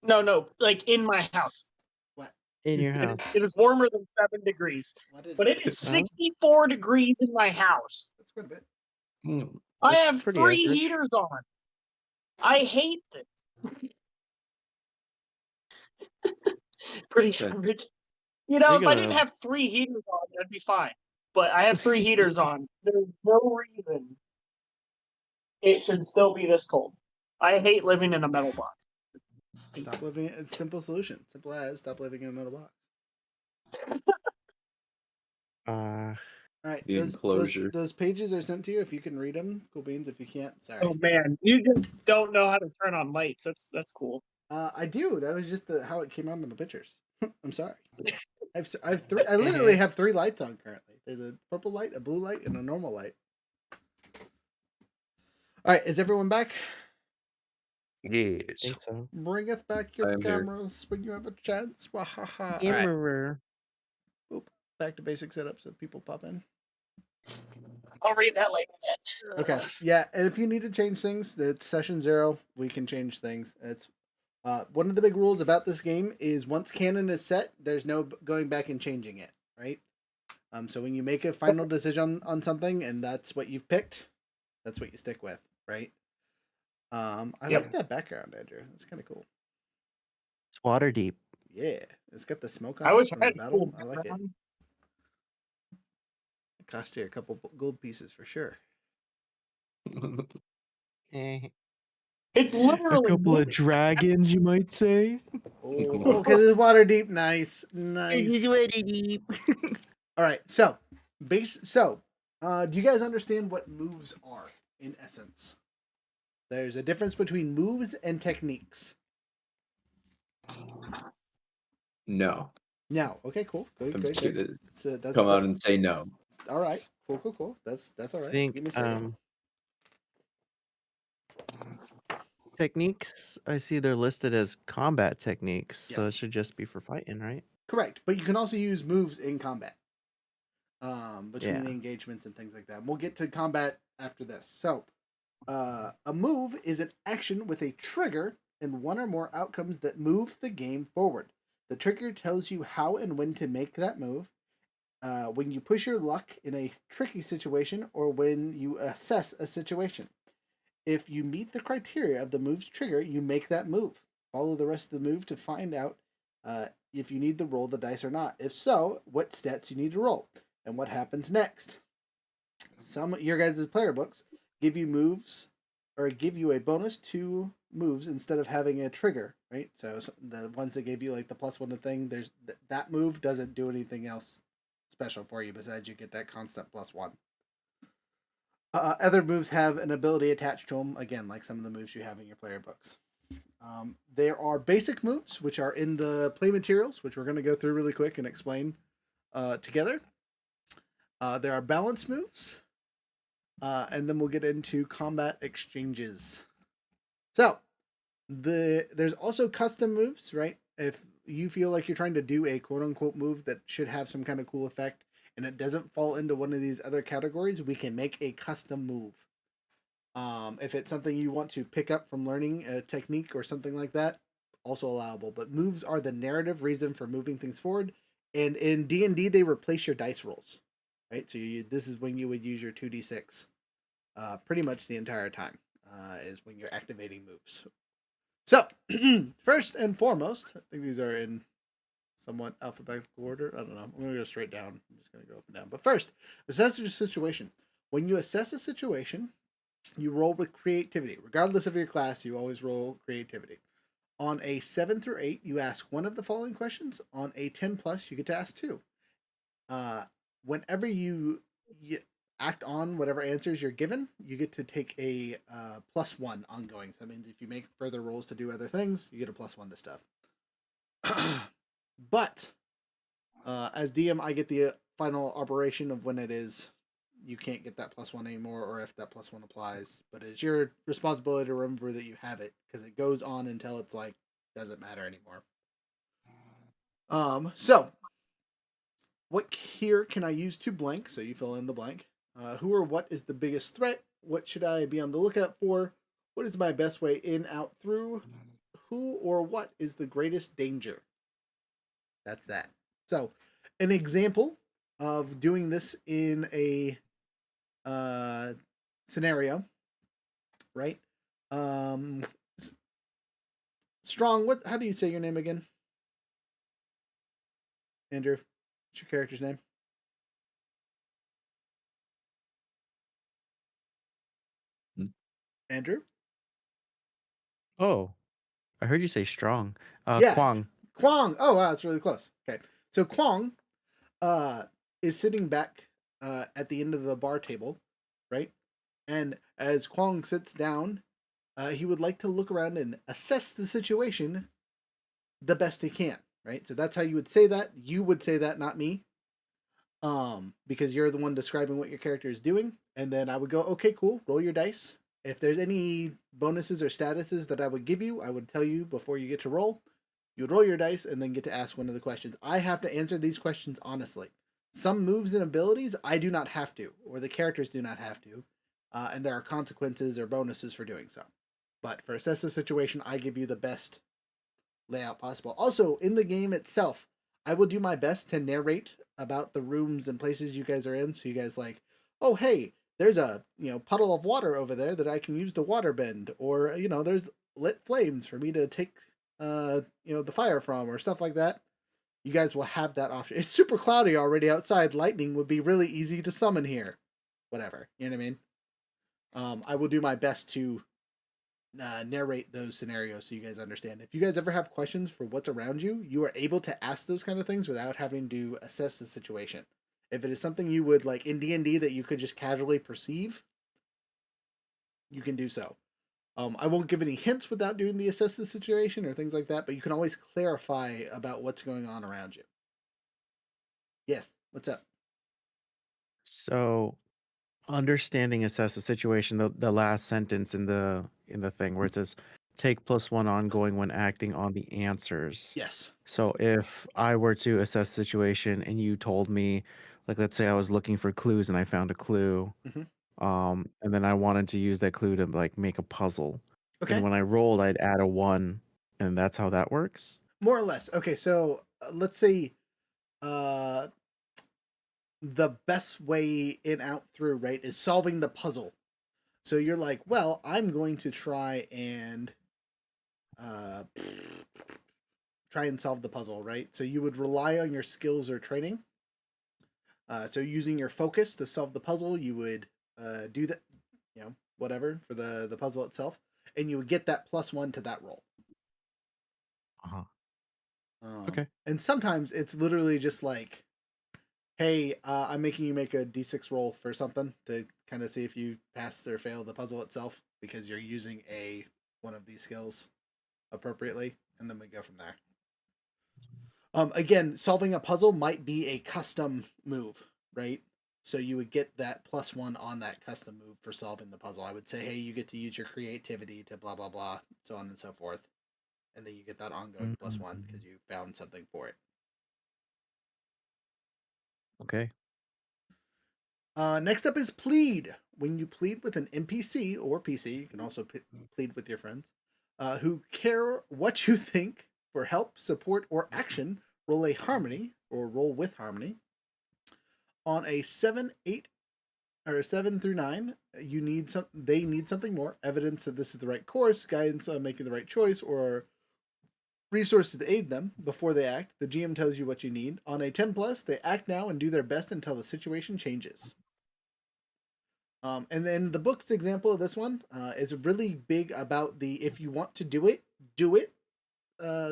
No, like in my house. What? In your house. It is warmer than 7 degrees, What is but it? it is Huh? 64 degrees in my house. That's quite a bit. I That's have pretty 3 average. heaters on. I hate this. Pretty Okay. average. You know, You're if I didn't gonna have 3 heaters on, that'd be fine. But I have 3 heaters on. There's no reason it should still be this cold. I hate living in a metal box. Stupid. Stop living. It's simple solution. Simple as stop living in a metal box. uh All right, The enclosure. those pages are sent to you. If you can read them, cool beans. If you can't, sorry. Oh man, you just don't know how to turn on lights. That's cool. I do. That was just how it came out in the pictures. I'm sorry. I've three. I literally have 3 lights on currently. There's a purple light, a blue light, and a normal light. All right, is everyone back? Yes. think so. Bringeth back I your am here. cameras when you have a chance. Wahaha. All right, Emperor. back to basic setup so people pop in. I'll read that later. Okay, yeah, and if you need to change things, it's session 0. We can change things. It's one of the big rules about this game is once canon is set, there's no going back and changing it, right? So when you make a final decision on something and that's what you've picked, that's what you stick with, right? I like that background, Andrew. That's kind of cool. It's water deep. Yeah, it's got the smoke I on wish it from I the had a battle. cool I like it. background. It cost you a couple gold pieces for sure. It's A literally couple of moving. dragons, you might say. Oh, because it's water deep. Nice. deep. All right, so do you guys understand what moves are in essence? There's a difference between moves and techniques. No. No. Okay, cool. Good. I'm just gonna That's come out and say no. all right. Cool. That's all right. I think Give me a second. techniques, I see they're listed as combat techniques, so Yes. it should just be for fighting, right? Correct, but you can also use moves in combat. Between Yeah. engagements and things like that. And we'll get to combat after this. So, a move is an action with a trigger and one or more outcomes that move the game forward. The trigger tells you how and when to make that move. When you push your luck in a tricky situation or when you assess a situation. If you meet the criteria of the move's trigger, you make that move. Follow the rest of the move to find out if you need to roll the dice or not. If so, what stats you need to roll and what happens next. Some of your guys' player books give you moves or give you a bonus to moves instead of having a trigger, right? So the ones that gave you like the +1 to thing, there's that move doesn't do anything else special for you besides you get that constant +1. Other moves have an ability attached to them, again, like some of the moves you have in your player books. There are basic moves, which are in the play materials, which we're going to go through really quick and explain together. There are balance moves, and then we'll get into combat exchanges. So, there's also custom moves, right? If you feel like you're trying to do a quote-unquote move that should have some kind of cool effect, and it doesn't fall into one of these other categories, we can make a custom move. If it's something you want to pick up from learning a technique or something like that, also allowable. But moves are the narrative reason for moving things forward. And in D&D, they replace your dice rolls, right? So this is when you would use your 2d6 pretty much the entire time is when you're activating moves. So, first and foremost, I think these are in somewhat alphabetical order. I don't know. I'm going to go straight down. I'm just going to go up and down. But first, assess your situation. When you assess a situation, you roll with creativity. Regardless of your class, you always roll creativity. On a 7 through 8, you ask one of the following questions. On a 10+, you get to ask 2. whenever you act on whatever answers you're given, you get to take a +1 ongoing. So that means if you make further rolls to do other things, you get a +1 to stuff. But as DM, I get the final operation of when it is you can't get that +1 anymore, or if that +1 applies. But it's your responsibility to remember that you have it, because it goes on until it's like doesn't matter anymore. So what here can I use to blank? So you fill in the blank. Who or what is the biggest threat? What should I be on the lookout for? What is my best way in, out, through? Who or what is the greatest danger? That's that. So, an example of doing this in a scenario, right? Strong. How do you say your name again? Andrew, what's your character's name? Andrew? Oh, I heard you say strong. Yeah. Kwang. Kwang. Oh, wow, that's really close. Okay. So Kwang is sitting back at the end of the bar table, right? And as Kwang sits down, he would like to look around and assess the situation the best he can, right? So that's how you would say that. You would say that, not me. Because you're the one describing what your character is doing. And then I would go, okay, cool, roll your dice. If there's any bonuses or statuses that I would give you, I would tell you before you get to roll. You would roll your dice and then get to ask one of the questions. I have to answer these questions honestly. Some moves and abilities I do not have to, or the characters do not have to. And there are consequences or bonuses for doing so. But for assess the situation, I give you the best layout possible. Also, in the game itself, I will do my best to narrate about the rooms and places you guys are in, so you guys like, oh hey, there's a puddle of water over there that I can use to water bend, or there's lit flames for me to take the fire from, or stuff like that. You guys will have that option. It's super cloudy already outside. Lightning would be really easy to summon here. Whatever, you know what I mean? I will do my best to narrate those scenarios so you guys understand. If you guys ever have questions for what's around you, you are able to ask those kind of things without having to assess the situation. If it is something you would like in D&D that you could just casually perceive, you can do so. I won't give any hints without doing the assess the situation or things like that, but you can always clarify about what's going on around you. Yes, what's up? So, understanding assess the situation. The last sentence in the thing where it says take +1 ongoing when acting on the answers. Yes. So if I were to assess the situation and you told me, like, let's say I was looking for clues and I found a clue, Mhm. and then I wanted to use that clue to like make a puzzle. Okay. And when I rolled, I'd add a 1, and that's how that works. More or less. Okay, so let's say the best way in, out, through, right, is solving the puzzle. So you're like, well, I'm going to try and solve the puzzle, right? So you would rely on your skills or training. So using your focus to solve the puzzle, you would do that, whatever for the puzzle itself, and you would get that +1 to that roll. Uh-huh. Okay. And sometimes it's literally just like, hey, I'm making you make a d6 roll for something to kind of see if you pass or fail the puzzle itself, because you're using one of these skills appropriately, and then we go from there. Again, solving a puzzle might be a custom move, right? So you would get that +1 on that custom move for solving the puzzle. I would say, hey, you get to use your creativity to blah, blah, blah, so on and so forth. And then you get that ongoing +1 because you found something for it. Okay. Next up is plead. When you plead with an NPC or PC, you can also plead with your friends who care what you think for help, support, or action. Roll a harmony or roll with harmony. On a 7, 8, or 7 through 9, they need something more: evidence that this is the right course, guidance on making the right choice, or resources to aid them before they act. The GM tells you what you need. On a 10+, they act now and do their best until the situation changes. And then the book's example of this one is really big about the if you want to do it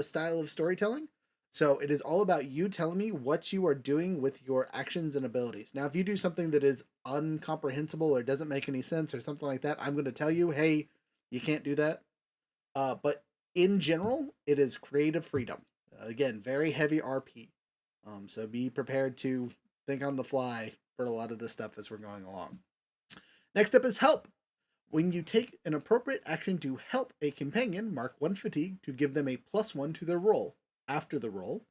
style of storytelling. So it is all about you telling me what you are doing with your actions and abilities. Now, if you do something that is incomprehensible or doesn't make any sense or something like that, I'm going to tell you, hey, you can't do that. But in general, it is creative freedom. Again, very heavy RP. So be prepared to think on the fly for a lot of this stuff as we're going along. Next up is help. When you take an appropriate action to help a companion, mark 1 fatigue to give them a +1 to their roll. After the roll,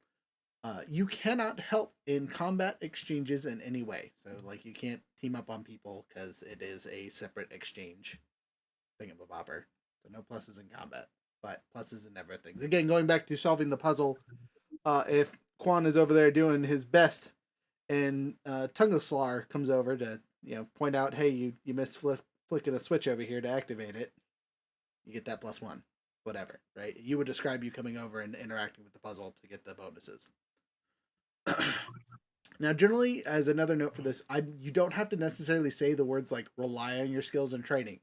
you cannot help in combat exchanges in any way. So, like, you can't team up on people because it is a separate exchange thingamabobber. So, no pluses in combat, but pluses in everything. Again, going back to solving the puzzle, if Quan is over there doing his best and Tungaslar comes over to point out, hey, you missed flicking a switch over here to activate it, you get that +1, whatever, right? You would describe you coming over and interacting with the puzzle to get the bonuses. Now, generally, as another note for this, you don't have to necessarily say the words like rely on your skills and training.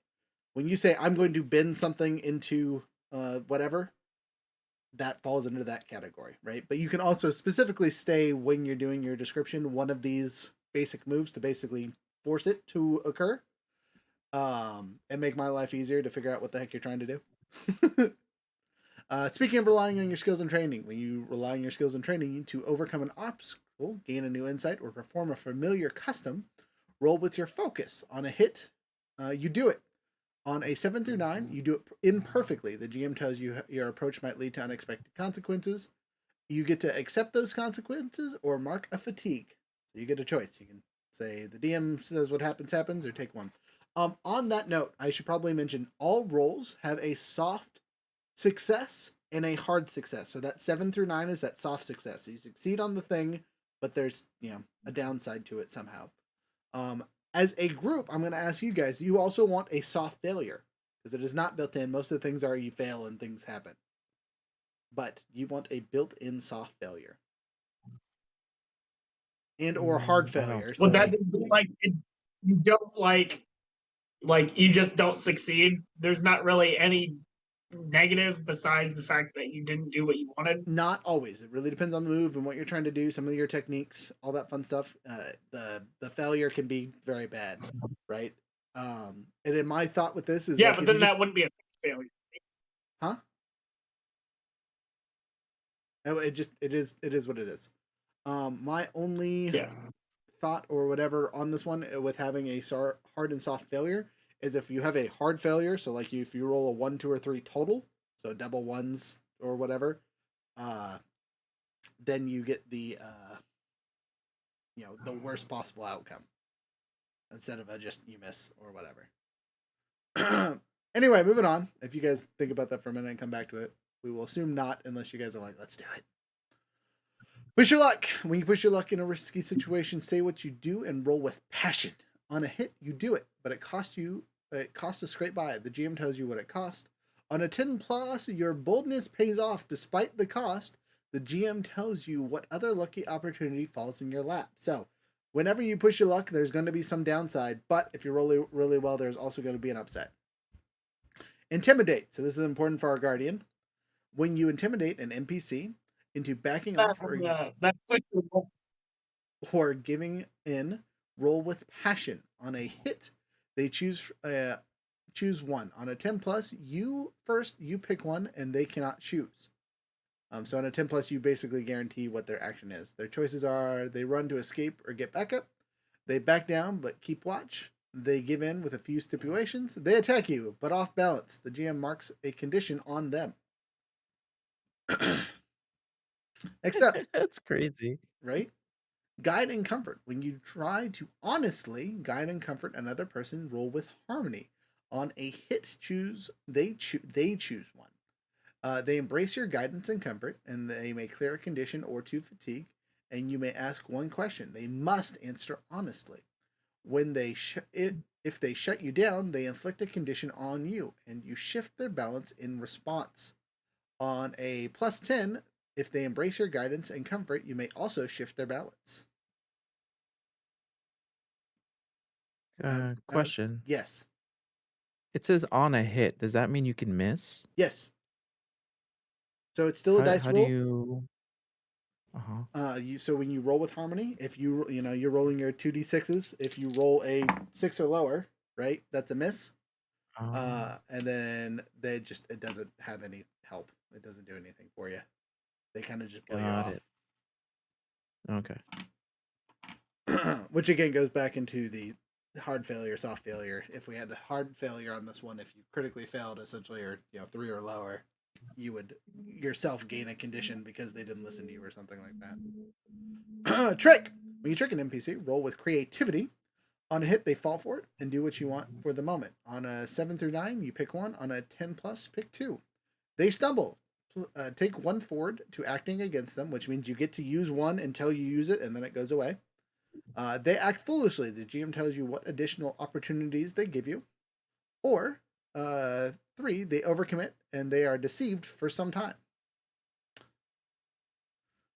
When you say I'm going to bend something into whatever, that falls into that category, right? But you can also specifically stay when you're doing your description one of these basic moves to basically force it to occur, and make my life easier to figure out what the heck you're trying to do. Speaking of relying on your skills and training, when you rely on your skills and training to overcome an obstacle, gain a new insight, or perform a familiar custom, roll with your focus. On a hit, you do it. On a 7 through 9, you do it imperfectly. The GM tells you your approach might lead to unexpected consequences. You get to accept those consequences or mark a fatigue. So you get a choice. You can say the DM says what happens, or take one. On that note, I should probably mention all rolls have a soft success and a hard success. So that 7 through 9 is that soft success. So you succeed on the thing, but there's a downside to it somehow. As a group, I'm going to ask you guys, you also want a soft failure, because it is not built in. Most of the things are you fail and things happen. But you want a built-in soft failure. And or hard failure. Well, that like you don't like you just don't succeed. There's not really any negative besides the fact that you didn't do what you wanted. Not always. It really depends on the move and what you're trying to do, some of your techniques, all that fun stuff. The failure can be very bad, right? And in my thought with this is but then that wouldn't be a failure. Huh? It is what it is. My only thought or whatever on this one with having a hard and soft failure is if you have a hard failure, so like if you roll a 1, 2, or 3 total, so double ones or whatever, then you get the the worst possible outcome instead of a just you miss or whatever. Anyway, moving on. If you guys think about that for a minute and come back to it, we will assume not, unless you guys are like, let's do it. Push your luck. When you push your luck in a risky situation, say what you do and roll with passion. On a hit, you do it, but it costs a scrape by. The GM tells you what it costs. On a 10+, your boldness pays off despite the cost. The GM tells you what other lucky opportunity falls in your lap. So, whenever you push your luck, there's going to be some downside, but if you roll really well, there's also going to be an upset. Intimidate. So this is important for our guardian. When you intimidate an NPC into backing off or giving in, roll with passion. On a hit, they choose 1. On a 10+, you pick one and they cannot choose. So on a 10+, you basically guarantee what their action is. Their choices are they run to escape or get back up. They back down but keep watch. They give in with a few stipulations. They attack you, but off balance. The GM marks a condition on them. Next up. That's crazy. Right? Guide and comfort. When you try to honestly guide and comfort another person, roll with harmony. On a hit, they choose one. They embrace your guidance and comfort, and they may clear a condition or 2 fatigue, and you may ask one question. They must answer honestly. When if they shut you down, they inflict a condition on you, and you shift their balance in response. On a +10, if they embrace your guidance and comfort, you may also shift their balance. Question. Yes. It says on a hit. Does that mean you can miss? Yes. So it's still a dice roll. So when you roll with Harmony, if you're rolling your 2d6s, if you roll a 6 or lower, right, that's a miss. And then it doesn't have any help. It doesn't do anything for you. They kind of just blow you Got off. it. Okay. Which again goes back into the hard failure, soft failure. If we had a hard failure on this one, if you critically failed essentially, or 3 or lower, you would yourself gain a condition because they didn't listen to you or something like that. Trick. When you trick an NPC, roll with creativity. On a hit, they fall for it and do what you want for the moment. On a 7 through 9, you pick one. On a 10 plus, pick 2. They stumble. Take 1 forward to acting against them, which means you get to use 1 until you use it, and then it goes away. They act foolishly. The GM tells you what additional opportunities they give you. Or 3, they overcommit and they are deceived for some time.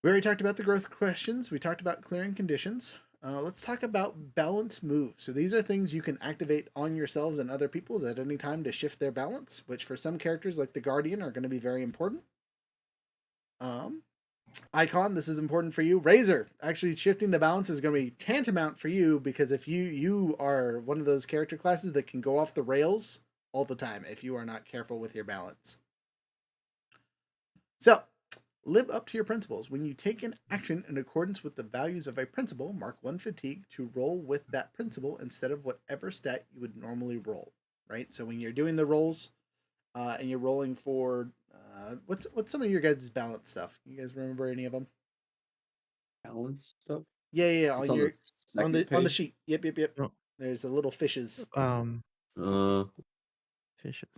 We already talked about the growth questions. We talked about clearing conditions. Let's talk about balance moves. So these are things you can activate on yourselves and other people's at any time to shift their balance, which for some characters like the Guardian are going to be very important. Icon, this is important for you. Razor, actually shifting the balance is going to be tantamount for you, because if you are one of those character classes that can go off the rails all the time if you are not careful with your balance. So, live up to your principles. When you take an action in accordance with the values of a principle, mark 1 fatigue to roll with that principle instead of whatever stat you would normally roll, right? So when you're doing the rolls and you're rolling for what's some of your guys' balance stuff? You guys remember any of them? Balance stuff? Yeah. It's On the page? sheet. Yep. Oh. There's a little fishes. Fishes.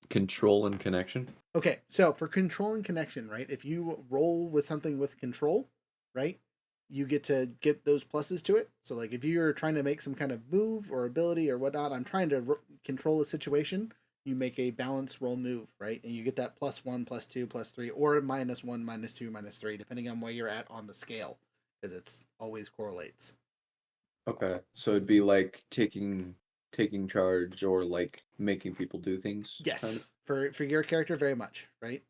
Control and connection. Okay, so for control and connection, right? If you roll with something with control, right, you get to get those pluses to it. So like if you're trying to make some kind of move or ability or whatnot, I'm trying to control a situation, you make a balance roll move, right? And you get that +1, +2, +3, or -1, -2, -3, depending on where you're at on the scale, because it's always correlates. Okay, so it'd be like taking charge or like making people do things. Yes, kind of? for your character, very much, right?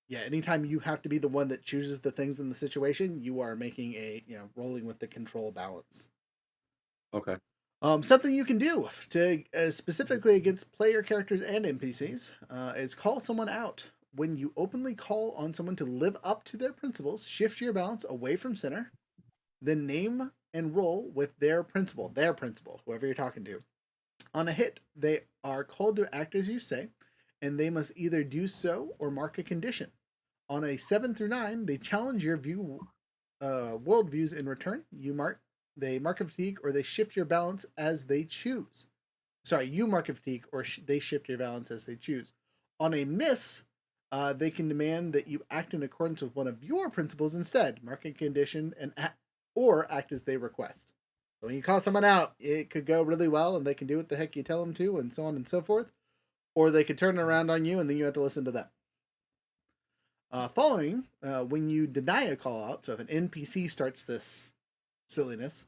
Yeah, anytime you have to be the one that chooses the things in the situation, you are making a rolling with the control balance. Okay. Something you can do to specifically against player characters and NPCs is call someone out. When you openly call on someone to live up to their principles, shift your balance away from center, then name and roll with their principle, whoever you're talking to. On a hit, they are called to act as you say, and they must either do so or mark a condition. On a 7 through 9, they challenge your worldviews in return. They mark a fatigue, or they shift your balance as they choose. Sorry, you mark a fatigue, or they shift your balance as they choose. On a miss, they can demand that you act in accordance with one of your principles instead, mark a condition, or act as they request. So when you call someone out, it could go really well, and they can do what the heck you tell them to, and so on and so forth. Or they could turn it around on you, and then you have to listen to them. Following, when you deny a call out, so if an NPC starts this silliness,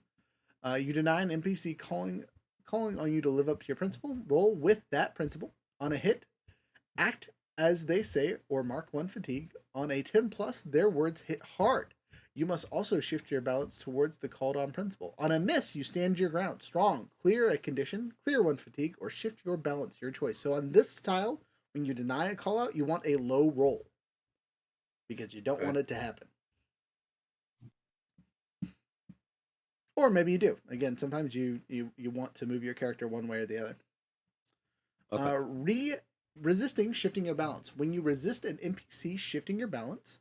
you deny an NPC calling on you to live up to your principle, roll with that principle. On a hit, act as they say or mark 1 fatigue. On a 10 plus, their words hit hard. You must also shift your balance towards the called on principle. On a miss, you stand your ground, strong, clear a condition, clear 1 fatigue, or shift your balance, your choice. So on this style, when you deny a call out, you want a low roll, because you don't want it to happen. Or maybe you do. Again, sometimes you want to move your character one way or the other. Okay. Resisting shifting your balance. When you resist an NPC shifting your balance,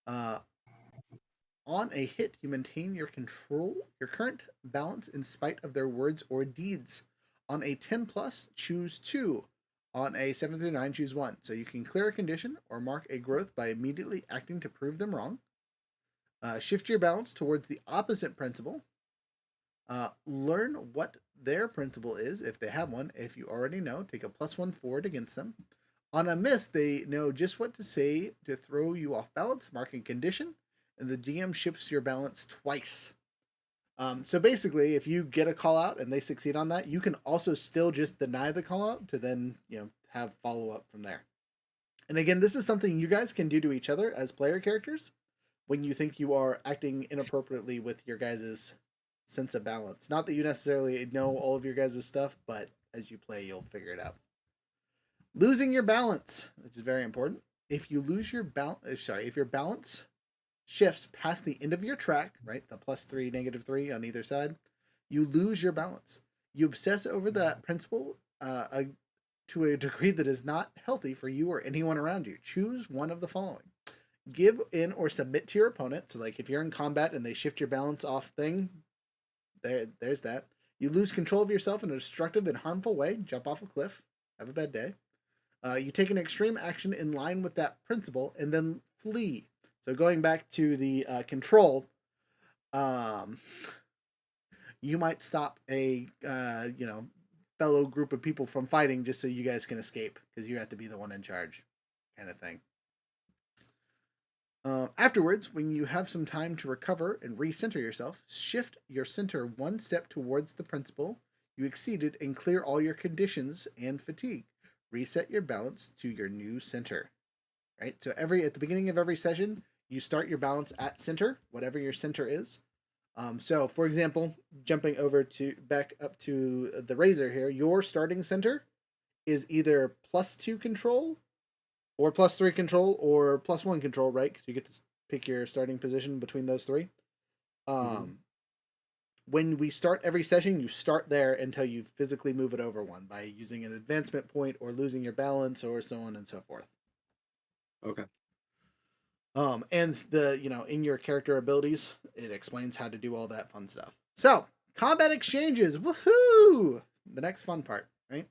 on a hit, you maintain your current balance in spite of their words or deeds. On a 10 plus, choose 2. On a 7 through 9, choose 1. So you can clear a condition or mark a growth by immediately acting to prove them wrong. Shift your balance towards the opposite principle. Learn what their principle is, if they have one. If you already know, take a +1 forward against them. On a miss, they know just what to say to throw you off balance, marking condition, and the GM shifts your balance twice. So basically, if you get a call out and they succeed on that, you can also still just deny the call out to then have follow up from there. And again, this is something you guys can do to each other as player characters when you think you are acting inappropriately with your guys' sense of balance. Not that you necessarily know all of your guys' stuff, but as you play, you'll figure it out. Losing your balance, which is very important. If you lose your if your balance shifts past the end of your track, right, the +3, -3 on either side, you lose your balance. You obsess over that principle to a degree that is not healthy for you or anyone around you. Choose one of the following. Give in or submit to your opponent. So like if you're in combat and they shift your balance off thing, there's that. You lose control of yourself in a destructive and harmful way. Jump off a cliff. Have a bad day. You take an extreme action in line with that principle and then flee. So going back to the control, you might stop a fellow group of people from fighting just so you guys can escape because you have to be the one in charge, kind of thing. Afterwards, when you have some time to recover and recenter yourself, shift your center one step towards the principle you exceeded and clear all your conditions and fatigue. Reset your balance to your new center. Right? So at the beginning of every session, you start your balance at center, whatever your center is. So, for example, jumping back up to the Razor here, your starting center is either +2 control, or +3 control, or +1 control, right? Because you get to pick your starting position between those three. When we start every session, you start there until you physically move it over one by using an advancement point or losing your balance or so on and so forth. Okay. And in your character abilities, it explains how to do all that fun stuff. So, combat exchanges, woohoo! The next fun part, right?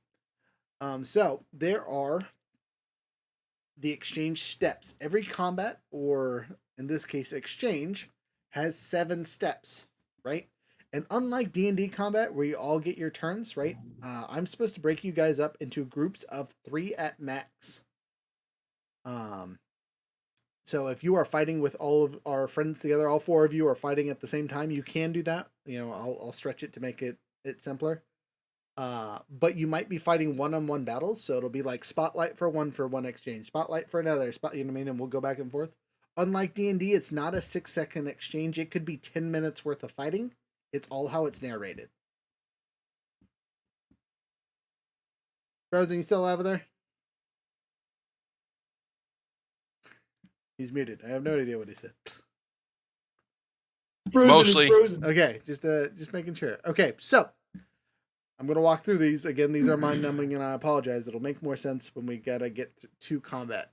So there are the exchange steps. Every combat, or in this case, exchange, has 7 steps, right? And unlike D&D combat, where you all get your turns, right? I'm supposed to break you guys up into groups of 3 at max. So if you are fighting with all of our friends together, all 4 of you are fighting at the same time, you can do that. I'll stretch it to make it simpler. But you might be fighting one-on-one battles, so it'll be like spotlight for one exchange, spotlight for another, you know what I mean? And we'll go back and forth. Unlike D&D, it's not a 6-second exchange. It could be 10 minutes worth of fighting. It's all how it's narrated. Frozen, you still over there? He's muted. I have no idea what he said. Mostly. Okay, just making sure. Okay, so I'm going to walk through these. Again, these are mind-numbing, and I apologize. It'll make more sense when we got to get to combat.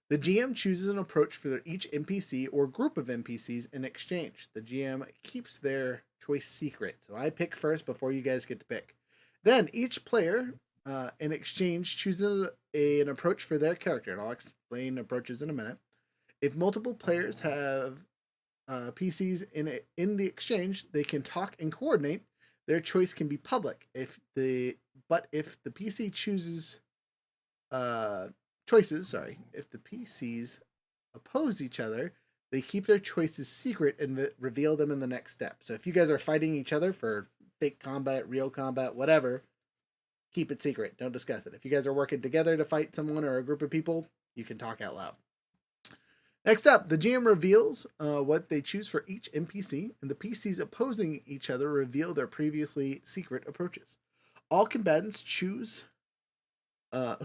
The GM chooses an approach for each NPC or group of NPCs in exchange. The GM keeps their choice secret. So I pick first before you guys get to pick. Then each player in exchange chooses an approach for their character. And I'll explain approaches in a minute. If multiple players have PCs in the exchange, they can talk and coordinate. Their choice can be public. If the PC chooses if the PCs oppose each other, they keep their choices secret and reveal them in the next step. So if you guys are fighting each other for fake combat, real combat, whatever, keep it secret. Don't discuss it. If you guys are working together to fight someone or a group of people, you can talk out loud. Next up, the GM reveals what they choose for each NPC, and the PCs opposing each other reveal their previously secret approaches. All combatants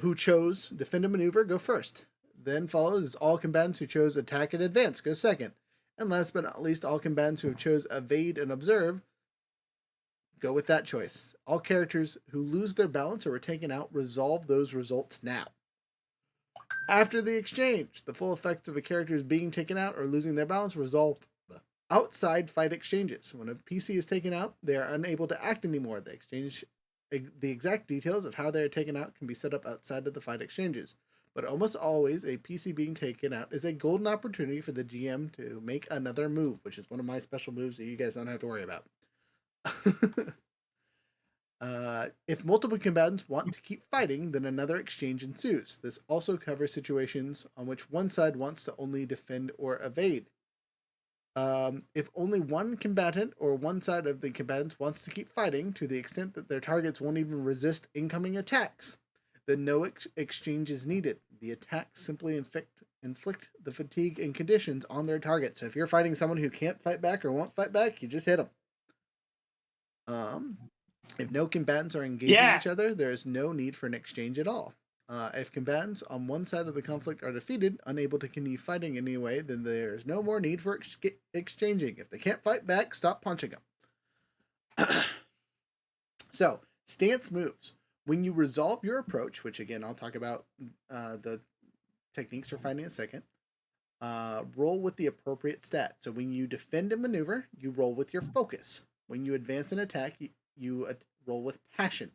who chose defend and maneuver go first. Then follows is all combatants who chose attack and advance go second. And last but not least, all combatants who have chose evade and observe go with that choice. All characters who lose their balance or are taken out resolve those results now. After the exchange, the full effects of a character's being taken out or losing their balance resolve outside fight exchanges. When a PC is taken out, they are unable to act anymore. The exact details of how they are taken out can be set up outside of the fight exchanges. But almost always, a PC being taken out is a golden opportunity for the GM to make another move, which is one of my special moves that you guys don't have to worry about. If multiple combatants want to keep fighting, then another exchange ensues. This also covers situations on which one side wants to only defend or evade. If only one combatant or one side of the combatants wants to keep fighting to the extent that their targets won't even resist incoming attacks, then no exchange is needed. The attacks simply inflict the fatigue and conditions on their target. So if you're fighting someone who can't fight back or won't fight back, you just hit them. If no combatants are engaging each other, there is no need for an exchange at all. If combatants on one side of the conflict are defeated, unable to continue fighting anyway, then there is no more need for exchanging. If they can't fight back, stop punching them. So, stance moves. When you resolve your approach, which again I'll talk about the techniques for fighting in a second, roll with the appropriate stat. So when you defend and maneuver, you roll with your focus. When you advance and attack, you roll with passion.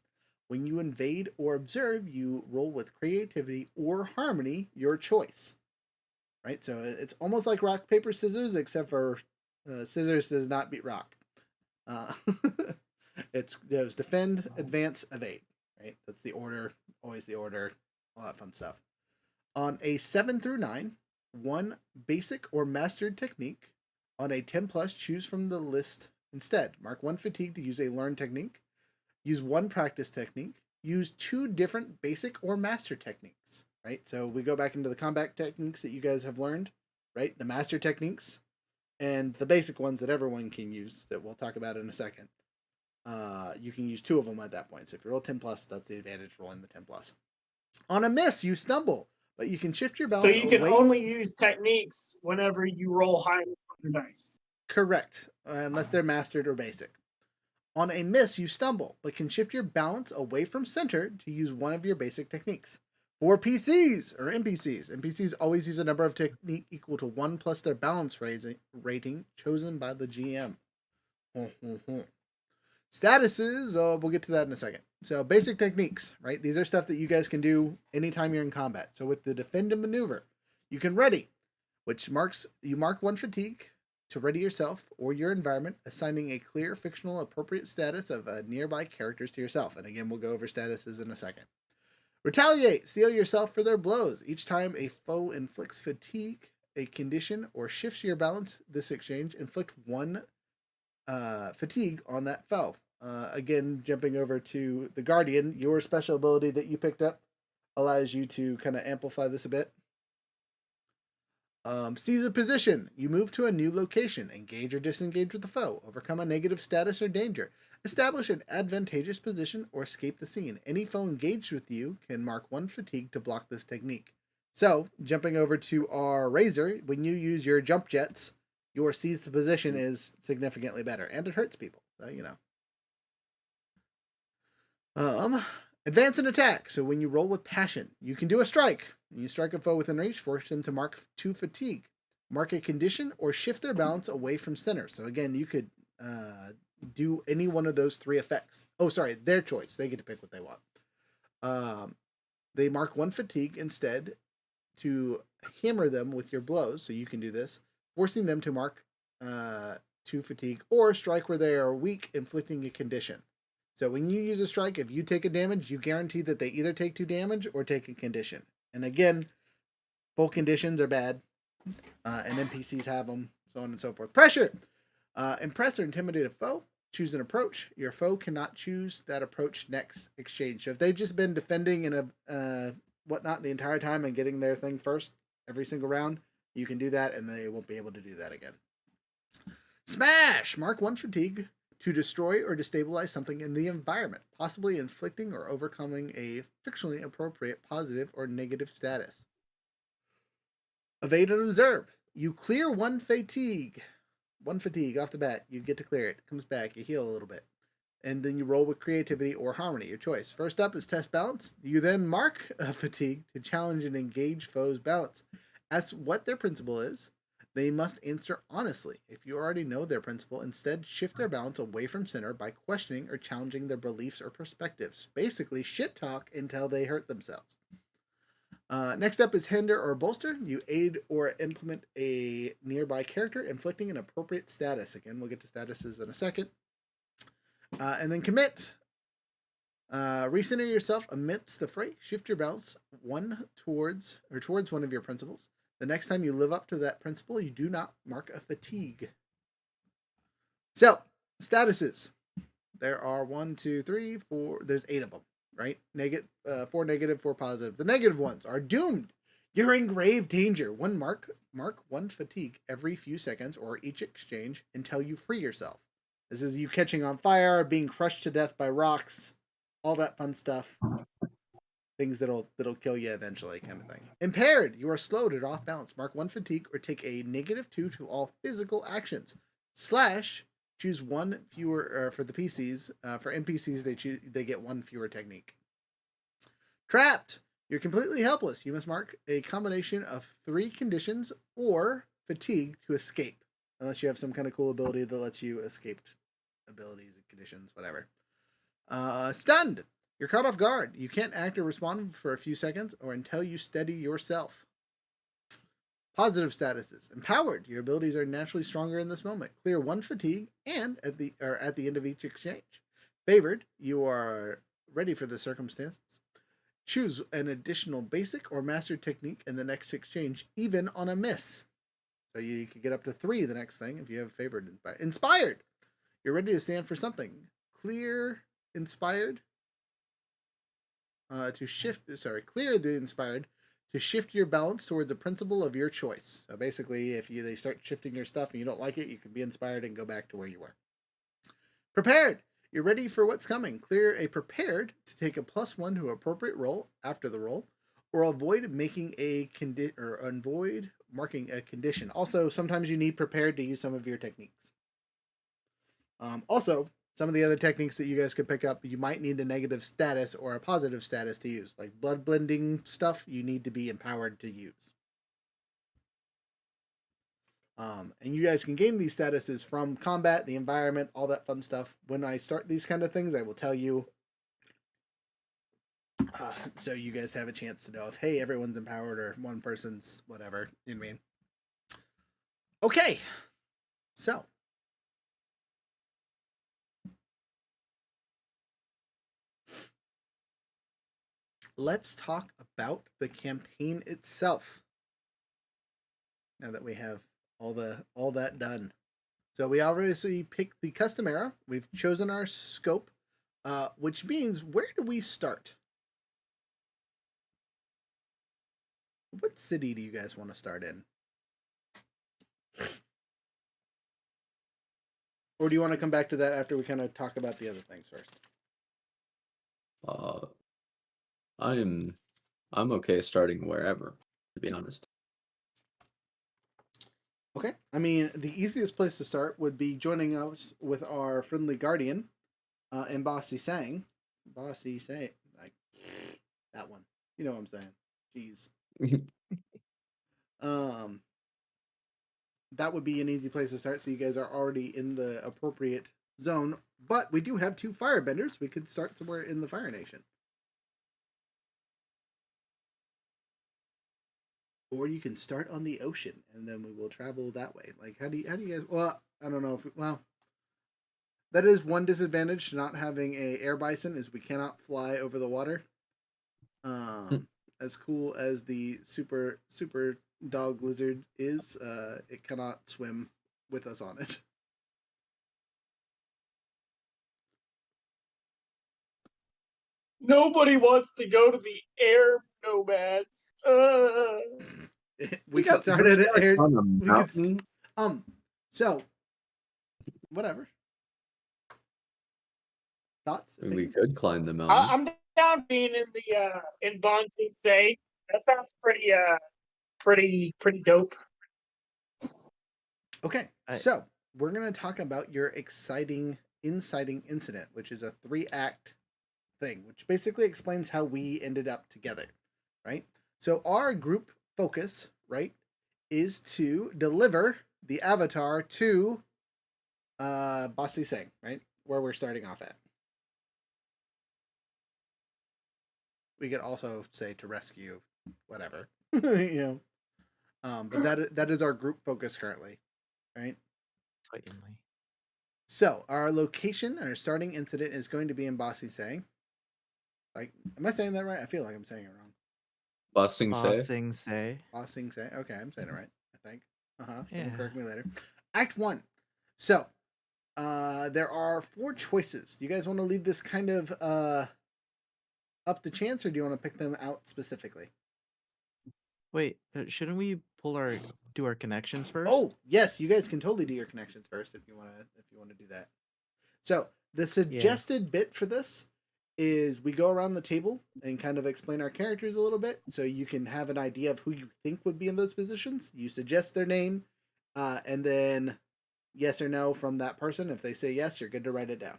When you invade or observe, you roll with creativity or harmony, your choice. Right? So it's almost like rock, paper, scissors, except for scissors does not beat rock. There's defend, advance, evade. Right? That's the order, always the order, all that fun stuff. On a 7 through 9, one basic or mastered technique. On a 10 plus, choose from the list instead. Mark 1 fatigue to use a learned technique. Use 1 practice technique. Use 2 different basic or master techniques. Right? So we go back into the combat techniques that you guys have learned. Right? The master techniques and the basic ones that everyone can use that we'll talk about in a second. You can use 2 of them at that point. So if you roll 10 plus, that's the advantage rolling the 10 plus. On a miss, you stumble, but you can shift your balance. So you can only use techniques whenever you roll high on your dice. Correct, unless they're mastered or basic. On a miss, you stumble, but can shift your balance away from center to use one of your basic techniques. For PCs or NPCs, NPCs always use a number of technique equal to 1 plus their balance rating chosen by the GM. Statuses, we'll get to that in a second. So basic techniques, right? These are stuff that you guys can do anytime you're in combat. So with the defend and maneuver, you can ready, which you mark 1 fatigue to ready yourself or your environment, assigning a clear fictional appropriate status of nearby characters to yourself. And again, we'll go over statuses in a second. Retaliate, steel yourself for their blows. Each time a foe inflicts fatigue, a condition, or shifts your balance, this exchange, inflict 1 fatigue on that foe. Again, jumping over to the Guardian, your special ability that you picked up allows you to kind of amplify this a bit. Seize a position. You move to a new location, engage or disengage with the foe, overcome a negative status or danger, establish an advantageous position, or escape the scene. Any foe engaged with you can mark 1 fatigue to block this technique. So, jumping over to our Razor, when you use your jump jets, your seize the position is significantly better, and it hurts people. So, you know. Advance and attack. So when you roll with passion, you can do a strike. When you strike a foe within reach, force them to mark 2 fatigue. Mark a condition or shift their balance away from center. So again, you could do any one of those 3 effects. Oh, sorry, their choice. They get to pick what they want. They mark 1 fatigue instead to hammer them with your blows. So you can do this, forcing them to mark 2 fatigue or strike where they are weak, inflicting a condition. So when you use a strike, if you take a damage, you guarantee that they either take 2 damage or take a condition. And again, full conditions are bad, and NPCs have them, so on and so forth. Pressure! Impress or intimidate a foe. Choose an approach. Your foe cannot choose that approach next exchange. So if they've just been defending and whatnot the entire time and getting their thing first every single round, you can do that, and they won't be able to do that again. Smash! Mark 1 fatigue to destroy or destabilize something in the environment, possibly inflicting or overcoming a fictionally appropriate positive or negative status. Evade and observe. You clear 1 fatigue. 1 fatigue off the bat. You get to clear it. It comes back. You heal a little bit. And then you roll with creativity or harmony, your choice. First up is test balance. You then mark a fatigue to challenge and engage foe's balance. That's what their principle is. They must answer honestly. If you already know their principle, instead shift their balance away from center by questioning or challenging their beliefs or perspectives. Basically, shit talk until they hurt themselves. Next up is hinder or bolster. You aid or implement a nearby character, inflicting an appropriate status. Again, we'll get to statuses in a second. And then commit. Recenter yourself amidst the fray. Shift your balance towards one of your principles. The next time you live up to that principle, you do not mark a fatigue. So, statuses. There are 1, 2, 3, 4. There's 8 of them. right? 4 negative, 4 positive. The negative ones are doomed. You're in grave danger. Mark 1 fatigue every few seconds or each exchange until you free yourself. This is you catching on fire, being crushed to death by rocks, all that fun stuff. Things that'll kill you eventually, kind of thing. Impaired. You are slowed or off balance. Mark 1 fatigue or take a -2 to all physical actions. / choose 1 fewer for the PCs. For NPCs, they get 1 fewer technique. Trapped. You're completely helpless. You must mark a combination of 3 conditions or fatigue to escape. Unless you have some kind of cool ability that lets you escape abilities and conditions, whatever. Stunned. You're caught off guard. You can't act or respond for a few seconds or until you steady yourself. Positive statuses. Empowered. Your abilities are naturally stronger in this moment. Clear 1 fatigue and at the end of each exchange. Favored. You are ready for the circumstances. Choose an additional basic or master technique in the next exchange, even on a miss. So you could get up to 3 the next thing if you have favored. Inspired. You're ready to stand for something. Clear inspired. Clear the inspired to shift your balance towards a principle of your choice. So basically, if they start shifting your stuff and you don't like it, you can be inspired and go back to where you were. Prepared. You're ready for what's coming. Clear a prepared to take a +1 to appropriate roll after the roll, or avoid marking a condition. Also, sometimes you need prepared to use some of your techniques. Also, some of the other techniques that you guys could pick up, you might need a negative status or a positive status to use. Like blood blending stuff, you need to be empowered to use. And you guys can gain these statuses from combat, the environment, all that fun stuff. When I start these kind of things, I will tell you. So you guys have a chance to know if, hey, everyone's empowered or one person's whatever. You know what I mean? Okay. So. Let's talk about the campaign itself. Now that we have all that done. So we obviously picked the custom era. We've chosen our scope, which means where do we start? What city do you guys want to start in? Or do you want to come back to that after we kind of talk about the other things first? I'm okay starting wherever, to be honest. Okay. I mean, the easiest place to start would be joining us with our friendly guardian, in Bossy Sang. Bossy Sang. Like, that one. You know what I'm saying. Jeez. That would be an easy place to start, so you guys are already in the appropriate zone. But we do have 2 firebenders. We could start somewhere in the Fire Nation. Or you can start on the ocean, and then we will travel that way. Like, how do you guys? Well, I don't know if that is one disadvantage to not having a air bison is we cannot fly over the water. As cool as the super dog lizard is, it cannot swim with us on it. Nobody wants to go to the air nomads. We can start at an air. Mountain. So, whatever. Thoughts? We could climb the mountain. I'm down being in the in Bon Say. That sounds pretty dope. Okay, so we're gonna talk about your exciting inciting incident, which is a 3-act thing, which basically explains how we ended up together, right? So our group focus, right, is to deliver the avatar to Bossy Sang, right, where we're starting off at. We could also say to rescue, whatever, you know. But that is our group focus currently, right? Certainly. So our location, our starting incident is going to be in Bossy Sang. Like, am I saying that right? I feel like I'm saying it wrong. Bossing Say. Bossing Say. Okay, I'm saying it right, I think. Someone Yeah. correct me later. Act 1. So, there are 4 choices. Do you guys want to leave this kind of up to chance, or do you want to pick them out specifically? Wait, shouldn't we do our connections first? Oh, yes, you guys can totally do your connections first if you want to do that. So the suggested bit for this is we go around the table and kind of explain our characters a little bit, so you can have an idea of who you think would be in those positions. You suggest their name, and then yes or no from that person. If they say yes, you're good to write it down.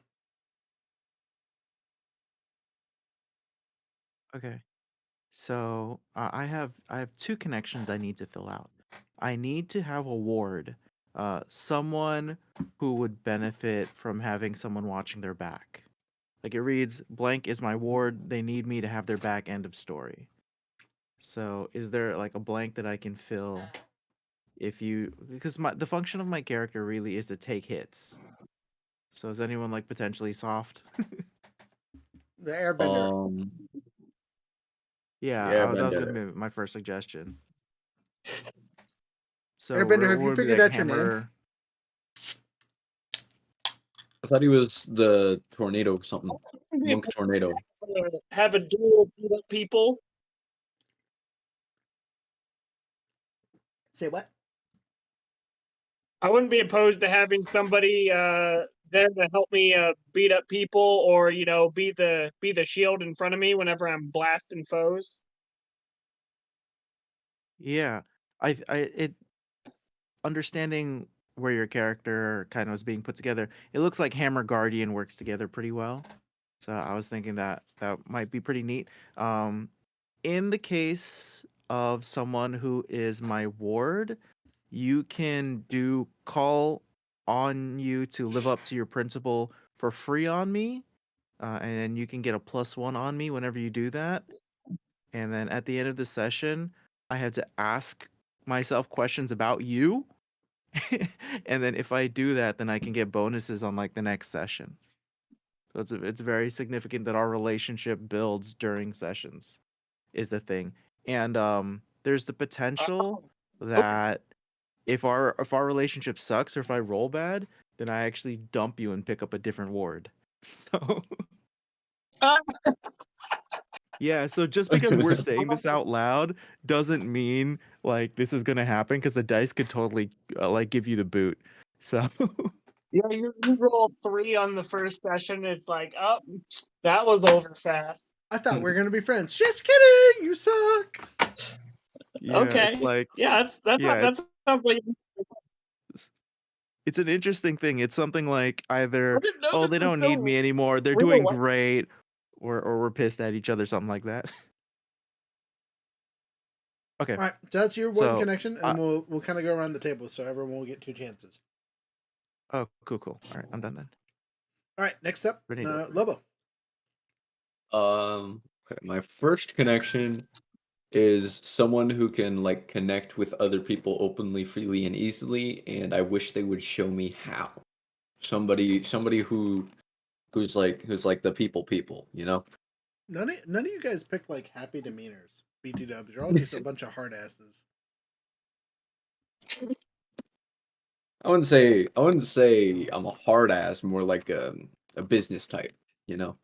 Okay. So I have two connections I need to fill out. I need to have a ward, someone who would benefit from having someone watching their back. Like it reads, blank is my ward. They need me to have their back. End of story. So is there like a blank that I can fill because the function of my character really is to take hits. So is anyone like potentially soft? The airbender. Yeah, that was gonna be my first suggestion. So Airbender, have you would be figured like out your name? hammer. I thought he was the tornado something. Monk tornado. Have a duel beat up people. Say what? I wouldn't be opposed to having somebody there to help me beat up people, or be the shield in front of me whenever I'm blasting foes. Yeah, it understanding where your character kind of was being put together. It looks like Hammer Guardian works together pretty well. So I was thinking that might be pretty neat. In the case of someone who is my ward, you can do call on you to live up to your principle for free on me, and you can get a +1 on me whenever you do that. And then at the end of the session, I had to ask myself questions about you. And then if I do that, then I can get bonuses on like the next session. So it's very significant that our relationship builds during sessions is the thing. And there's the potential that if our relationship sucks or if I roll bad, then I actually dump you and pick up a different ward. So yeah, so just because we're saying this out loud doesn't mean like this is gonna happen because the dice could totally like give you the boot. So Yeah, you roll 3 on the first session. It's like, oh, that was over fast. I thought we were gonna be friends. Just kidding. You suck. yeah, Okay. it's like Yeah, that sounds like. It's an interesting thing. It's something like either, I didn't know oh, this they was don't so need me anymore, they're real. doing great, or we're pissed at each other, something like that. Okay. All right, so that's your one So, connection, and we'll kind of go around the table so everyone will get 2 chances. Oh, cool. All right, I'm done then. All right, next up, Renee, Lobo. My first connection is someone who can like connect with other people openly, freely, and easily, and I wish they would show me how. Somebody who's like the people, you know? None of you guys picked like happy demeanors. BT dubs. You're all just a bunch of hard asses. I wouldn't say I'm a hard ass, more like a business type, you know?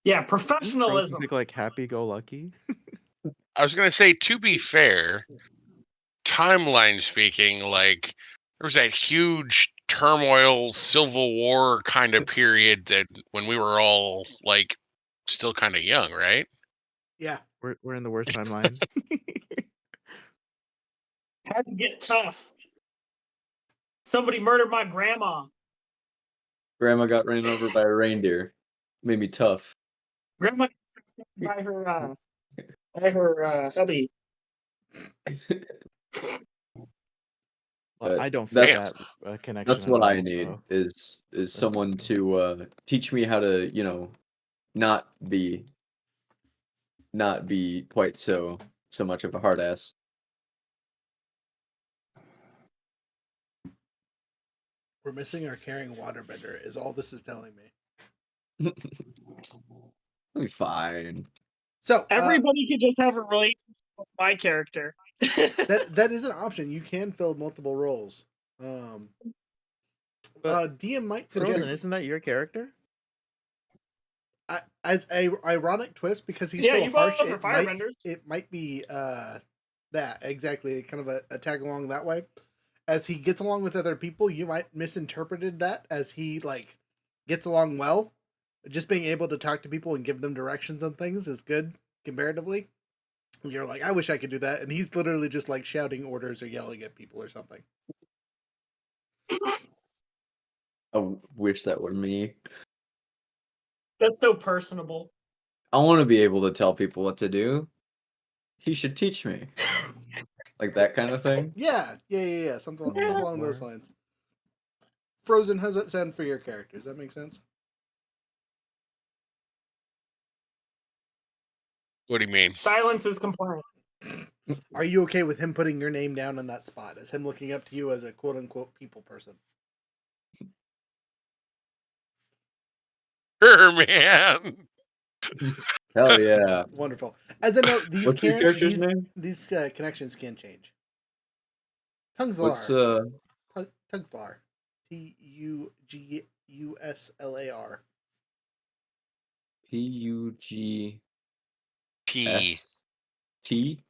Yeah, Frozen professionalism. pick like happy-go-lucky. I was gonna say, to be fair, timeline speaking, like there was that huge turmoil, civil war kind of period that when we were all like still kind of young, right? Yeah. We're in the worst timeline. Had to get tough. Somebody murdered my grandma. Grandma got ran over by a reindeer. Made me tough. Grandma by her hubby. Well, I don't fit That's that connection. that's what at I all, need so is that's someone not to teach me how to, not be quite so much of a hard ass. We're missing our caring waterbender, is all this is telling me. I'll be fine. So everybody could just have a relationship with my character. that is an option. You can fill multiple roles. DM might suggest. Frozen, isn't that your character? as a ironic twist, because he's Yeah, so you both harsh, are firebenders. it might be that exactly kind of a tag along that way. As he gets along with other people, you might misinterpreted that as he like gets along well. Just being able to talk to people and give them directions on things is good comparatively. You're like, I wish I could do that, and he's literally just like shouting orders or yelling at people or something. I wish that were me. That's so personable. I want to be able to tell people what to do. He should teach me. Like that kind of thing. Yeah. Something along those lines. Frozen, how's that sound for your character? Does that make sense? What do you mean? Silence is compliance. Are you okay with him putting your name down in that spot? As him looking up to you as a quote unquote people person? Sure, man. Hell yeah. Wonderful. As a note, these What's your character's name? These connections can change. Tungslar. What's Tungslar. Tuguslar. P-U-G T. T?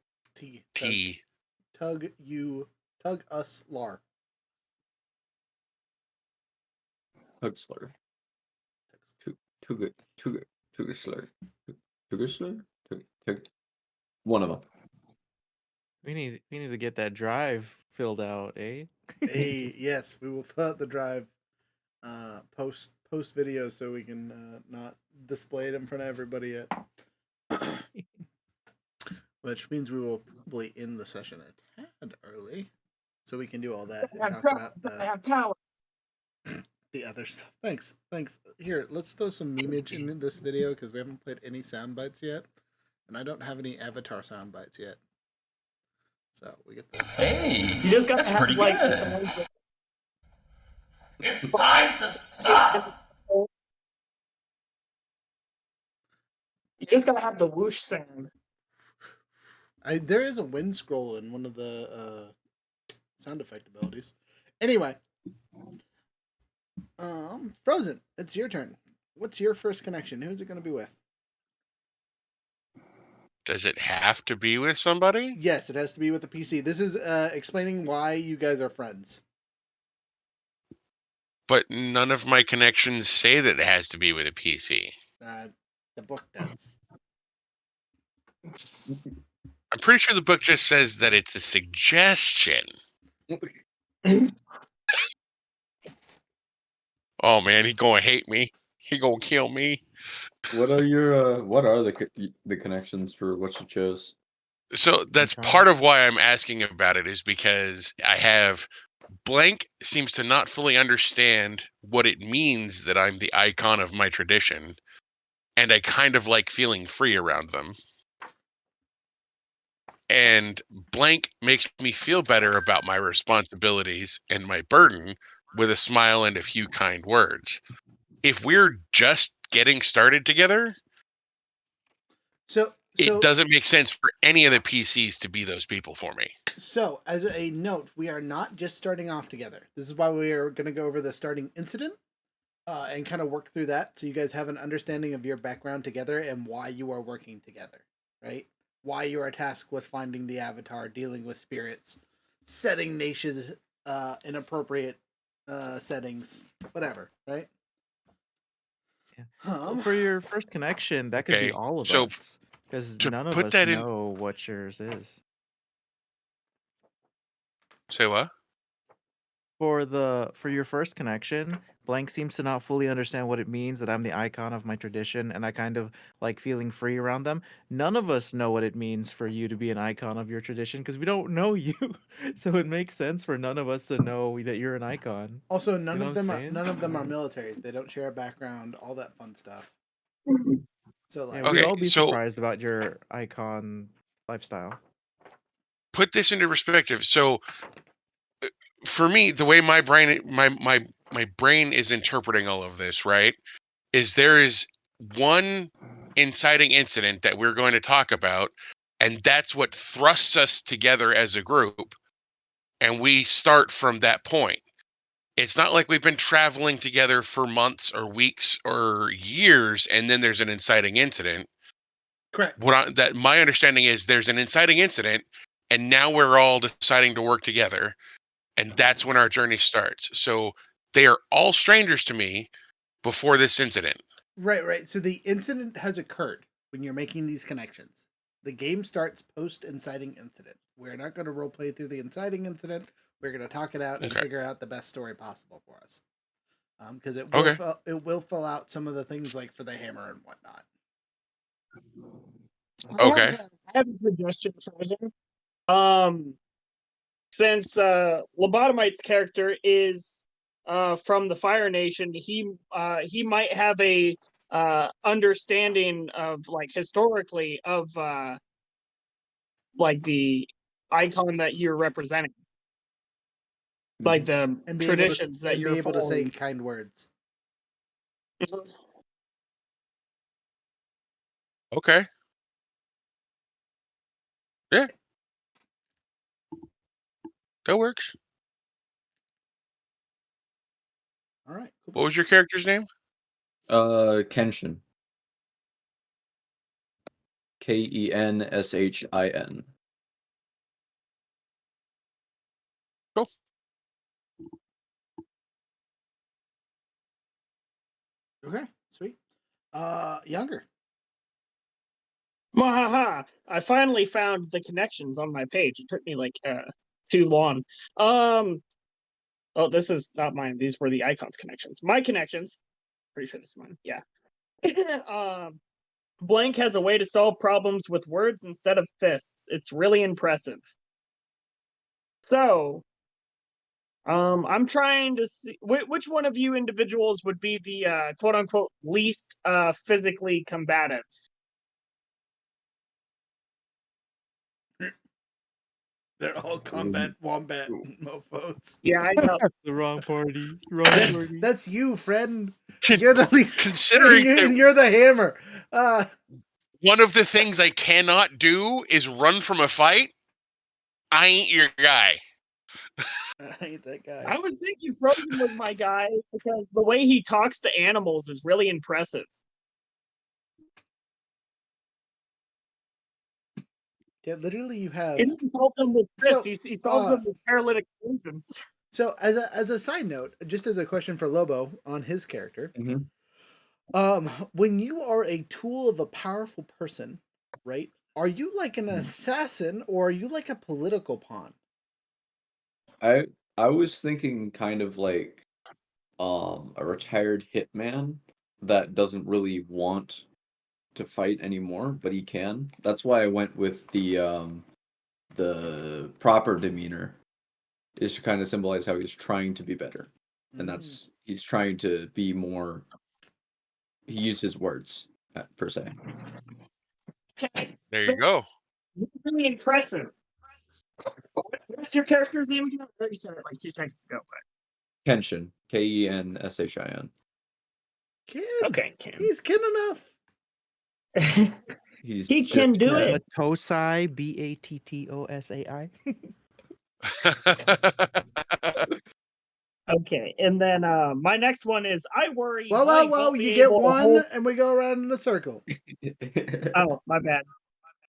T. Tug us lar. Tugsler. Tugsler. One of them. We need to get that drive filled out, eh? Hey, yes, we will fill out the drive post video so we can not display it in front of everybody yet. Which means we will probably end the session a tad early, so we can do all that and talk about I have power. the other stuff. Thanks. Here, let's throw some memeage in this video because we haven't played any sound bites yet, and I don't have any avatar sound bites yet. So we get that. Hey, You just got that's to have pretty like good. some- It's time to stop. You just gotta have the whoosh sound. There is a wind scroll in one of the sound effect abilities. Anyway, Frozen, it's your turn. What's your first connection? Who's it going to be with? Does it have to be with somebody? Yes, it has to be with the PC. This is explaining why you guys are friends. But none of my connections say that it has to be with a PC. The book does. I'm pretty sure the book just says that it's a suggestion. Oh man, he gonna hate me. He gonna kill me. What are your what are the connections for what you chose? So that's trying. part of why I'm asking about it, is because I have blank seems to not fully understand what it means that I'm the icon of my tradition, and I kind of like feeling free around them. And blank makes me feel better about my responsibilities and my burden with a smile and a few kind words. If we're just getting started together, So it doesn't make sense for any of the PCs to be those people for me. So, as a note, we are not just starting off together. This is why we are going to go over the starting incident and kind of work through that so you guys have an understanding of your background together and why you are working together, right? Why you are tasked with finding the avatar, dealing with spirits, setting niches in appropriate settings, whatever, right? Yeah. Well, for your first connection, that could be Okay, all of so us, because to none of put us that in- know what yours is. Say what? For your first connection, blank seems to not fully understand what it means that I'm the icon of my tradition, and I kind of like feeling free around them. None of us know what it means for you to be an icon of your tradition because we don't know you. So it makes sense for none of us to know that you're an icon. Also, none know of what them I'm are saying? militaries. They don't share a background, all that fun stuff. So like, Yeah, we'd Okay, all be so- surprised about your icon lifestyle. Put this into perspective. So for me, the way my brain my brain is interpreting all of this, right, is there is one inciting incident that we're going to talk about, and that's what thrusts us together as a group, and we start from that point. it's not like we've been traveling together for months or weeks or years, and then there's an inciting incident. Correct. My understanding is there's an inciting incident, and now we're all deciding to work together, and that's when our journey starts. So they are all strangers to me before this incident. Right. So the incident has occurred when you're making these connections. The game starts post inciting incident. We're not going to roleplay through the inciting incident. We're going to talk it out and Okay. figure out the best story possible for us. Because it will fill out some of the things like for the hammer and whatnot. Okay. I have a suggestion, Frozen. Since Lobotomite's character is from the Fire Nation, he might have a understanding of like historically of like the icon that you're representing, like the And be traditions that you're able to say following. kind words. Okay. Yeah. That works. All right. Cool. What was your character's name? Kenshin. Kenshin. Cool. Okay. Sweet. Younger. Mwahaha! I finally found the connections on my page. It took me like too long. Oh, this is not mine. These were the icons connections. My connections. Pretty sure this is mine. Yeah. Blank has a way to solve problems with words instead of fists. It's really impressive. So, I'm trying to see which one of you individuals would be the quote unquote least physically combative. They're all combat wombat mofos. Yeah, I know. The wrong party. That's you, friend. You're the least. Considering that you're the hammer. one of the things I cannot do is run from a fight, I ain't your guy. I ain't that guy. I was thinking Frozen was my guy because the way he talks to animals is really impressive. Yeah, literally, you have. He doesn't solve them with So, fists. He solves them with paralytic poisons. So, as a side note, just as a question for Lobo on his character, Mhm. when you are a tool of a powerful person, right? Are you like an assassin or are you like a political pawn? I was thinking kind of like a retired hitman that doesn't really want to fight anymore, but he can. That's why I went with the proper demeanor, is to kind of symbolize how he's trying to be better. And that's he's trying to be more, he used his words per se. There you go. Really impressive. What's your character's name again? I already said it like 2 seconds ago. But... Kenshin. Kenshin. Kid. Okay, Ken. He's kid enough. He's He can do it. Matosai, Battoosai. Okay, and then my next one is I worry. Whoa, Blank won't be you get able to one hold- and we go around in a circle. Oh, my bad.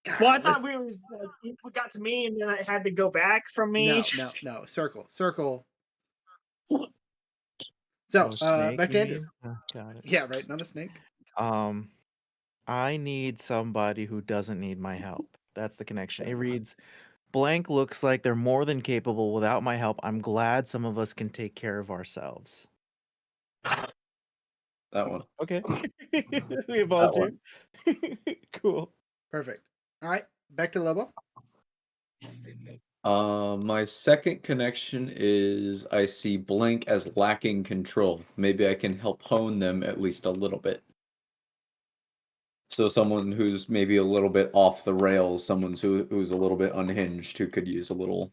God, Well, I thought we was it got to me and then it had to go back from me. No. Circle. So, Snake, back to Andrew. maybe? Oh, got it. Yeah, right. Not a snake. I need somebody who doesn't need my help. That's the connection. It reads, Blank looks like they're more than capable without my help. I'm glad some of us can take care of ourselves. That one. Okay. We volunteer. Cool. Perfect. All right. Back to Lobo. My second connection is I see Blank as lacking control. Maybe I can help hone them at least a little bit. So someone who's maybe a little bit off the rails, someone who's a little bit unhinged, who could use a little,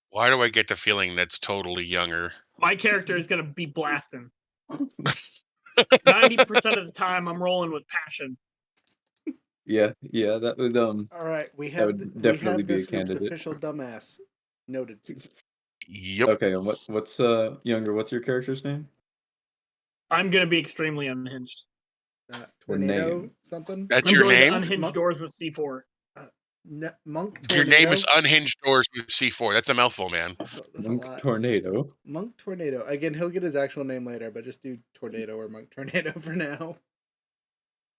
Why do I get the feeling that's totally younger? My character is gonna be blasting. 90% of the time, I'm rolling with passion. Yeah, that would All right, we have would definitely be a this group's candidate. official dumbass. Noted. Yep. Okay, and what's Younger? What's your character's name? I'm gonna be extremely unhinged. Tornado name. something. That's I'm your going to name? unhinged doors with C4. Monk Your Tornado. name is Unhinged Doors with C4. That's a mouthful, man. That's a Monk lot. Tornado. Monk Tornado. Again, he'll get his actual name later, but just do Tornado or Monk Tornado for now.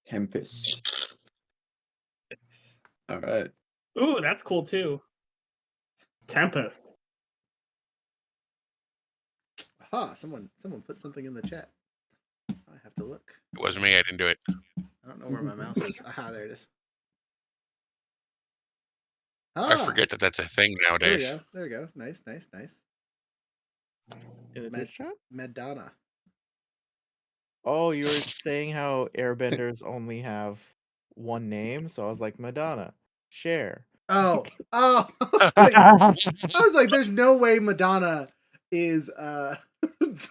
Tempest. All right. Ooh, that's cool too. Tempest. Aha! Someone put something in the chat. I have to look. It wasn't me. I didn't do it. I don't know where my mouse is. Aha! There it is. I Ah! forget that that's a thing There we nowadays. go. There we go. Nice. In the Med- chat? Madonna. Oh, you were saying how airbenders only have one name, so I was like, Madonna, share. Oh. I was like, there's no way Madonna is the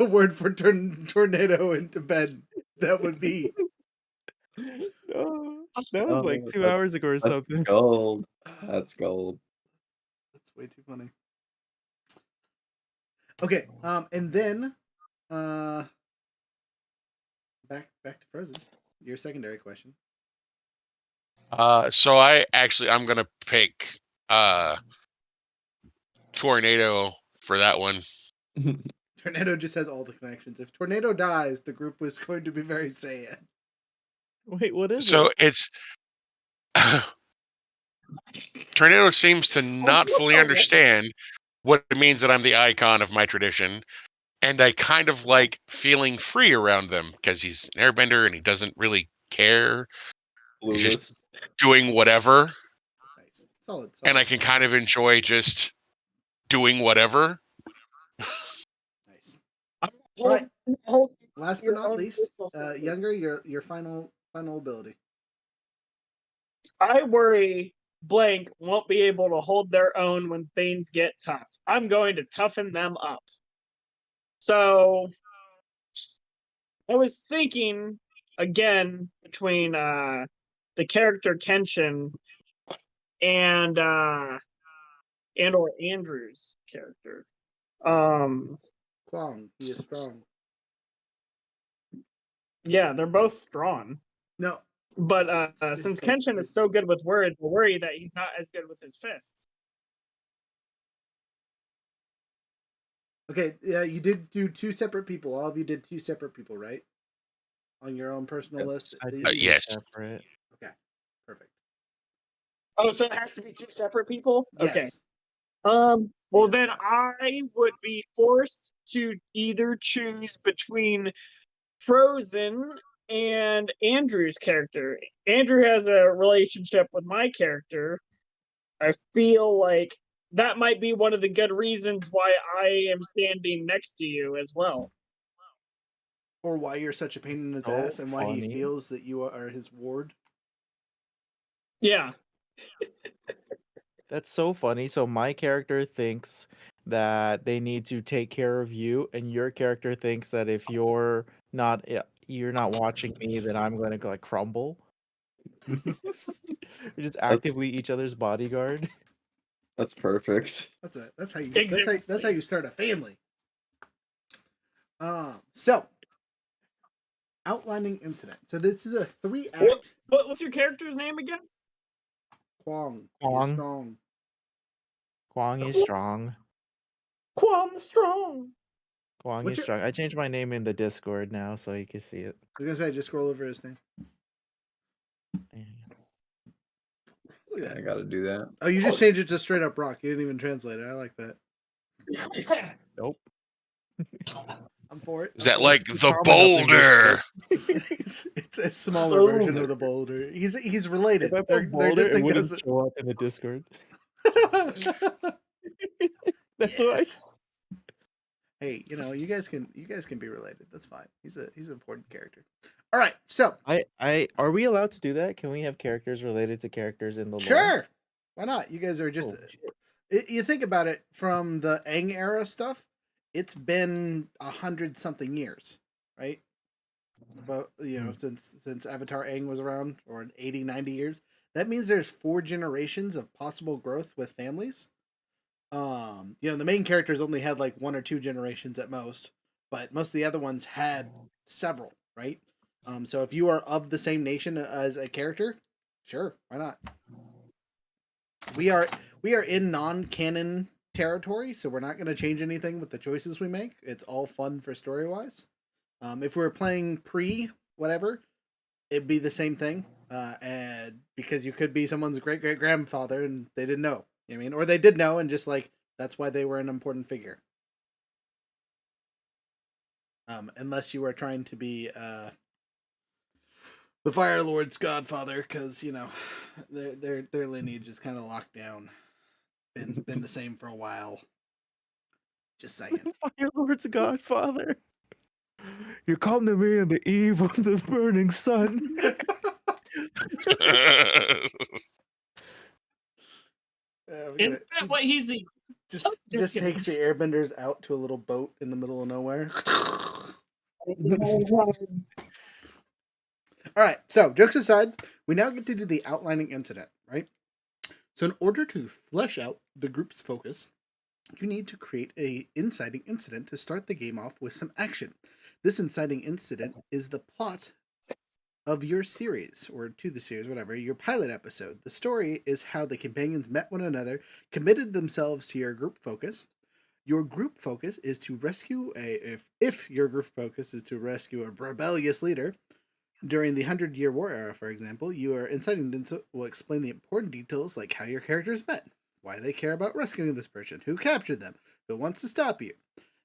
word for tornado in Tibetan. That would be. Oh, that was like 2 hours ago or That's something. gold. That's gold. That's way too funny. Okay, and then back to Frozen. Your secondary question. So I'm gonna pick Tornado for that one. Tornado just has all the connections. If Tornado dies, the group was going to be very sad. Wait, what is So it? it's Tornado seems to not fully understand what it means that I'm the icon of my tradition, and I kind of like feeling free around them because he's an airbender and he doesn't really care. He's just Clueless. doing whatever, Nice. Solid. and I can kind of enjoy just doing whatever. Nice. All right. Hold Last but your not own least, crystal scepter. Younger, your final ability. I worry blank won't be able to hold their own when things get tough. I'm going to toughen them up. So I was thinking again between the character Kenshin and or Andrew's character. Kwong, he is strong. Yeah, they're both strong. No. But It's since like- Kenshin is so good with words, I worry that he's not as good with his fists. Okay, yeah, you did do two separate people. All of you did two separate people, right? On your own personal Yes. list. I You- think Yes. separate. Okay, perfect. Oh, so it has to be two separate people? Okay. Yes. Well, Yes, then that. I would be forced to either choose between Frozen and Andrew's character. Andrew has a relationship with my character. I feel like that might be one of the good reasons why I am standing next to you as well. Or why you're such a pain in his So ass and why he funny. feels that you are his ward. Yeah. That's so funny. So my character thinks that they need to take care of you, and your character thinks that if you're not watching me, then I'm going to like crumble. We're just actively each other's bodyguard. That's perfect. That's how you Exactly. that's how you start a family. So outlining incident. So this is a 3-act. What's your character's name again? Kwong. Kwong. He's strong. Kwong is strong. Kwon Strong. Kwong What's is strong. I changed my name in the Discord now, so you can see it. I was gonna say, just scroll over his name. Look at I that. gotta do that. Oh, you just changed it to straight up rock. You didn't even translate it. I like that. Nope. I'm for it. Is I'm that for like it. the Common up in boulder? It's a smaller version of the boulder. He's related. If I They're put Boulder, it distinct wouldn't cousins. show up in the Discord. That's why. Yes. Hey, you guys can be related. That's fine. He's an important character. All right, so Are we allowed to do that? Can we have characters related to characters in the lore? sure, why not? You guys are just Oh, you think about it from the Aang era stuff. It's been 100-something years, right? But since Avatar Aang was around, or 80, 90 years, that means there's 4 generations of possible growth with families. The main characters only had like 1 or 2 generations at most, but most of the other ones had several, right? So if you are of the same nation as a character, sure, why not? We are in non-canon territory, so we're not going to change anything with the choices we make. It's all fun for story-wise. If we were playing whatever, it'd be the same thing. And because you could be someone's great-great-grandfather and they didn't know. You know what I mean? Or they did know and just like, that's why they were an important figure. Unless you are trying to be the Fire Lord's godfather, because their lineage is kind of locked down. Been the same for a while. Just saying. Fire Lord's godfather. You come to me in the eve of the burning sun. Isn't that what he's the? Just takes the airbenders out to a little boat in the middle of nowhere. All right, so jokes aside, we now get to do the outlining incident, right? So in order to flesh out the group's focus, you need to create a inciting incident to start the game off with some action. This inciting incident is the plot of your series, or to the series, whatever, your pilot episode. The story is how the companions met one another, committed themselves to your group focus. Your group focus is to rescue if your group focus is to rescue a rebellious leader. During the 100-Year War era, for example, your inciting will explain the important details like how your characters met, why they care about rescuing this person, who captured them, who wants to stop you.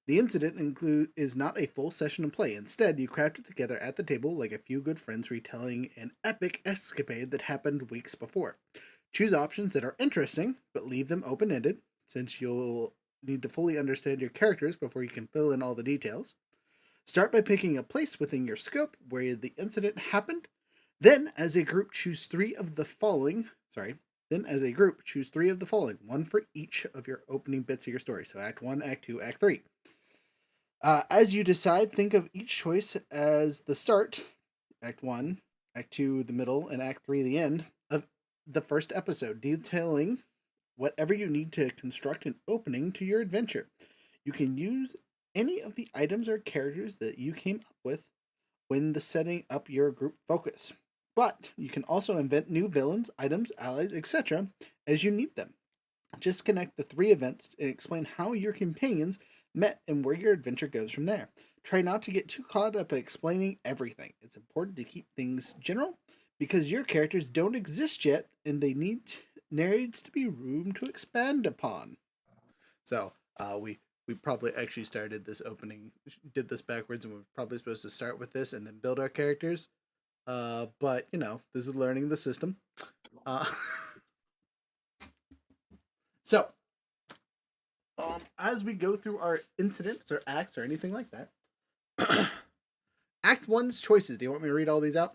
The incident is not a full session of play. Instead, you craft it together at the table like a few good friends retelling an epic escapade that happened weeks before. Choose options that are interesting, but leave them open-ended, since you'll need to fully understand your characters before you can fill in all the details. Start by picking a place within your scope where the incident happened. Then, as a group, choose 3 of the following. One for each of your opening bits of your story. So Act 1, Act 2, Act 3. As you decide, think of each choice as the start, Act 1, Act 2, the middle, and Act 3, the end, of the first episode, detailing whatever you need to construct an opening to your adventure. You can use any of the items or characters that you came up with when setting up your group focus. But you can also invent new villains, items, allies, etc. as you need them. Just connect the 3 events and explain how your companions met and where your adventure goes from there. Try not to get too caught up explaining everything. It's important to keep things general because your characters don't exist yet and there needs to be room to expand upon. So, we probably actually started this opening, did this backwards, and we're probably supposed to start with this and then build our characters. But, this is learning the system. So, as we go through our incidents or acts or anything like that, Act 1's choices. Do you want me to read all these out?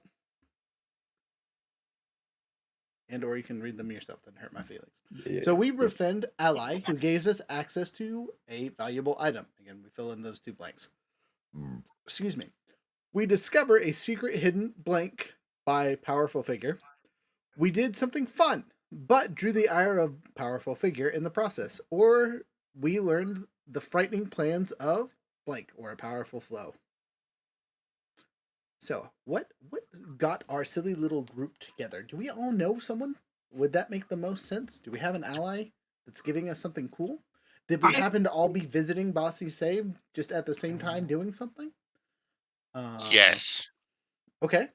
Or you can read them yourself. Doesn't hurt my feelings. Yeah. So we befriend ally who gives us access to a valuable item. Again, we fill in those 2 blanks. Excuse me. We discover a secret hidden blank by powerful figure. We did something fun, but drew the ire of powerful figure in the process. Or we learned the frightening plans of blank or a powerful flow. So, what got our silly little group together? Do we all know someone? Would that make the most sense? Do we have an ally that's giving us something cool? Did we happen to all be visiting Bossy Save just at the same time doing something? Yes. Okay.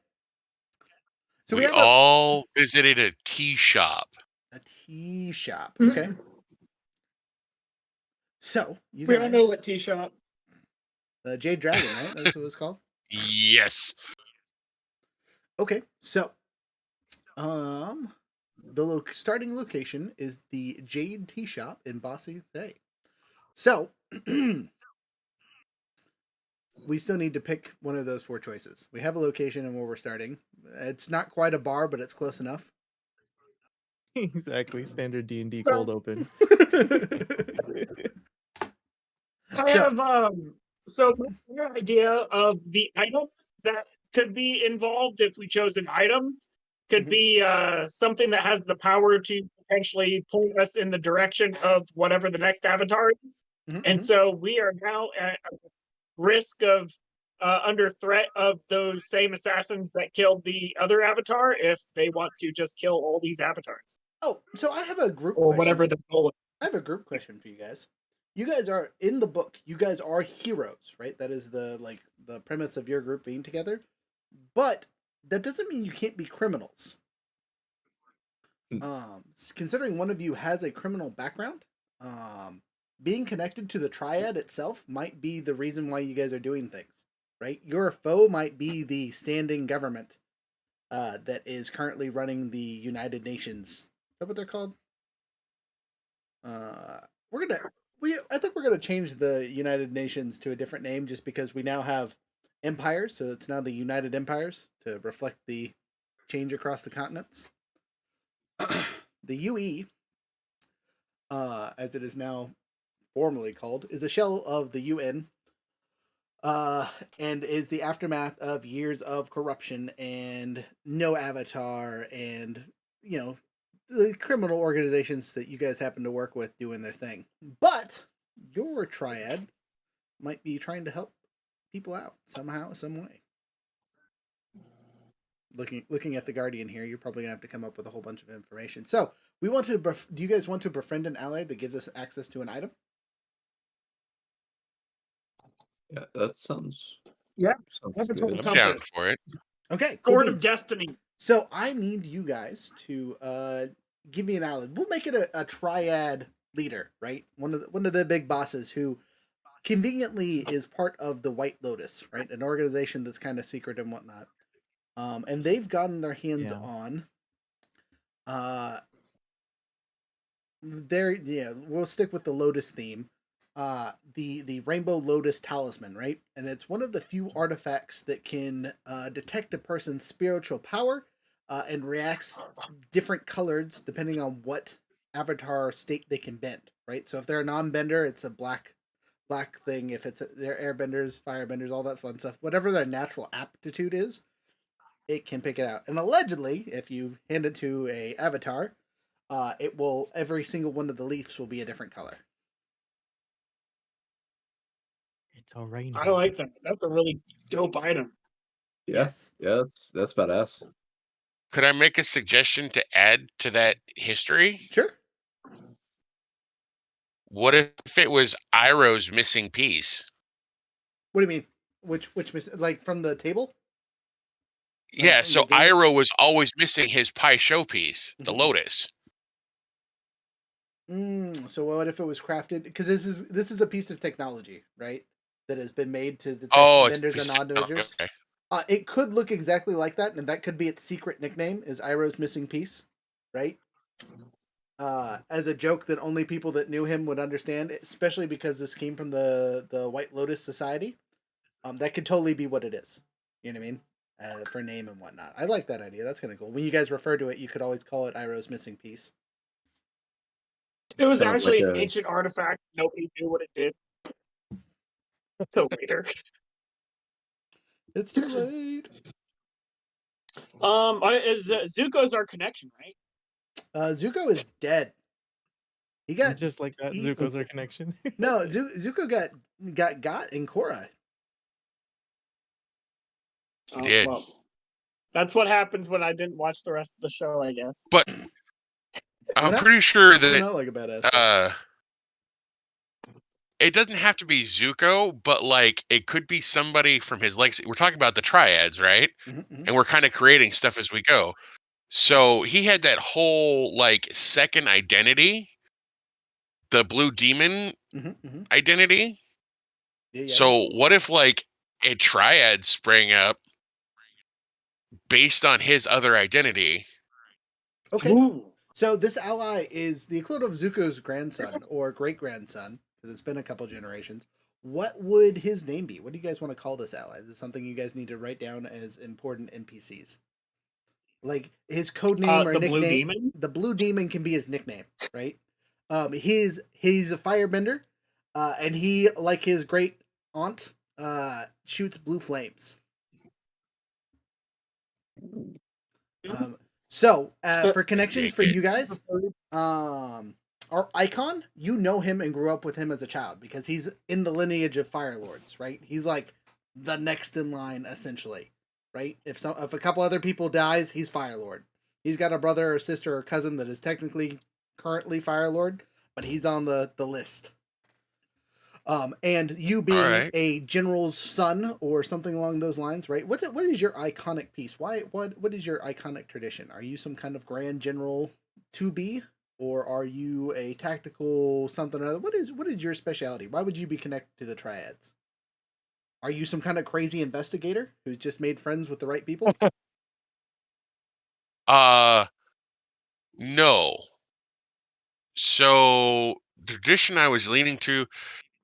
So we all visited a tea shop. A tea shop. Okay. So, you guys... We all know what tea shop. The Jade Dragon, right? That's what it's called? Yes. Okay, so the starting location is the Jade Tea Shop in Bossy Bay. So we still need to pick one of those 4 choices. We have a location and where we're starting. It's not quite a bar, but it's close enough. Exactly, standard D&D cold open. I have so your idea of the item that could be involved if we chose an item could be something that has the power to potentially point us in the direction of whatever the next avatar is. Mhm, And mhm. so we are now at risk of under threat of those same assassins that killed the other avatar if they want to just kill all these avatars Oh, so I have a group or question. whatever the goal is. I have a group question for you guys. You guys are in the book. You guys are heroes, right? That is the premise of your group being together. But that doesn't mean you can't be criminals. Considering one of you has a criminal background, being connected to the triad itself might be the reason why you guys are doing things, right? Your foe might be the standing government that is currently running the United Nations. Is that what they're called? I think we're gonna change the United Nations to a different name just because we now have empires, so it's now the United Empires to reflect the change across the continents. The UE, as it is now formally called, is a shell of the UN, and is the aftermath of years of corruption and no avatar and the criminal organizations that you guys happen to work with doing their thing. But your triad might be trying to help people out somehow, some way. Looking at the Guardian here, you're probably gonna have to come up with a whole bunch of information. So we want to. Do you guys want to befriend an ally that gives us access to an item? Yeah, that sounds. Yeah, sounds avatar good. I'm down compass, for it. Okay, cool sword of beans. destiny. So I need you guys to give me an ally. We'll make it a triad leader, right? One of the big bosses who conveniently is part of the White Lotus, right? An organization that's kind of secret and whatnot. And they've gotten their hands Yeah. on we'll stick with the Lotus theme. The Rainbow Lotus Talisman, right? And it's one of the few artifacts that can detect a person's spiritual power and reacts different colors depending on what avatar state they can bend, right? So if they're a non-bender, it's a black thing. If they're airbenders, firebenders, all that fun stuff, whatever their natural aptitude is, it can pick it out. And allegedly, if you hand it to a avatar, it will, every single one of the leaves will be a different color. It's a rainbow. I like that. That's a really dope item. Yeah, Yes. yeah, that's badass. Could I make a suggestion to add to that history? Sure. What if it was Iroh's missing piece? What do you mean? Which like from the table? Yeah, from so the game? Iroh was always missing his pie show piece, the Mhm. lotus. So what if it was crafted? Because this is a piece of technology, right? That has been made to detect Oh, it's vendors and non-vendors. okay. It could look exactly like that, and that could be its secret nickname is Iroh's missing piece, right? As a joke that only people that knew him would understand, especially because this came from the White Lotus Society. That could totally be what it is. You know what I mean? For name and whatnot. I like that idea. That's kind of cool. When you guys refer to it, you could always call it Iroh's missing piece. It was Kind of actually like an ancient artifact. Nobody knew what it did. Until later. It's too late. Zuko's our connection, right? Zuko is dead. He got Just like that, Zuko's our connection. no. Zuko got in Korra. He did. Well, that's what happens when I didn't watch the rest of the show, I guess. But I'm not- pretty sure We're that not like a badass. it doesn't have to be Zuko, but like it could be somebody from his legacy. We're talking about the triads, right? Mm-hmm. And we're kind of creating stuff as we go. So he had that whole like second identity, the blue demon Mm-hmm. identity. Yeah. So what if like a triad sprang up based on his other identity? Okay. Ooh. So this ally is the equivalent of Zuko's grandson or great grandson, because it's been a couple generations. What would his name be? What do you guys want to call this ally? Is this something you guys need to write down as important NPCs? Like his code name or The nickname. Blue Demon? The Blue Demon can be his nickname, right? He's a firebender, and he, like his great aunt, shoots blue flames. So, for connections for you guys, our icon, you know him and grew up with him as a child because he's in the lineage of Fire Lords, right? He's like the next in line, essentially, right? If a couple other people dies, he's Fire Lord. He's got a brother or sister or cousin that is technically currently Fire Lord, but he's on the list. And you being right. a general's son or something along those lines, right? What is your iconic piece? What is your iconic tradition? Are you some kind of grand general to be, or are you a tactical something or other? What is your specialty? Why would you be connected to the triads? Are you some kind of crazy investigator who's just made friends with the right people? No. So the tradition I was leaning to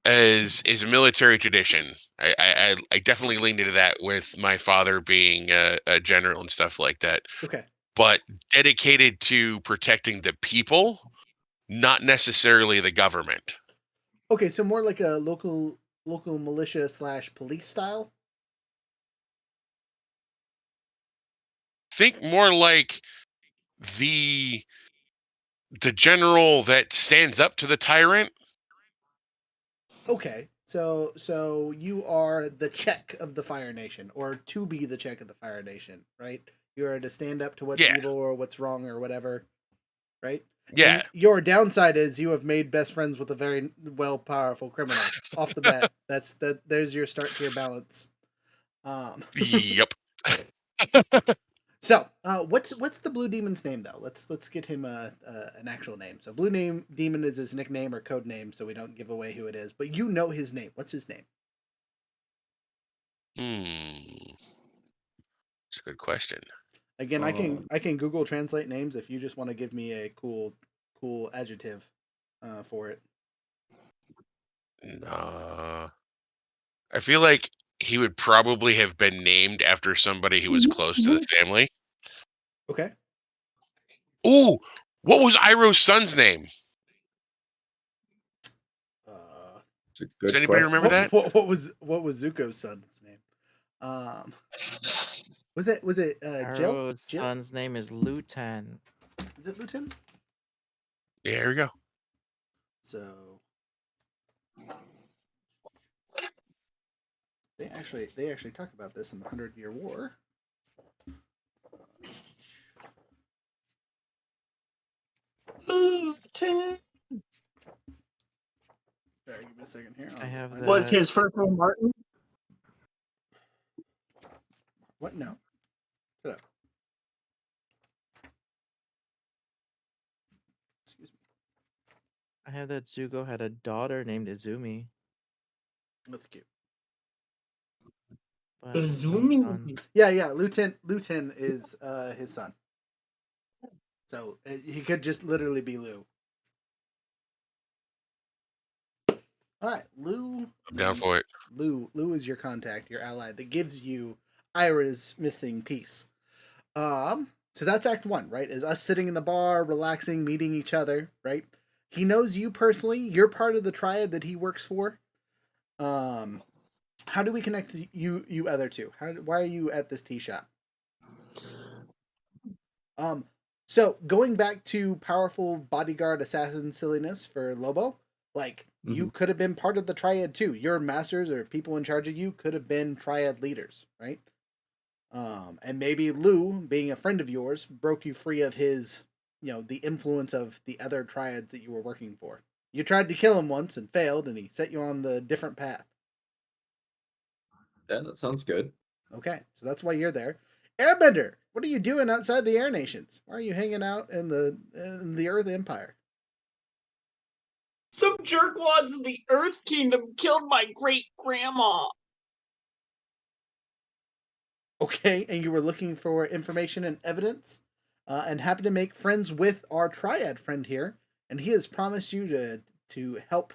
is a military tradition. I definitely leaned into that with my father being a general and stuff like that. Okay. But dedicated to protecting the people, not necessarily the government. Okay, so more like a local militia / police style. Think more like the general that stands up to the tyrant. Okay, so you are the check of the Fire Nation, or to be the check of the Fire Nation, right? You are to stand up to what's Yeah. evil or what's wrong or whatever, right? Yeah. And your downside is you have made best friends with a very powerful criminal off the bat. There's your start to your balance. Yep. So, what's the blue demon's name though? Let's get him an actual name. So, demon is his nickname or code name, so we don't give away who it is. But you know his name. What's his name? That's a good question. Again, I can Google translate names if you just want to give me a cool adjective for it. I feel like he would probably have been named after somebody who was close to the family. Okay. Ooh, what was Iroh's son's name? It's a Does good anybody question. remember that? What was Zuko's son's name? Was it Jill? Arrow's son's name is Lutan. Is it Luton? Yeah, here we go. So they actually talk about this in the 100-Year War. Luton. Sorry, give me a second here. I have find it. Was his first name Martin? What? No. Shut up. Excuse me. I have that Zuko had a daughter named Izumi. That's cute. But no Izumi? sons. Yeah. Luton is his son. So he could just literally be Lou. All right, Lou. I'm down for it. Lou is your contact, your ally that gives you Ira's missing piece. So that's Act 1, right? Is us sitting in the bar, relaxing, meeting each other, right? He knows you personally. You're part of the triad that he works for. How do we connect you other two? Why are you at this tea shop? So going back to powerful bodyguard assassin silliness for Lobo, like you could have been part of the triad too. Your masters or people in charge of you could have been triad leaders, right? And maybe Lou, being a friend of yours, broke you free of his, the influence of the other triads that you were working for. You tried to kill him once and failed, and he set you on the different path. Yeah, that sounds good. Okay, so that's why you're there. Airbender, what are you doing outside the Air Nations? Why are you hanging out in the Earth Empire? Some jerkwads in the Earth Kingdom killed my great grandma. Okay, and you were looking for information and evidence, and happen to make friends with our triad friend here, and he has promised you to help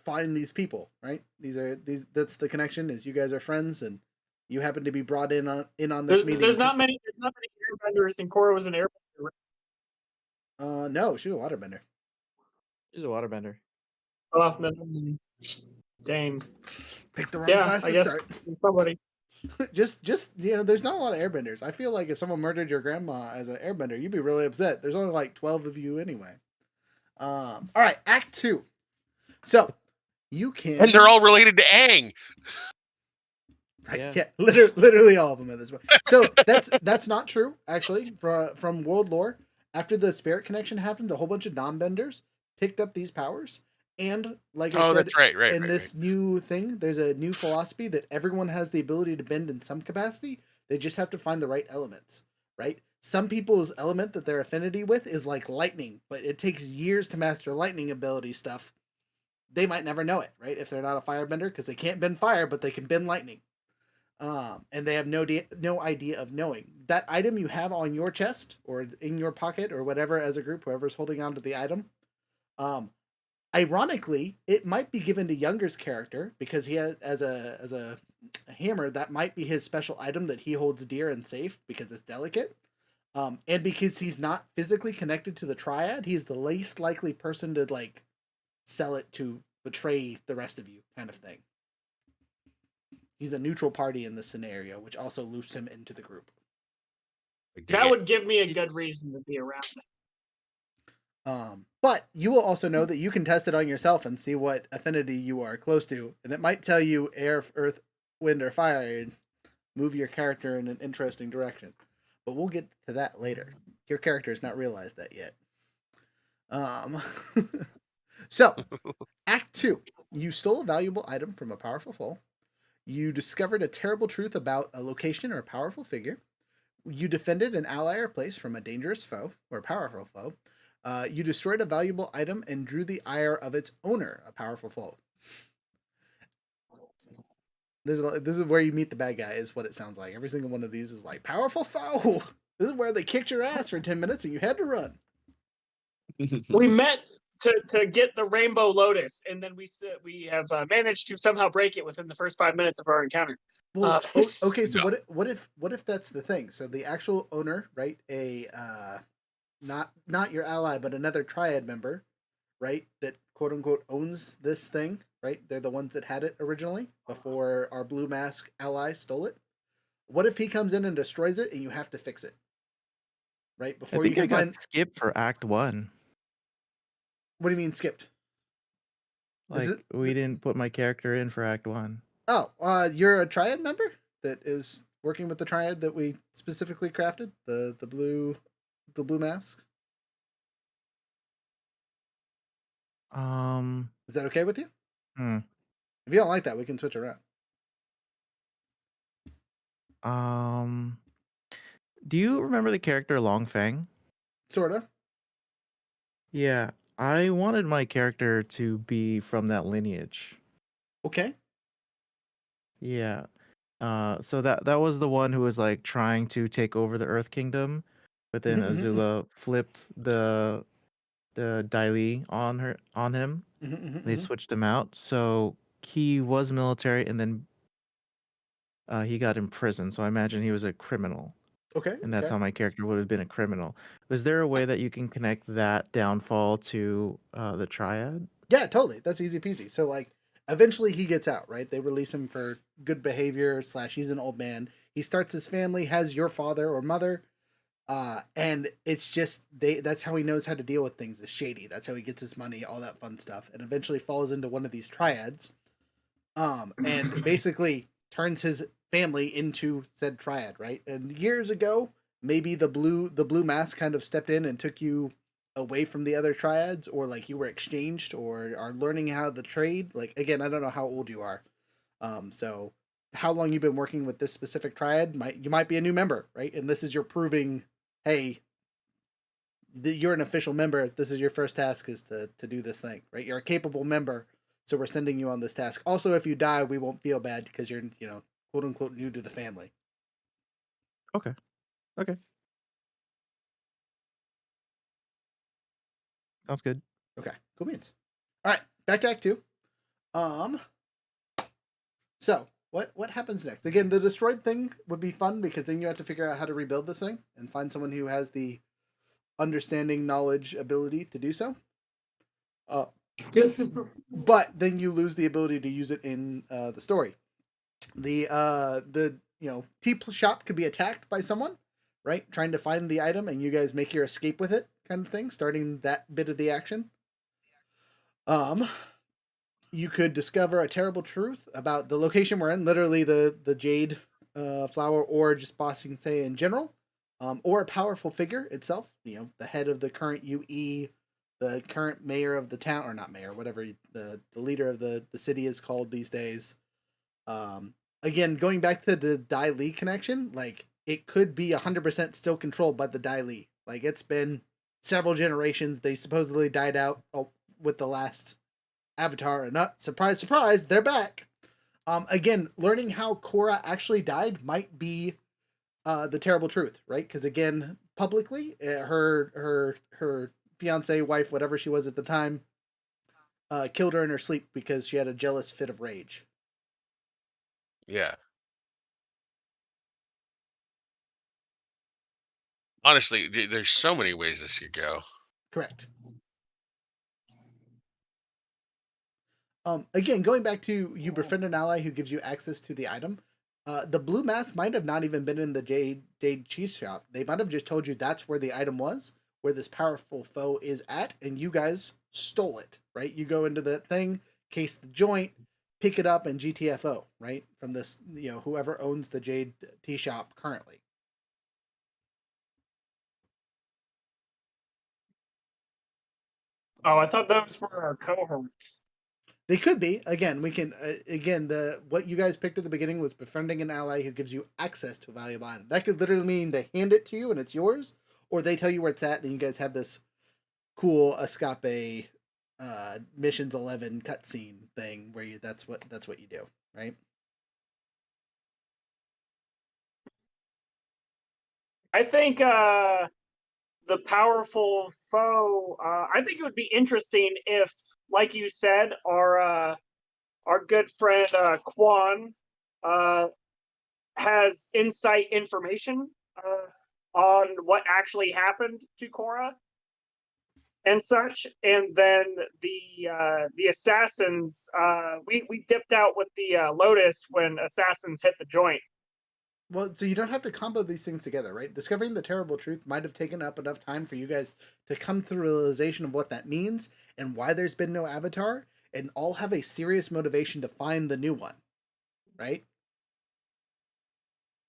find these people. Right? That's the connection. Is you guys are friends, and you happen to be brought in on this meeting. There's not many airbenders, and Korra was an airbender. No, she's a waterbender. She's a waterbender. Oh, dang. Picked the wrong class I to guess start. somebody. just there's not a lot of airbenders. I feel like if someone murdered your grandma as an airbender, you'd be really upset. There's only like 12 of you anyway. All right, Act 2. So you can, And they're all related to Aang. right? Yeah. Yeah, literally all of them at this point. So that's not true actually. From world lore, after the spirit connection happened, a whole bunch of non-benders picked up these powers, and like I Oh, said, that's right. in this new thing, there's a new philosophy that everyone has the ability to bend in some capacity. They just have to find the right elements, right? Some people's element that their affinity with is like lightning, but it takes years to master lightning ability stuff. They might never know it, right? If they're not a firebender, because they can't bend fire, but they can bend lightning. And they have no idea of knowing that item you have on your chest or in your pocket or whatever as a group, whoever's holding on to the item. Ironically, it might be given to Younger's character because he has as a hammer that might be his special item that he holds dear and safe because it's delicate. And because he's not physically connected to the triad, he's the least likely person to like sell it to betray the rest of you, kind of thing. He's a neutral party in this scenario, which also loops him into the group. That would give me a good reason to be around. But you will also know that you can test it on yourself and see what affinity you are close to, and it might tell you air, earth, wind, or fire, and move your character in an interesting direction. But we'll get to that later. Your character has not realized that yet. So, Act 2. You stole a valuable item from a powerful foe. You discovered a terrible truth about a location or a powerful figure. You defended an ally or place from a dangerous foe or powerful foe. You destroyed a valuable item and drew the ire of its owner, a powerful foe. This is where you meet the bad guy, is what it sounds like. Every single one of these is like, powerful foe! This is where they kicked your ass for 10 minutes and you had to run. We met to get the Rainbow Lotus, and then we have managed to somehow break it within the first 5 minutes of our encounter. Well, okay, so No. what if that's the thing? So the actual owner, right? Not your ally, but another triad member, right? That quote unquote owns this thing, right? They're the ones that had it originally before our blue mask ally stole it. What if he comes in and destroys it and you have to fix it? Right? I Before think you I can got find. skipped for Act 1. What do you mean skipped? Like, we didn't put my character in for Act 1. Oh, you're a triad member that is working with the triad that we specifically crafted, the blue masks. Is that okay with you? If you don't like that, we can switch around. Do you remember the character Long Fang? Sorta. Yeah, I wanted my character to be from that lineage. Okay. Yeah. So that was the one who was like trying to take over the Earth Kingdom, but then Mhm, mhm, Azula flipped the Dai on him. They switched him out. So he was military, and then he got imprisoned. So I imagine he was a criminal, Okay. and that's Okay. how my character would have been a criminal. Was there a way that you can connect that downfall to the Triad? Yeah, totally. That's easy peasy. So like, eventually he gets out, right? They release him for good behavior / he's an old man. He starts his family, has your father or mother, and it's just that's how he knows how to deal with things. Is shady. That's how he gets his money, all that fun stuff, and eventually falls into one of these triads, and basically turns his family into said triad, right? And years ago, maybe the blue mask kind of stepped in and took you away from the other triads, or like you were exchanged or are learning how to trade. Like, again, I don't know how old you are, so how long you've been working with this specific triad, you might be a new member, right? And this is your proving, hey, you're an official member. This is your first task, is to do this thing, right? You're a capable member, so we're sending you on this task. Also, if you die, we won't feel bad because you're, quote unquote, new to the family. Okay. Sounds good. Okay, cool beans. All right, back to Act 2. So what happens next? Again, the destroyed thing would be fun because then you have to figure out how to rebuild this thing and find someone who has the understanding, knowledge, ability to do so. But then you lose the ability to use it in the story. The tea shop could be attacked by someone, right? Trying to find the item, and you guys make your escape with it, kind of thing. Starting that bit of the action. You could discover a terrible truth about the location we're in, literally the jade flower, or just Bossing Say in general, or a powerful figure itself. The head of the current UE, the current mayor of the town, or not mayor, whatever the leader of the city is called these days. Again, going back to the Dai Li connection, like it could be 100% still controlled by the Dai Li. Like it's been several generations. They supposedly died out with the last Avatar, and not surprise, surprise, they're back. Again, learning how Korra actually died might be the terrible truth, right? Because again, publicly, her fiance, wife, whatever she was at the time, killed her in her sleep because she had a jealous fit of rage. Yeah. Honestly, there's so many ways this could go. Correct. Again, going back to you befriend an ally who gives you access to the item. The blue mask might have not even been in the Jade cheese shop. They might have just told you that's where the item was, where this powerful foe is at, and you guys stole it, right? You go into the thing, case the joint, pick it up, and GTFO, right? From this, whoever owns the Jade tea shop currently. Oh, I thought those were our cohorts. They could be. Again, we can. Again, what you guys picked at the beginning was befriending an ally who gives you access to a valuable item. That could literally mean they hand it to you and it's yours, or they tell you where it's at, and you guys have this cool escape missions 11 cutscene thing where that's what you do, right? I think the powerful foe. I think it would be interesting if, like you said, our good friend Quan has insight information on what actually happened to Korra and such, and then the assassins. We dipped out with the Lotus when assassins hit the joint. Well, so you don't have to combo these things together, right? Discovering the terrible truth might have taken up enough time for you guys to come to the realization of what that means and why there's been no Avatar, and all have a serious motivation to find the new one, right?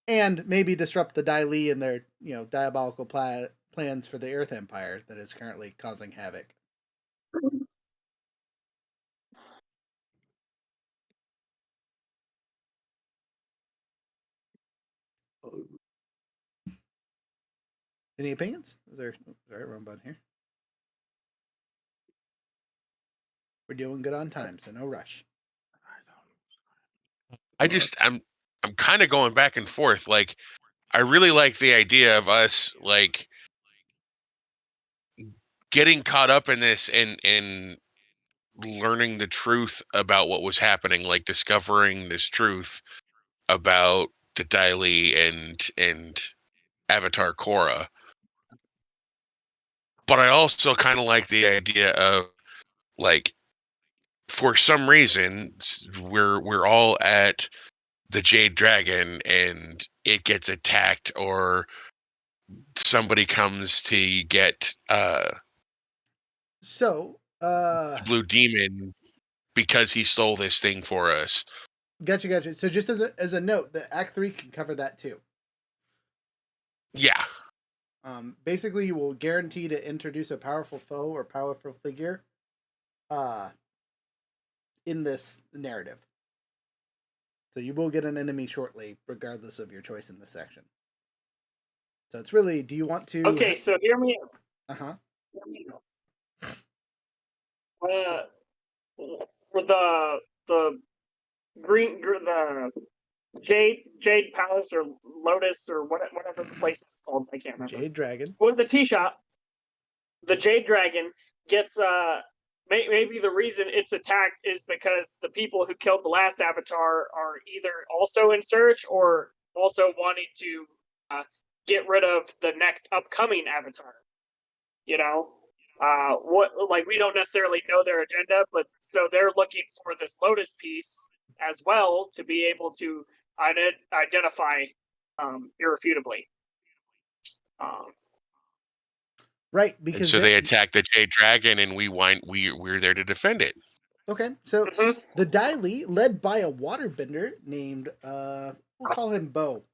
And maybe disrupt the Dai Li and their, diabolical plans for the Earth Empire that is currently causing havoc. Any opinions? Sorry, wrong button here. We're doing good on time, so no rush. I'm kind of going back and forth. Like, I really like the idea of us like getting caught up in this and learning the truth about what was happening, like discovering this truth about the Dai Li and Avatar Korra. But I also kind of like the idea of like, for some reason, we're all at the Jade Dragon and it gets attacked, or somebody comes to get So, Blue Demon because he stole this thing for us. gotcha. So just as a note, the Act 3 can cover that too. Yeah. Basically, you will guarantee to introduce a powerful foe or powerful figure in this narrative. So you will get an enemy shortly, regardless of your choice in this section. So it's really, do you want to... Okay, so hear me out. Uh-huh. For the Jade Palace or Lotus or whatever the place is called, I can't remember. Jade Dragon. With the tea shop, the Jade Dragon gets maybe the reason it's attacked is because the people who killed the last Avatar are either also in search or also wanting to get rid of the next upcoming Avatar. We don't necessarily know their agenda, but so they're looking for this Lotus piece as well to be able to identify irrefutably. Right, And because so they attack the Jade Dragon, and we're there to defend it. Okay, so Mhm. the Dai Li, led by a waterbender named we'll call him Bo,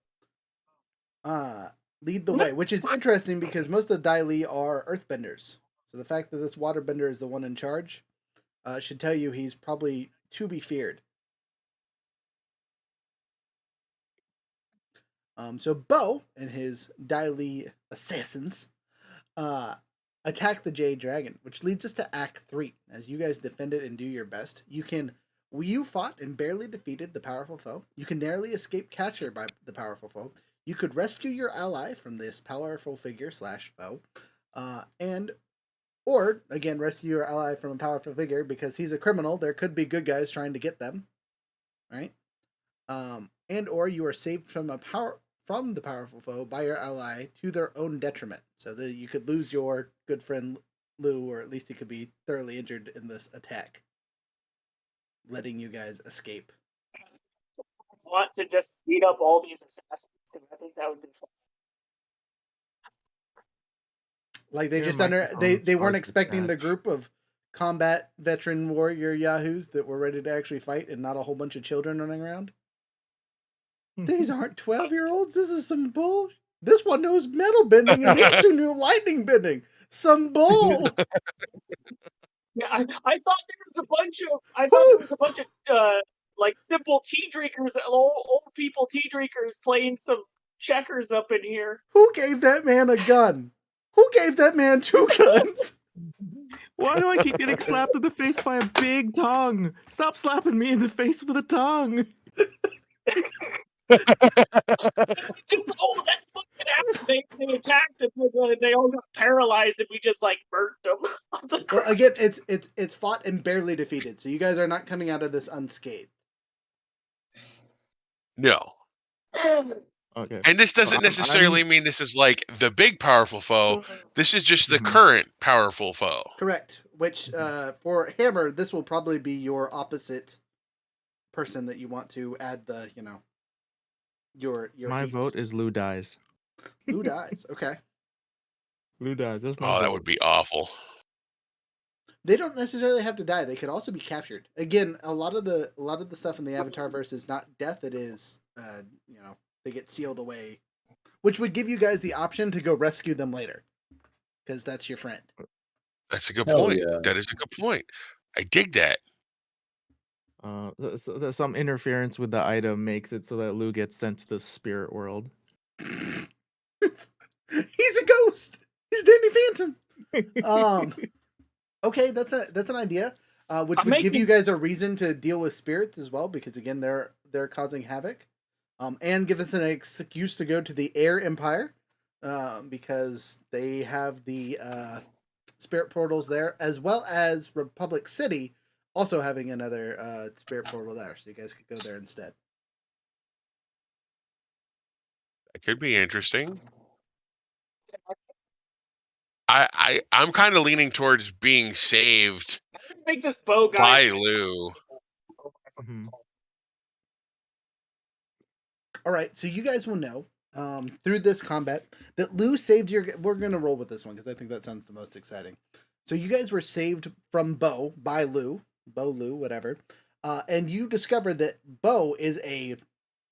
lead the way, which is interesting because most of the Dai Li are earthbenders. So the fact that this waterbender is the one in charge should tell you he's probably to be feared. So Bo and his Dai Li assassins attack the Jade Dragon, which leads us to Act 3. As you guys defend it and do your best, you fought and barely defeated the powerful foe. You can narrowly escape capture by the powerful foe. You could rescue your ally from this powerful figure / foe, or again rescue your ally from a powerful figure because he's a criminal. There could be good guys trying to get them, right? And or you are saved from the powerful foe by your ally to their own detriment, so that you could lose your good friend Lou, or at least he could be thoroughly injured in this attack, letting you guys escape. I want to just beat up all these assassins because I think that would be fun. Like they Your just microphone they weren't starts to expecting the crash. group of combat veteran warrior yahoos that were ready to actually fight and not a whole bunch of children running around. These aren't 12-year-olds. This is some bull. This one knows metal bending, and these two knew lightning bending. Some bull. Yeah, I thought there was a bunch of like simple tea drinkers, old people tea drinkers playing some checkers up in here. Who gave that man a gun? Who gave that man 2 guns? Why do I keep getting slapped in the face by a big tongue? Stop slapping me in the face with a tongue. Just that's what happened. They attacked and they all got paralyzed, and we just like burnt them. Well, again, it's fought and barely defeated, so you guys are not coming out of this unscathed. No. Okay. And this doesn't I'm- necessarily mean this is like the big powerful foe. This is just the Mhm. current powerful foe. Correct. Which for Hammer, this will probably be your opposite person that you want to add the your My hate. vote is Lou dies. Who dies? Okay. Lou dies. That's my Oh, vote. that would be awful. They don't necessarily have to die. They could also be captured. Again, a lot of the stuff in the Avatar verse is not death. It is, they get sealed away, which would give you guys the option to go rescue them later, because that's your friend. That's a good Hell point. yeah. That is a good point. I dig that. Some interference with the item makes it so that Lou gets sent to the spirit world. He's a ghost. He's Danny Phantom. Okay, that's an idea, which would give you guys a reason to deal with spirits as well, because again, they're causing havoc, and give us an excuse to go to the Air Empire, because they have the spirit portals there, as well as Republic City also having another spirit portal there, so you guys could go there instead. That could be interesting. I'm kind of leaning towards being saved I think this bow guy. by Lou. Mhm. All right, so you guys will know through this combat that Lou saved your. We're gonna roll with this one because I think that sounds the most exciting. So you guys were saved from Bo by Lou, whatever, and you discovered that Bo is a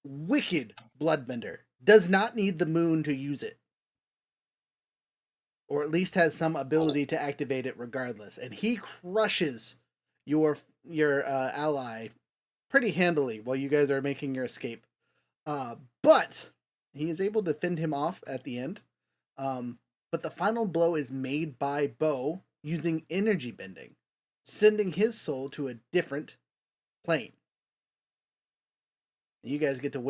wicked bloodbender. Does not need the moon to use it, or at least has some ability to activate it regardless. And he crushes your ally pretty handily while you guys are making your escape. But he is able to fend him off at the end. But the final blow is made by Bo using energy bending, sending his soul to a different plane. You guys get to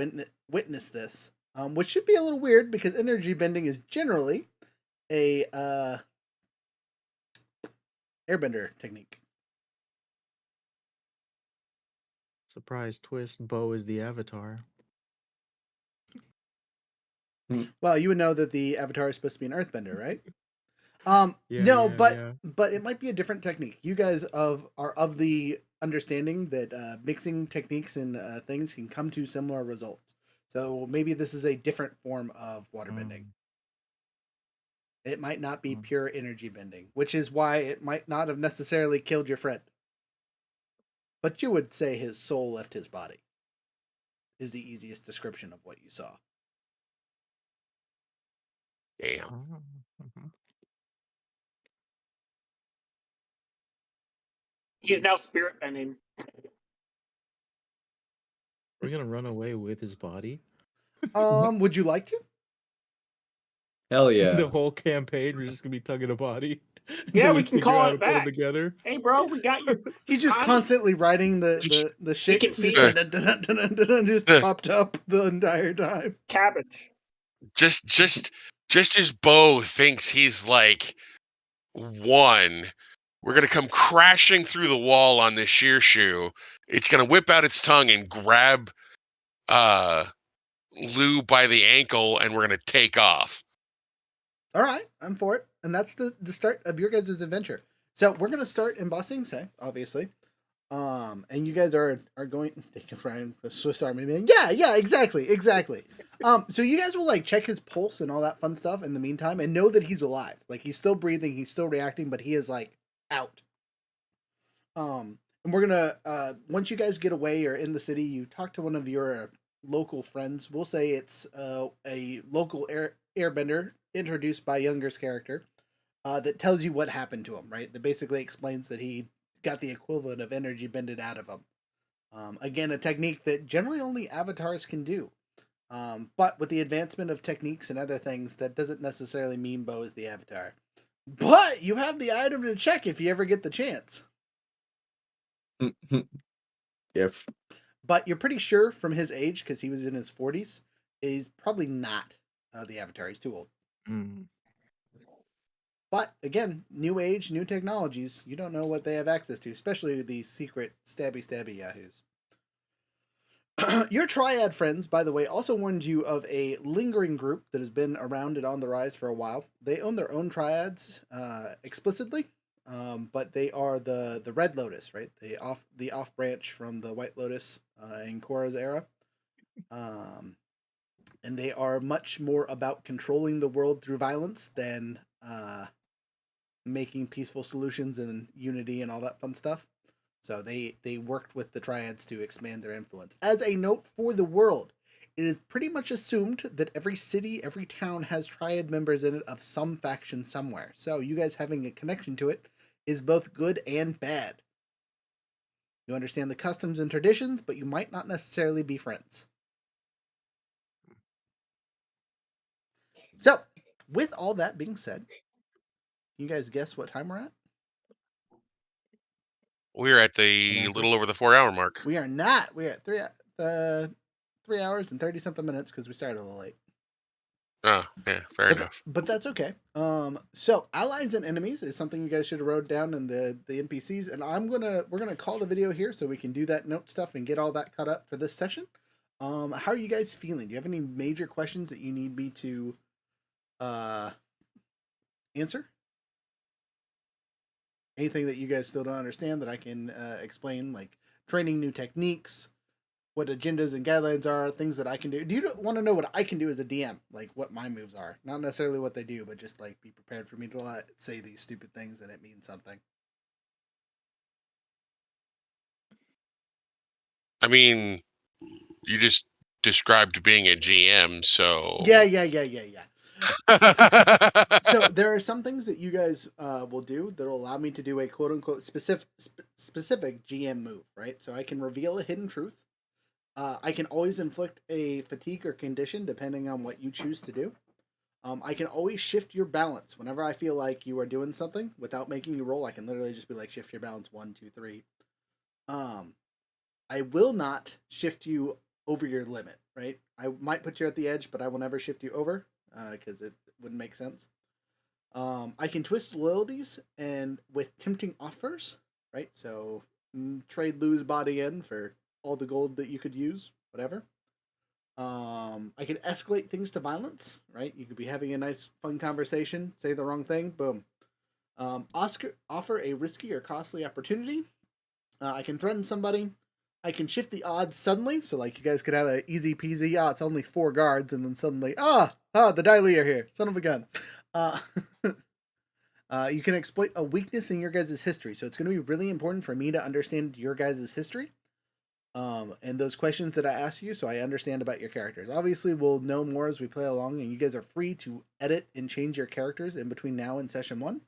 witness this, which should be a little weird because energy bending is generally a airbender technique. Surprise twist: Bo is the Avatar. Well, you would know that the Avatar is supposed to be an earthbender, right? Yeah, No, yeah, but it might be a different technique. You guys are of the understanding that mixing techniques and things can come to similar results. So maybe this is a different form of waterbending. It might not be pure energy bending, which is why it might not have necessarily killed your friend. But you would say his soul left his body. Is the easiest description of what you saw. Damn. He's now spirit bending. We're gonna run away with his body. Would you like to? Hell yeah. The whole campaign, we're just gonna be tugging a body. Yeah, until we can figure call out it how to put them back. together. Hey, bro, we got your He's just body. constantly riding the shit, can feed just propped up the entire time. cabbage. Just as Bo thinks he's like one, we're gonna come crashing through the wall on this sheer shoe. It's gonna whip out its tongue and grab Lou by the ankle, and we're gonna take off. All right, I'm for it, and that's the start of your guys' adventure. So we're gonna start in Ba Sing Se, obviously. And you guys are going. Thank you, Brian. So sorry, man. Yeah, exactly. So you guys will like check his pulse and all that fun stuff in the meantime, and know that he's alive. Like he's still breathing, he's still reacting, but he is like out. And we're gonna once you guys get away or in the city, you talk to one of your local friends. We'll say it's a local airbender introduced by Younger's character that tells you what happened to him. Right, that basically explains that he got the equivalent of energy bended out of him. Again, a technique that generally only avatars can do. But with the advancement of techniques and other things, that doesn't necessarily mean Bo is the avatar. But you have the item to check if you ever get the chance. If But you're pretty sure from his age, because he was in his 40s, is probably not the avatar. He's too old. But again, new age, new technologies, you don't know what they have access to, especially these secret stabby yahoos. Your triad friends, by the way, also warned you of a lingering group that has been around and on the rise for a while. They own their own triads explicitly, but they are the Red Lotus, right? The off branch from the White Lotus in Korra's era. And they are much more about controlling the world through violence than making peaceful solutions and unity and all that fun stuff. So they worked with the triads to expand their influence. As a note for the world, it is pretty much assumed that every city, every town has triad members in it of some faction somewhere. So you guys having a connection to it is both good and bad. You understand the customs and traditions, but you might not necessarily be friends. So, with all that being said, you guys guess what time we're at? We're at the little over the 4-hour mark. We are not. We're at 3 hours and 30 something minutes because we started a little late. Oh, yeah, fair enough. But that's okay. So allies and enemies is something you guys should have wrote down in the NPCs, and we're gonna call the video here so we can do that note stuff and get all that caught up for this session. How are you guys feeling? Do you have any major questions that you need me to answer? Anything that you guys still don't understand that I can explain, like training new techniques, what agendas and guidelines are, things that I can do? Do you want to know what I can do as a DM? Like what my moves are? Not necessarily what they do, but just like be prepared for me to say these stupid things and it means something. I mean, you just described being a GM, so... Yeah. So there are some things that you guys will do that will allow me to do a quote-unquote specific GM move, right? So I can reveal a hidden truth. I can always inflict a fatigue or condition depending on what you choose to do. I can always shift your balance. Whenever I feel like you are doing something without making you roll, I can literally just be like, shift your balance 1, 2, 3. I will not shift you over your limit, right? I might put you at the edge, but I will never shift you over because it wouldn't make sense. I can twist loyalties and with tempting offers, right? So trade Lou's body in for all the gold that you could use, whatever. I can escalate things to violence, right? You could be having a nice, fun conversation, say the wrong thing, boom. Offer a risky or costly opportunity. I can threaten somebody. I can shift the odds suddenly, so like you guys could have an easy peasy. It's only 4 guards, and then suddenly, the Daily are here. Son of a gun. Uh, you can exploit a weakness in your guys' history, so it's going to be really important for me to understand your guys' history. And those questions that I ask you, so I understand about your characters. Obviously, we'll know more as we play along, and you guys are free to edit and change your characters in between now and session 1.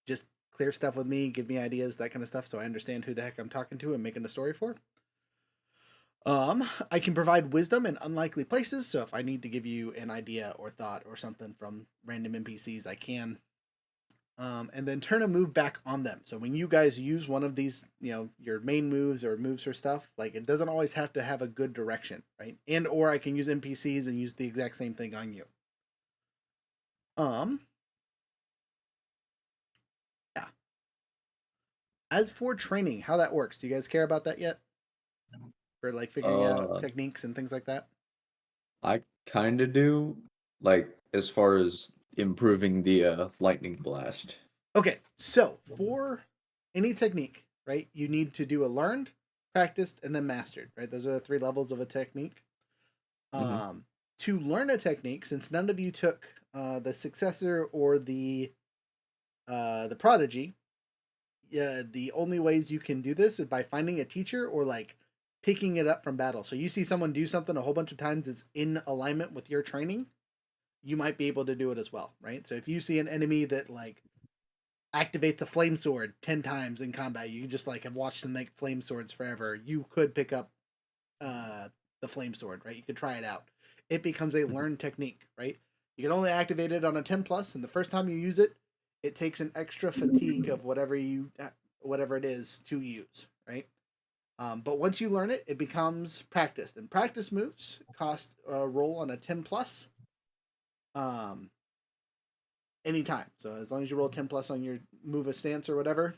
Just clear stuff with me, give me ideas, that kind of stuff, so I understand who the heck I'm talking to and making the story for. I can provide wisdom in unlikely places, so if I need to give you an idea or thought or something from random NPCs, I can. And then turn a move back on them. So when you guys use one of these, your main moves or moves or stuff, like it doesn't always have to have a good direction, right? And or I can use NPCs and use the exact same thing on you. Yeah. As for training, how that works, do you guys care about that yet? For like figuring out techniques and things like that? I kind of do, like as far as improving the lightning blast. Okay, so for any technique, right, you need to do a learned, practiced, and then mastered, right? Those are the 3 levels of a technique. To learn a technique, since none of you took the successor or the prodigy, the only ways you can do this is by finding a teacher or like picking it up from battle. So you see someone do something a whole bunch of times that's in alignment with your training, you might be able to do it as well, right? So if you see an enemy that like activates a flame sword 10 times in combat, you just like have watched them make flame swords forever, you could pick up the flame sword, right? You could try it out. It becomes a learned technique, right? You can only activate it on a 10 plus, and the first time you use it, it takes an extra fatigue of whatever it is to use, right? But once you learn it, it becomes practiced, and practice moves cost a roll on a 10 plus anytime. So as long as you roll 10 plus on your move a stance or whatever,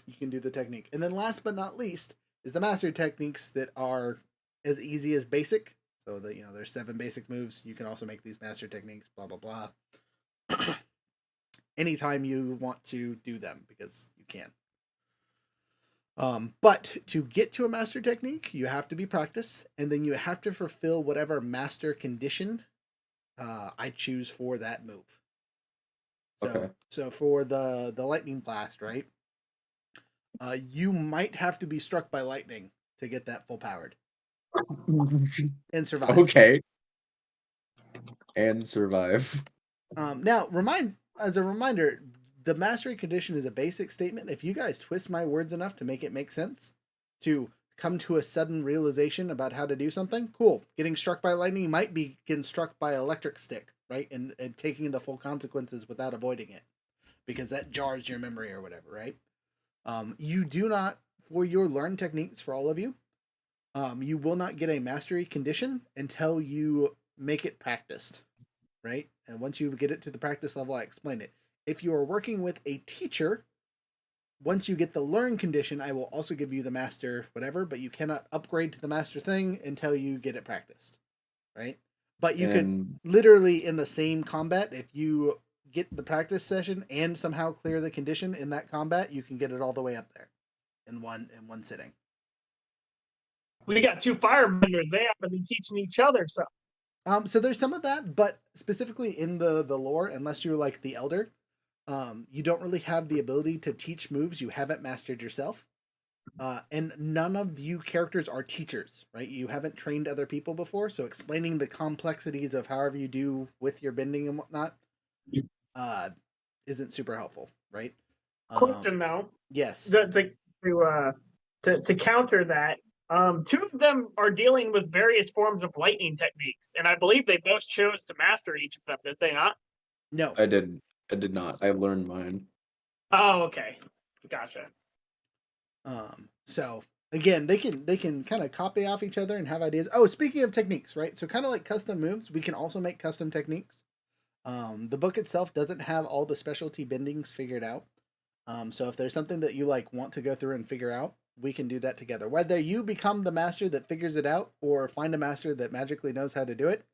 you can do the technique. And then last but not least is the master techniques that are as easy as basic. So that there's 7 basic moves. You can also make these master techniques, blah blah blah. Anytime you want to do them, because you can. But to get to a master technique, you have to be practiced, and then you have to fulfill whatever master condition I choose for that move. So for the lightning blast, right? You might have to be struck by lightning to get that full powered and survive. Okay. And survive. Now, as a reminder, the mastery condition is a basic statement. If you guys twist my words enough to make it make sense, to come to a sudden realization about how to do something, cool. Getting struck by lightning might be getting struck by an electric stick, right? And taking the full consequences without avoiding it, because that jars your memory or whatever, right? You do not, for your learn techniques for all of you, you will not get a mastery condition until you make it practiced, right? And once you get it to the practice level, I explain it. If you are working with a teacher, once you get the learn condition, I will also give you the master whatever, but you cannot upgrade to the master thing until you get it practiced, right? But you could literally in the same combat, if you get the practice session and somehow clear the condition in that combat, you can get it all the way up there in one sitting. We got 2 firebenders. They happen to be teaching each other, so. So there's some of that, but specifically in the lore, unless you're like the elder, you don't really have the ability to teach moves you haven't mastered yourself. And none of you characters are teachers, right? You haven't trained other people before, so explaining the complexities of however you do with your bending and whatnot isn't super helpful, right? Question though. Yes. To counter that, 2 of them are dealing with various forms of lightning techniques, and I believe they both chose to master each of them, did they not? No. I did not. I learned mine. Oh, okay. Gotcha. So again, they can kind of copy off each other and have ideas. Oh, speaking of techniques, right? So kind of like custom moves, we can also make custom techniques. The book itself doesn't have all the specialty bendings figured out. So if there's something that you like want to go through and figure out, we can do that together. Whether you become the master that figures it out or find a master that magically knows how to do it,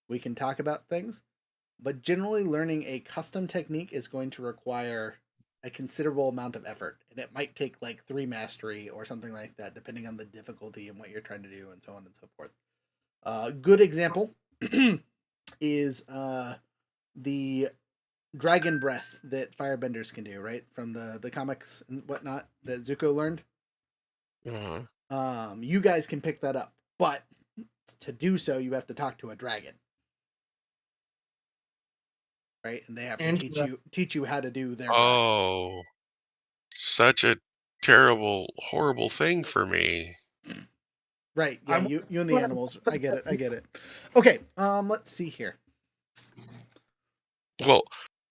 we can talk about things. But generally learning a custom technique is going to require a considerable amount of effort, and it might take like 3 mastery or something like that, depending on the difficulty and what you're trying to do, and so on and so forth. Good example is the dragon breath that firebenders can do, right? From the comics and whatnot that Zuko learned. You guys can pick that up, but to do so, you have to talk to a dragon, right? And they have to teach you how to do their breath. Oh, such a terrible, horrible thing for me. Right? Yeah, you and the animals. I get it. Okay. Let's see here. Well,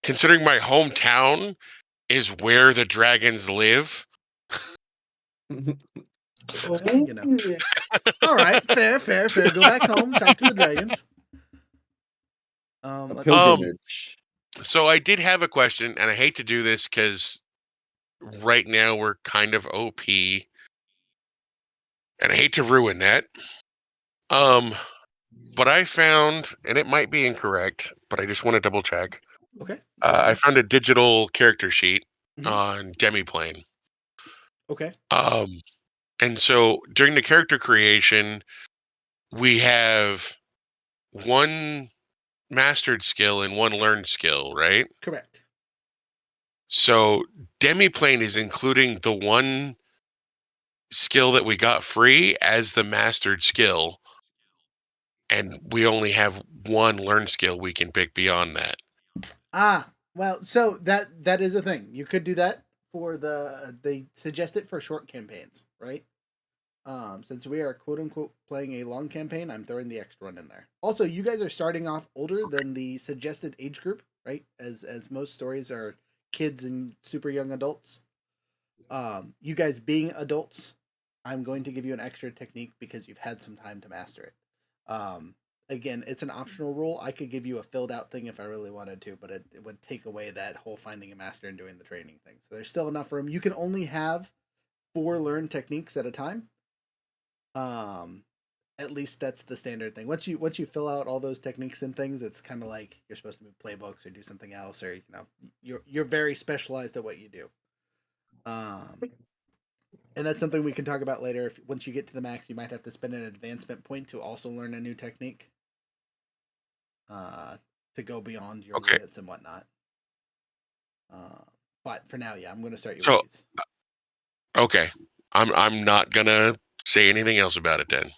considering my hometown is where the dragons live. You know. All right, fair. Go back home, talk to the dragons. A Let's pilgrimage. So I did have a question, and I hate to do this because right now we're kind of OP, and I hate to ruin that. But I found, and it might be incorrect, but I just want to double check. Okay. I found a digital character sheet Mhm. on Demiplane. Okay. And so during the character creation, we have one mastered skill and one learned skill, right? Correct. So Demiplane is including the one skill that we got free as the mastered skill, and we only have one learned skill we can pick beyond that. Well, so that is a thing. You could do that for they suggest it for short campaigns, right? Since we are quote unquote playing a long campaign, I'm throwing the extra one in there. Also, you guys are starting off older than the suggested age group, right? As most stories are kids and super young adults. You guys being adults, I'm going to give you an extra technique because you've had some time to master it. Again, it's an optional rule. I could give you a filled out thing if I really wanted to, but it would take away that whole finding a master and doing the training thing. So there's still enough room. You can only have 4 learned techniques at a time. At least that's the standard thing. Once you fill out all those techniques and things, it's kind of like you're supposed to move playbooks or do something else, or you're very specialized at what you do. And that's something we can talk about later. If once you get to the max, you might have to spend an advancement point to also learn a new technique. To go beyond your limits and whatnot. But for now, yeah, I'm going to start you with these. Okay, I'm not gonna say anything else about it then.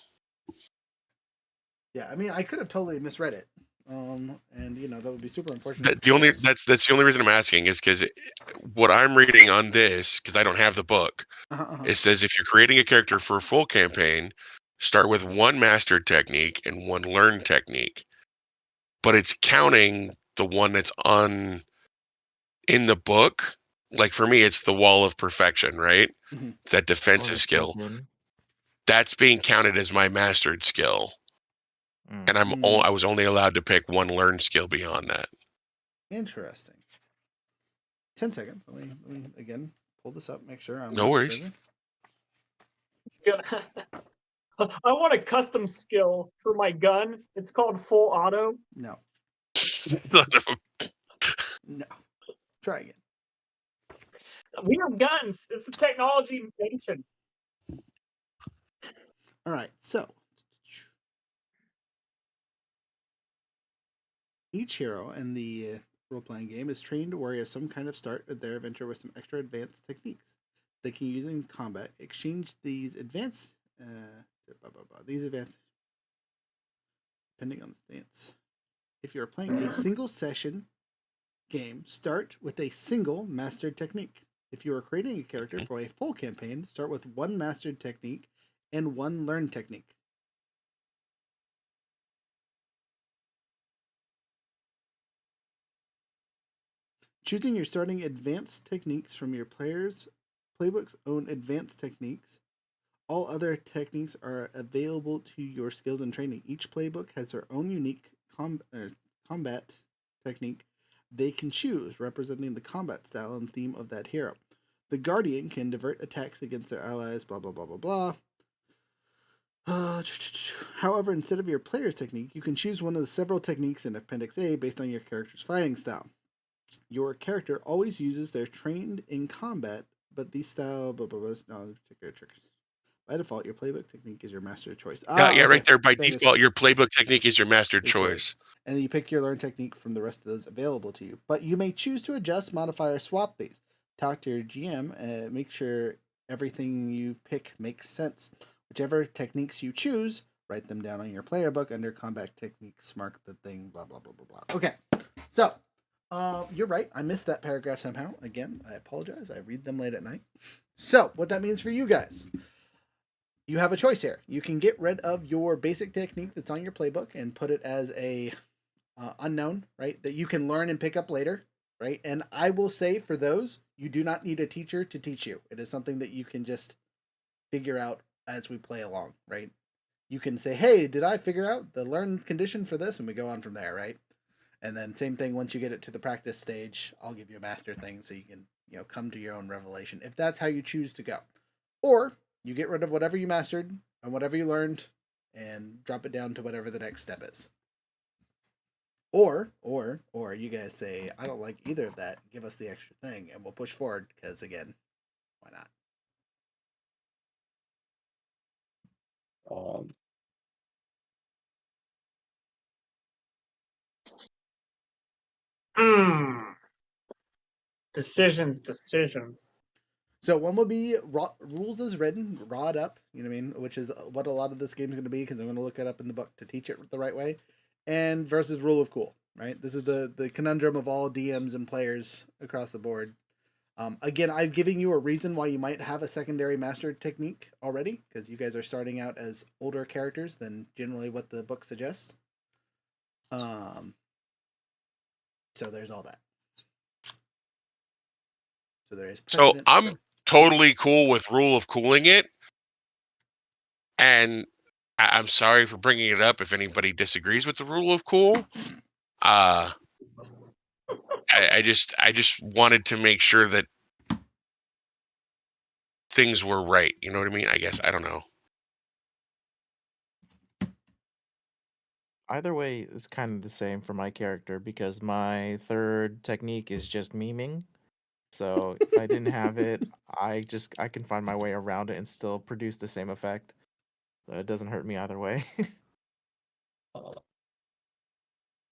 Yeah, I mean, I could have totally misread it. And that would be super unfortunate. That's the only reason I'm asking is because what I'm reading on this, because I don't have the book, it says if you're creating a character for a full campaign, start with one mastered technique and one learned technique, but it's counting the one that's in the book. Like for me, it's the Wall of Perfection, right? Mm-hmm. It's that defensive skill. That's being counted as my mastered skill. And I was only allowed to pick one learned skill beyond that. Interesting. 10 seconds. Let me again pull this up. Make sure I'm no worries. I want a custom skill for my gun. It's called full auto. No. No. Try again. We have guns. It's a technology innovation. All right. So each hero in the role-playing game is trained to warrior some kind of start their adventure with some extra advanced techniques they can use in combat. Exchange these advanced depending on the stance. If you're playing a single session game, start with a single mastered technique. If you are creating a character for a full campaign, start with one mastered technique and one learned technique. Choosing your starting advanced techniques from your player's playbook's own advanced techniques. All other techniques are available to your skills and training. Each playbook has their own unique combat technique they can choose, representing the combat style and theme of that hero. The Guardian can divert attacks against their allies, blah, blah, blah, blah, blah. However, instead of your player's technique, you can choose one of the several techniques in Appendix A based on your character's fighting style. Your character always uses their trained in combat, but these style no particular tricks. By default, your playbook technique is your master choice. Yeah, right Okay. there. By There it is. default, your playbook technique is your master Your choice. And then you pick your learn technique from the rest of those available to you. But you may choose to adjust, modify, or swap these. Talk to your GM and make sure everything you pick makes sense. Whichever techniques you choose, write them down on your player book under combat techniques, mark the thing, blah, blah, blah, blah, blah. Okay, so you're right. I missed that paragraph somehow. Again, I apologize. I read them late at night. So what that means for you guys, you have a choice here. You can get rid of your basic technique that's on your playbook and put it as a unknown, right? That you can learn and pick up later, right? And I will say for those, you do not need a teacher to teach you. It is something that you can just figure out as we play along, right? You can say, hey, did I figure out the learn condition for this? And we go on from there, right? And then same thing, once you get it to the practice stage, I'll give you a master thing so you can, come to your own revelation if that's how you choose to go. Or you get rid of whatever you mastered and whatever you learned and drop it down to whatever the next step is. Or you guys say, I don't like either of that, give us the extra thing and we'll push forward because again, why not? Decisions. So one will be rules as written, rawed up, you know what I mean, which is what a lot of this game is going to be because I'm going to look it up in the book to teach it the right way, and versus rule of cool, right? This is the conundrum of all DMs and players across the board. Again, I'm giving you a reason why you might have a secondary master technique already because you guys are starting out as older characters than generally what the book suggests. So there's all that. So there is So precedent. I'm totally cool with rule of cooling it. And I'm sorry for bringing it up if anybody disagrees with the rule of cool. I just wanted to make sure that things were right. You know what I mean? I guess. I don't know. Either way is kind of the same for my character because my third technique is just memeing. So if I didn't have it, I can find my way around it and still produce the same effect. So it doesn't hurt me either way.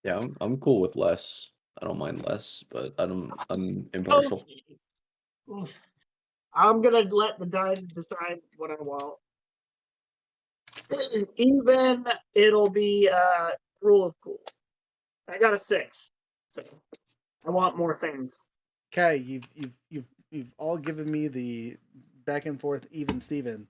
Yeah, I'm cool with less. I don't mind less, but I'm impartial. Oh, I'm gonna let the dice decide what I want. Even it'll be rule of cool. I got a 6, so I want more things. Okay, you've all given me the back and forth even Steven.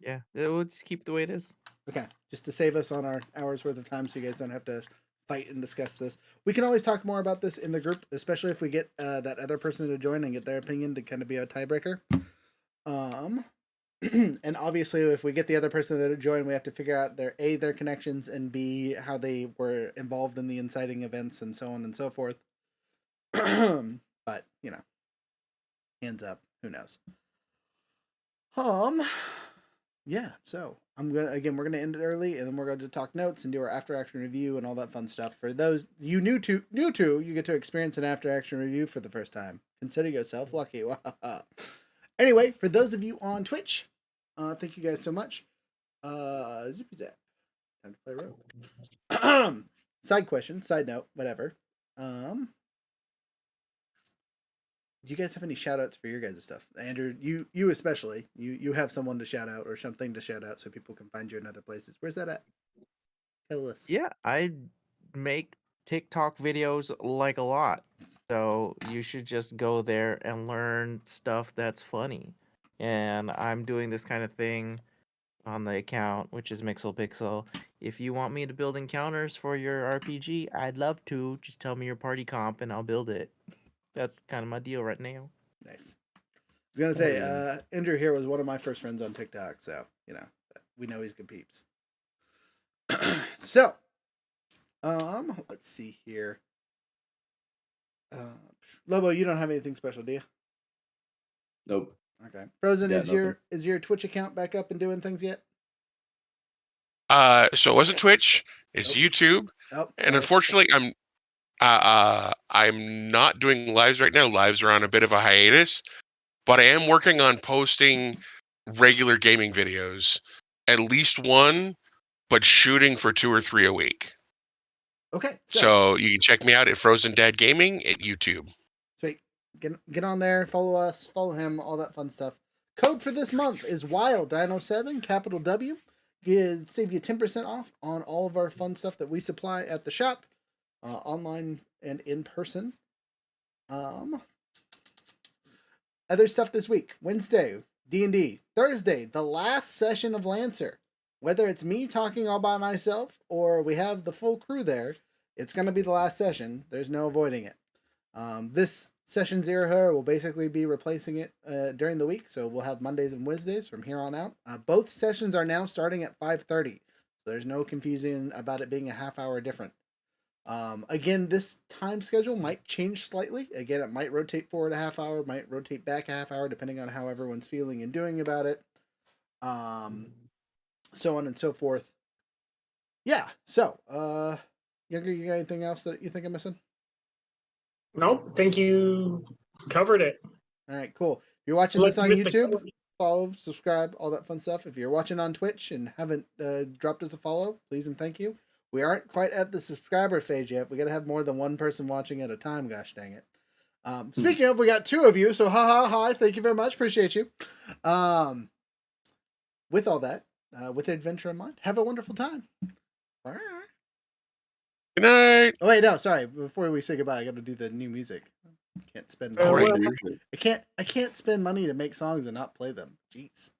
Yeah, we'll just keep the way it is. Okay, just to save us on our hours worth of time so you guys don't have to fight and discuss this. We can always talk more about this in the group, especially if we get that other person to join and get their opinion to kind of be a tiebreaker. And obviously if we get the other person to join, we have to figure out their connections and B, how they were involved in the inciting events and so on and so forth. But, hands up, who knows? Yeah, so we're gonna end it early and then we're going to talk notes and do our after action review and all that fun stuff. For those you new to, you get to experience an after action review for the first time. Consider yourself lucky. Anyway, for those of you on Twitch, thank you guys so much. Zippy zap. Time to play Rogue. Side question, side note, whatever. Do you guys have any shout outs for your guys' stuff? Andrew, you especially. You have someone to shout out or something to shout out so people can find you in other places. Where's that at? Tell us. Yeah, I make TikTok videos like a lot. So you should just go there and learn stuff that's funny. And I'm doing this kind of thing on the account, which is Mixel Pixel. If you want me to build encounters for your RPG, I'd love to. Just tell me your party comp and I'll build it. That's kind of my deal right now. Nice. I was gonna say, Andrew here was one of my first friends on TikTok, so we know he's good peeps. So, let's see here. Lobo, you don't have anything special, do you? Nope. Okay. Frozen, Yeah, is your Twitch account back up and doing things yet? So it wasn't Twitch. It's YouTube. Oh, And unfortunately, I'm not doing lives right now. Lives are on a bit of a hiatus, but I am working on posting regular gaming videos, at least one, but shooting for 2 or 3 a week. Okay. So you can check me out at Frozen Dad Gaming at YouTube. Sweet. Get on there, follow us, follow him, all that fun stuff. Code for this month is Wild Dino 7, capital W. Save you 10% off on all of our fun stuff that we supply at the shop, online and in person. Other stuff this week: Wednesday, D&D. Thursday, the last session of Lancer. Whether it's me talking all by myself or we have the full crew there, it's going to be the last session. There's no avoiding it. This session 0 here will basically be replacing it during the week, so we'll have Mondays and Wednesdays from here on out. Both sessions are now starting at 5:30, so there's no confusing about it being a half hour different. Again, this time schedule might change slightly. Again, it might rotate forward a half hour, might rotate back a half hour, depending on how everyone's feeling and doing about it. So on and so forth. Yeah, so, Younger, you got anything else that you think I'm missing? No, think you covered it. All right, cool. If you're watching this on YouTube, follow, subscribe, all that fun stuff. If you're watching on Twitch and haven't dropped us a follow, please and thank you. We aren't quite at the subscriber phase yet. We got to have more than one person watching at a time. Gosh dang it. Speaking of, we got 2 of you, so hi. Thank you very much. Appreciate you. With all that, with the adventure in mind, have a wonderful time. Bye. Good night. Oh wait, no, sorry. Before we say goodbye, I got to do the new music. Can't spend Oh, money. wait. I can't spend money to make songs and not play them. Jeez.